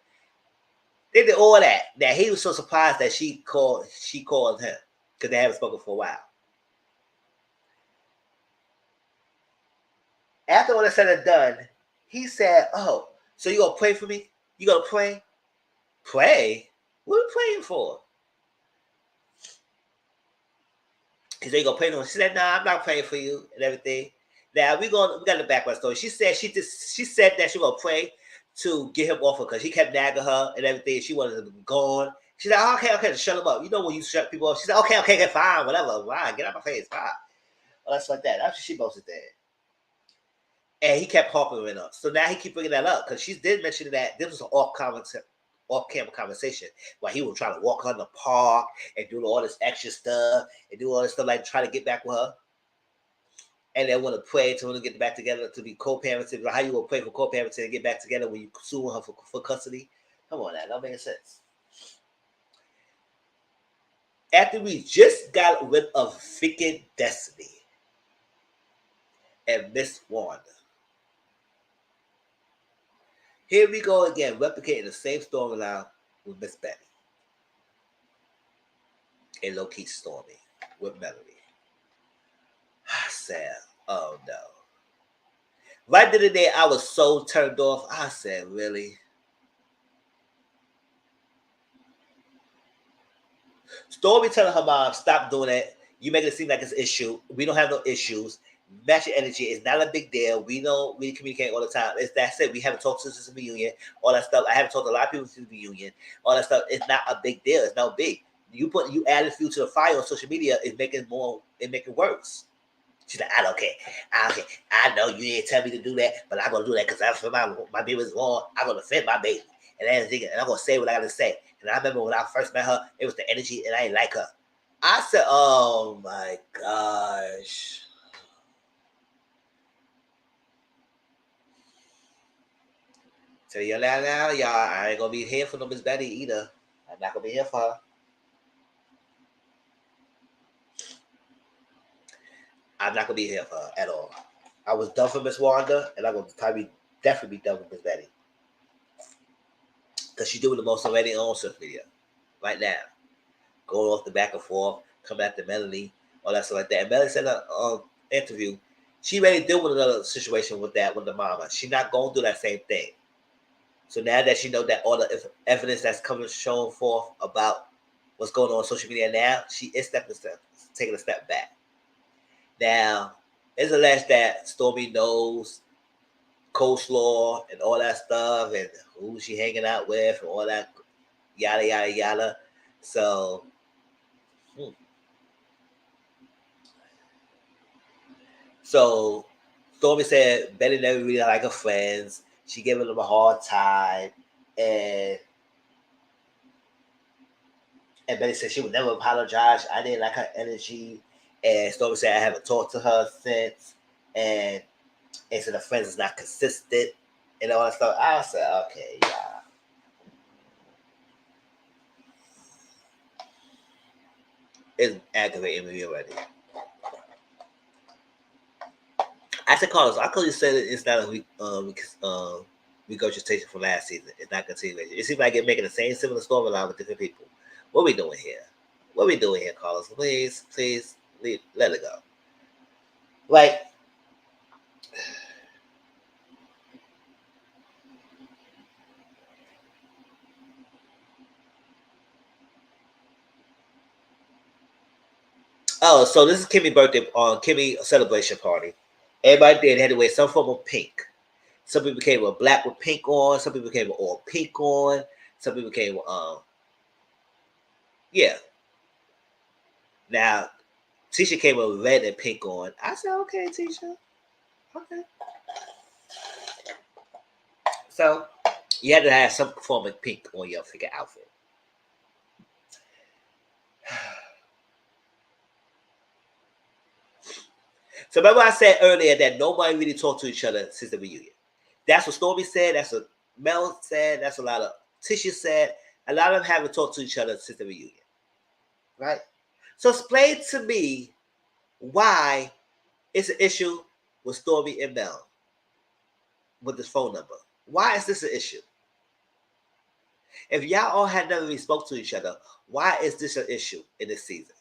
They did all that. Now, he was so surprised that she called him because they haven't spoken for a while. After all is said and done, he said, "Oh, so you gonna pray for me? You gonna pray? Pray? What are you praying for?" He said, "You gonna pray for me?" She said, "Nah, I'm not praying for you and everything." Now we got the background story. She said she said that she gonna pray to get him off her because he kept nagging her and everything. She wanted to be gone. She said, "Oh, okay, shut him up." You know when you shut people up. She said, "Okay, fine, whatever, fine, get out my face, fine." Well, that's like that. That's what she posted there. And he kept harping it up. So now he keep bringing that up because she did mention that this was an off-camera conversation while he was trying to walk her in the park and do all this extra stuff and do all this stuff like try to get back with her. And they want to pray to want to get back together to be co-parenting. How you gonna pray for co-parenting and get back together when you suing her for custody? Come on, that don't make sense. After we just got rid of freaking Destiny and Miss Wanda, here we go again, replicating the same storyline with Miss Betty and low-key Stormy with Melody. I said, oh no. Right the other day, I was so turned off. I said, really? Stormy telling her mom, stop doing it. You make it seem like it's an issue. We don't have no issues. Match your energy. It's not a big deal. We know we communicate all the time. It's that's it. We haven't talked since the reunion. All that stuff. I haven't talked to a lot of people since the reunion. All that stuff. It's not a big deal. It's not big. You added fuel to the fire on social media. It's making it worse. She's like, I don't care. I know you didn't tell me to do that, but I'm gonna do that because I feel my baby was born. I'm gonna defend my baby, and I'm gonna say what I gotta say. And I remember when I first met her, it was the energy, and I didn't like her. I said, "Oh my gosh." Tell you now, y'all, I ain't gonna be here for no Miss Betty either. I'm not gonna be here for her. I'm not gonna be here for her at all. I was done for Miss Wanda, and I'm gonna probably definitely be done with Miss Betty. Because she's doing the most already on social media right now. Going off the back and forth, come back to Melanie, all that stuff like that. And Melanie said in an interview, she already dealt with another situation with that with the mama. She's not going through that same thing. So now that she know that all the evidence that's coming showing forth about what's going on social media now, she is taking a step back. Now, it's alleged that Stormy knows coleslaw and all that stuff and who she hanging out with and all that yada yada yada. So So Stormy said Betty never really like her friends. She gave them a hard time, and Betty said she would never apologize. I didn't like her energy, and Stormy said I haven't talked to her since, and said the friends is not consistent, and all that stuff. I said, okay, yeah. It's aggravating me already. I said, Carlos, I could have said it's not a regurgitation from last season. It's not continuation. It seems like it's making the same similar storyline with different people. What are we doing here? What are we doing here, Carlos? Please, let it go. Like, oh, so this is Kimmy's birthday Kimmy celebration party. Everybody did had to wear some form of pink. Some people came with black with pink on. Some people came with all pink on. Some people came with yeah. Now, Tisha came with red and pink on. I said, okay, Tisha. Okay. So you had to have some form of pink on your figure outfit. So remember I said earlier that nobody really talked to each other since the reunion. That's what Stormy said. That's what Mel said. That's a lot of Tisha said. A lot of them haven't talked to each other since the reunion. Right? So explain to me why it's an issue with Stormy and Mel with this phone number. Why is this an issue? If y'all all had never really spoke to each other, why is this an issue in this season?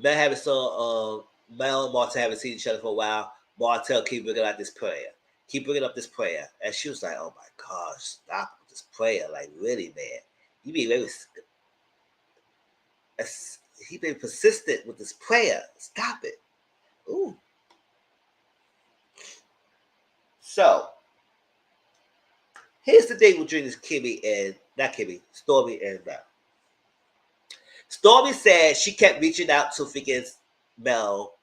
Mel haven't saw Mel and Martell haven't seen each other for a while. Martell keep bringing out this prayer. Keep bringing up this prayer. And she was like, oh my gosh, stop with this prayer. Like, really, man. You be very, he been persistent with this prayer. Stop it. Ooh. So, here's the date between this Stormy and Mel. Stormy said she kept reaching out to freaking Mel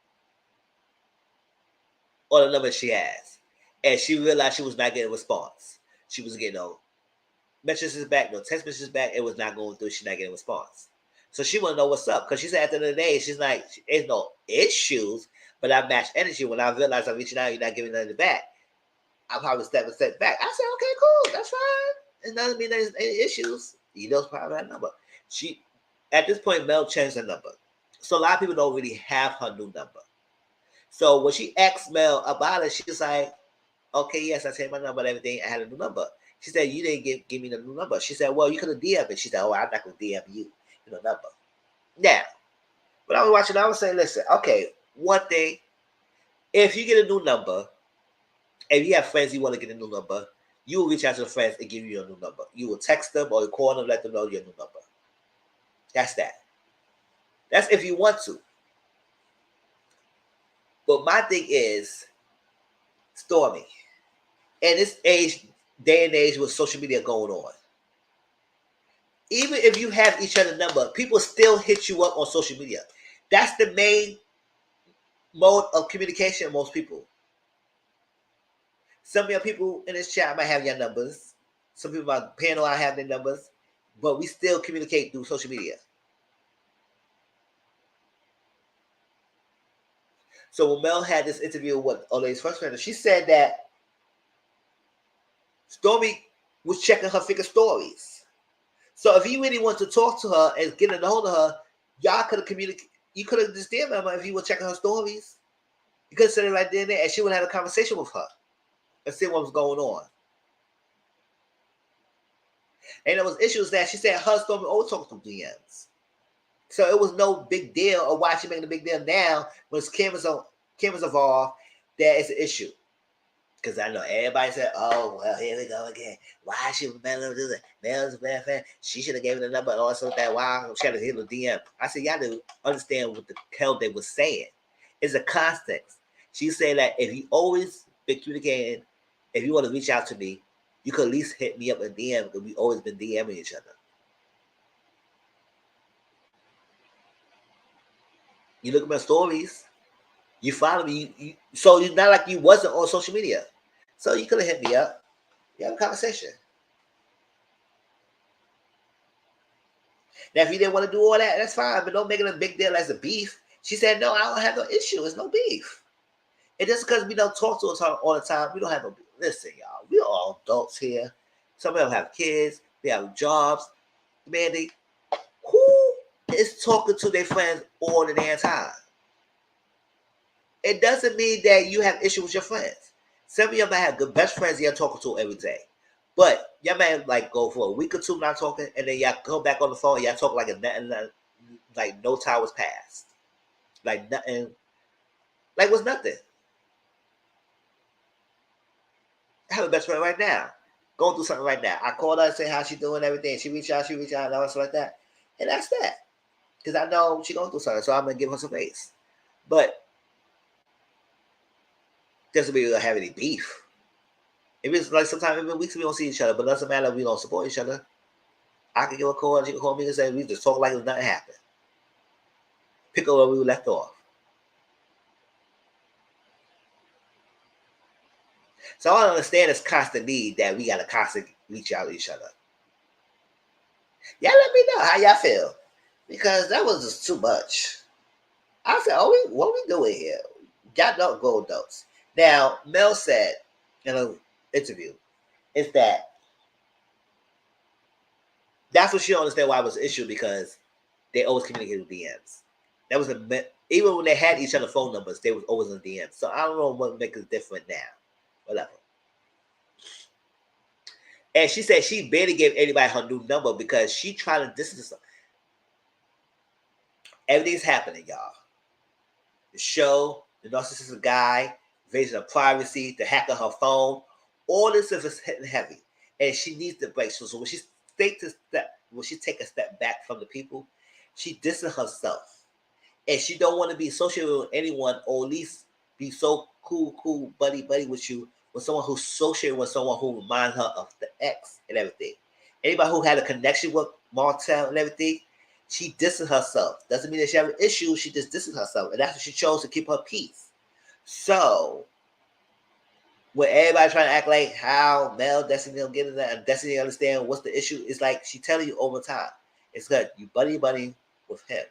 on the number she has. And she realized she was not getting a response. She was getting no messages back, no text messages back. It was not going through. She's not getting a response. So she want to know what's up. Because she said at the end of the day, she's like, there's no issues, but I match energy. When I realize I'm reaching out, you're not giving nothing back. I'll probably step back. I said, okay, cool. That's fine. It doesn't mean there's any issues. You know, it's probably that number. At this point, Mel changed her number. So a lot of people don't really have her new number. So when she asked Mel about it, she's like, okay, yes, I changed my number and everything. I had a new number. She said, you didn't give me the new number. She said, well, you could have DM'd me. She said, oh, I'm not going to DM you the number. Now, when I was watching, I was saying, listen, okay, one thing, if you get a new number, if you have friends you want to get a new number, you will reach out to the friends and give you your new number. You will text them or call them, let them know your new number. That's that. That's if you want to. But my thing is, Stormy, in this day and age with social media going on, even if you have each other's number, people still hit you up on social media. That's the main mode of communication of most people. Some of your people in this chat might have your numbers. Some people on the panel I have their numbers, but we still communicate through social media. So when Mel had this interview with Olay's first friend, she said that Stormy was checking her figure stories. So if you really want to talk to her and get a hold of her, y'all could have communicated. You could have just DM'd her if you were checking her stories. You could have said it right there and there, and she would have had a conversation with her and see what was going on. And there was issues that she said her Stormy always talked through DMs. So it was no big deal, or why she making a big deal now when cameras involved, that it's an issue. Because I know everybody said, oh, well, here we go again. Why she was Mel do that? Mel's a bad fan. She should have given the number and all that that. Why she had to hit the DM? I said, y'all to understand what the hell they were saying. It's a context. She said that if you always been communicating, if you want to reach out to me, you could at least hit me up and DM because we always been DMing each other. You look at my stories, you follow me, so it's not like you wasn't on social media. So you could have hit me up. You have a conversation. Now, if you didn't want to do all that, that's fine, but don't make it a big deal as a beef. She said, no, I don't have no issue. It's no beef. And just because we don't talk to each other all the time, we don't have no beef. Listen, y'all, we're all adults here. Some of them have kids. They have jobs. Man, who is talking to their friends all the damn time? It doesn't mean that you have issues with your friends. Some of y'all might have good best friends you're talking to every day. But y'all might like go for a week or two not talking, and then y'all come back on the phone, y'all talk like like no time was passed. Like nothing. Like it was nothing. I have a best friend right now. Going through something right now. I called her and say how she doing, everything. She reach out, and all stuff like that. And that's that. Because I know she going through something, so I'm going to give her some space. But doesn't mean we don't have any beef. If it's like sometimes even weeks we don't see each other, but it doesn't matter if we don't support each other. I can give her a call and she can call me and say we just talk like if nothing happened. Pick up where we were left off. So I don't understand this constant need that we gotta constantly reach out to each other. Y'all let me know how y'all feel. Because that was just too much. I said, what are we doing here? Y'all don't go adults. Now, Mel said in an interview, is that's what she don't understand why it was an issue, because they always communicated with DMs. That was even when they had each other phone numbers, they was always on DMs. So I don't know what makes it different now. Whatever. And she said she barely gave anybody her new number because she trying to distance herself. Everything's happening, y'all. the show, the narcissistic guy, invasion of privacy, the hack of her phone. All this stuff is hitting heavy, and she needs to break. So when she take a step back from the people, she dissing herself, and she don't want to be associated with anyone, or at least be so cool, buddy with you, with someone who's associated with someone who reminds her of the ex and everything. Anybody who had a connection with Martell and everything, she dissing herself. Doesn't mean that she have an issue. She just dissing herself, and that's what she chose to keep her peace. So when everybody trying to act like how Mel Destiny don't get in that, and Destiny understand what's the issue, it's like she telling you over time. It's that you buddy with him.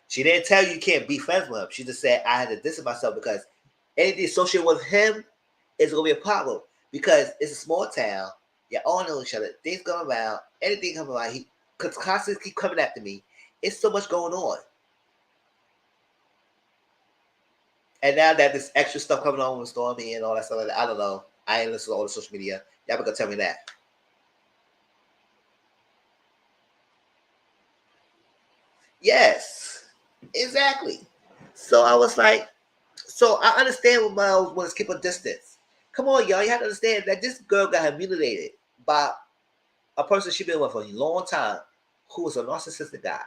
She didn't tell you can't be friends with him. She just said I had to distance myself because anything associated with him is gonna be a problem because it's a small town. You all know each other. Things go around. Anything come around. He could constantly keep coming after me. It's so much going on. And now that this extra stuff coming on with Stormy and all that stuff like that, I don't know. I ain't listening to all the social media. Y'all gonna tell me that. Yes, exactly. So I was like, so I understand what Miles wants to keep a distance. Come on, y'all. You have to understand that this girl got humiliated by a person she been with for a long time who was a narcissistic guy.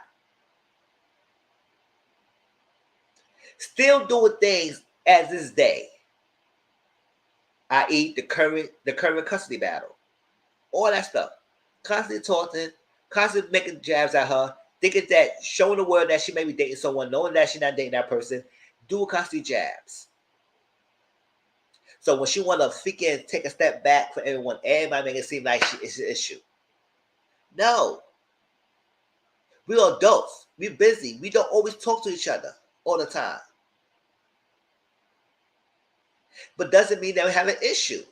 Still doing things as this day, i.e. the current custody battle. All that stuff. Constantly talking, constantly making jabs at her, thinking that, showing the world that she may be dating someone, knowing that she's not dating that person, doing constantly jabs. So when she want to freaking take a step back for everyone, everybody make it seem like it's an issue. No. We're adults. We're busy. We don't always talk to each other all the time. But doesn't mean that we have an issue.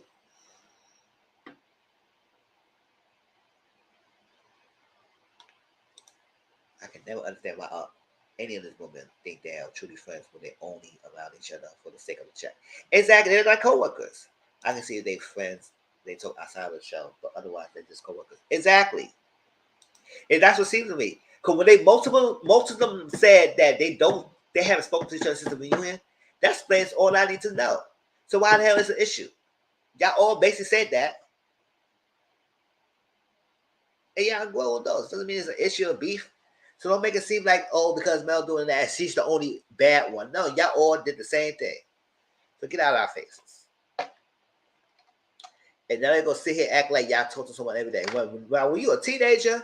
I can never understand why any of these women think they are truly friends when they only around each other for the sake of the check. Exactly. They're like co-workers. I can see if they're friends, they talk outside of the show, but otherwise they're just co-workers. Exactly. And that's what seems to me. Because when most of them said that they haven't spoken to each other since the reunion, that explains all I need to know. So why the hell is it an issue? Y'all all basically said that. And y'all go on those. Doesn't mean it's an issue of beef. So don't make it seem like, oh, because Mel doing that, she's the only bad one. No, y'all all did the same thing. So get out of our faces. And now they're going to sit here and act like y'all talk to someone every day. When you're a teenager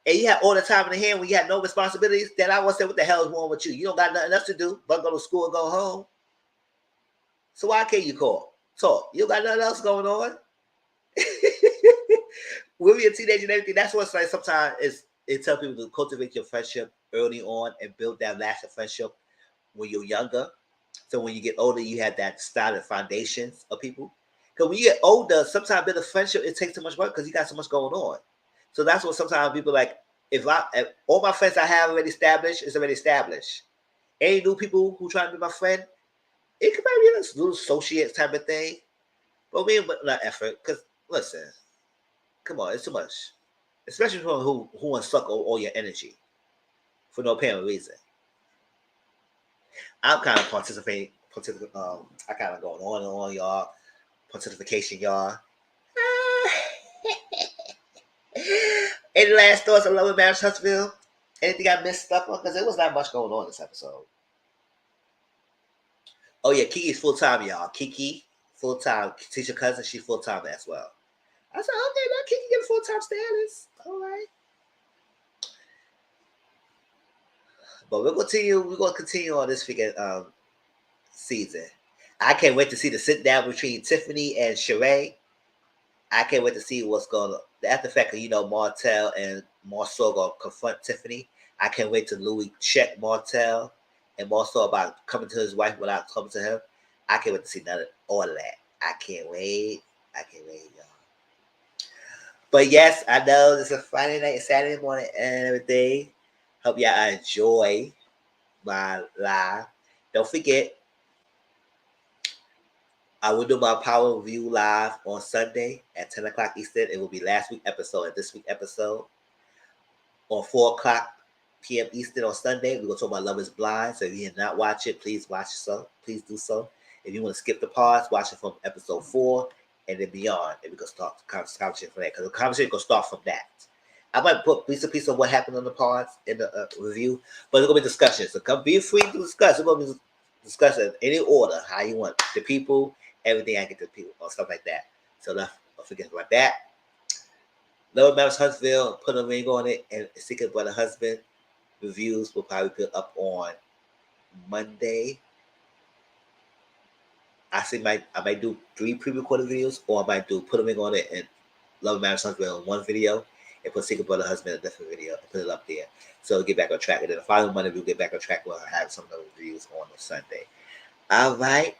and you have all the time in the hand when you have no responsibilities, then I want to say, what the hell is wrong with you? You don't got nothing else to do but go to school and go home. So why can't you call? Talk. You don't got nothing else going on? When you're a teenager and everything, that's what's like sometimes it tells people to cultivate your friendship early on and build that lasting friendship when you're younger. So when you get older, you have that solid foundations of people. Because when you get older, sometimes build a friendship, it takes too much work because you got so much going on. So that's what sometimes people like, if all my friends I have already established, is already established. Any new people who try to be my friend, it could maybe be a little associate type of thing. But we ain't not effort. Because listen, come on, it's too much. Especially from who want to suck all your energy for no apparent reason. I'm kind of participating. I kind of going on and on, y'all. Pontification, y'all. Any last thoughts on Love and Marriage Huntsville? Anything I missed up on? Because there was not much going on this episode. Oh yeah, Kiki's full time, y'all. Kiki full time. Teacher cousin, she full time as well. I said, okay, now Kiki get a full time status. All right. But we're gonna continue on this freaking season. I can't wait to see the sit down between Tiffany and Sheree. I can't wait to see what's going on. After the fact that Martell and Marceau gonna confront Tiffany. I can't wait till Louis check Martell and Marceau about coming to his wife without coming to him. I can't wait to see all of that. I can't wait. Y'all. But yes, I know this is a Friday night and Saturday morning and everything. Hope y'all enjoy my live. Don't forget, I will do my Power Review live on Sunday at 10 o'clock Eastern. It will be last week's episode and this week's episode on 4 o'clock p.m. Eastern on Sunday. We're going to talk about Love is Blind. So if you did not watch it, please watch it. So please do so. If you want to skip the parts, watch it from episode 4 and then beyond. And we're going to start the conversation from that. Because the conversation going to start from that. I might put piece of what happened on the parts in the review. But it's going to be discussion. So come be free to discuss. We're going to be discussing in any order, how you want. The people, everything I get to the people, or stuff like that. So don't forget about that. Love Matters Huntsville, put a ring on it, and Secret Brother Husband reviews will probably be up on Monday. I might do 3 pre-recorded videos, or I might do put a ring on it and Love Matters Huntsville in one video, and put Secret Brother Husband in a different video and put it up there. So get back on track. And then the following Monday we'll get back on track where I have some of the reviews on Sunday. All right.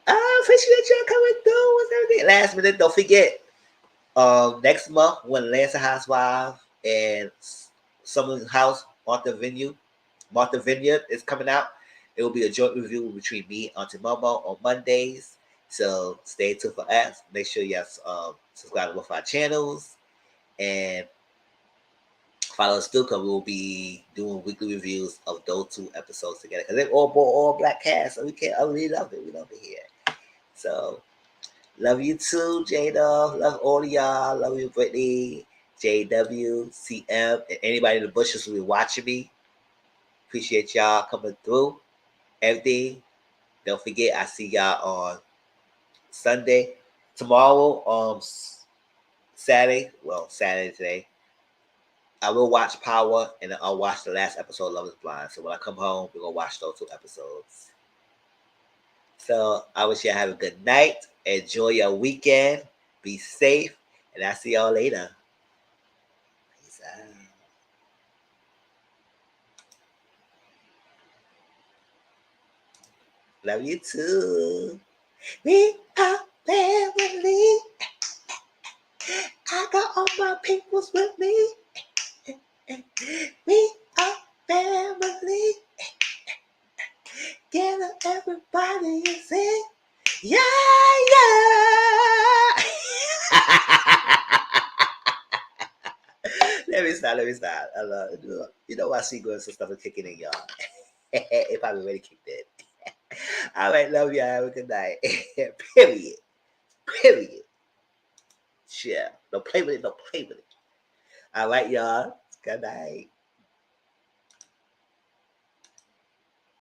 I appreciate y'all coming through with everything. Last minute, don't forget. Next month, when Lancer Housewives and Summer's House Martha Vineyard is coming out, it will be a joint review between me and Auntie Momo on Mondays. So stay tuned for us. Make sure you subscribe to both our channels and follow us too, because we will be doing weekly reviews of those 2 episodes together. Because they're all black cast, so I really love it. We love it here. So. Love you too, Jada. Love all of y'all. Love you, Brittany, JW, CM, and anybody in the bushes who be watching me. Appreciate y'all coming through. Everything. Don't forget, I see y'all on Sunday. Tomorrow, Saturday today, I will watch Power, and then I'll watch the last episode of Love is Blind. So when I come home, we're going to watch those 2 episodes. So I wish you have a good night. Enjoy your weekend. Be safe. And I'll see y'all later. Peace out. Love you too. We are family. I got all my peoples with me. We are family. Gather everybody and sing. Yeah, yeah. Let me stop. I love it. You know why sequence and stuff is kicking in, y'all. It probably already kicked in. All right, love y'all. Have a good night. Period. Yeah. Don't play with it. All right, y'all. Good night.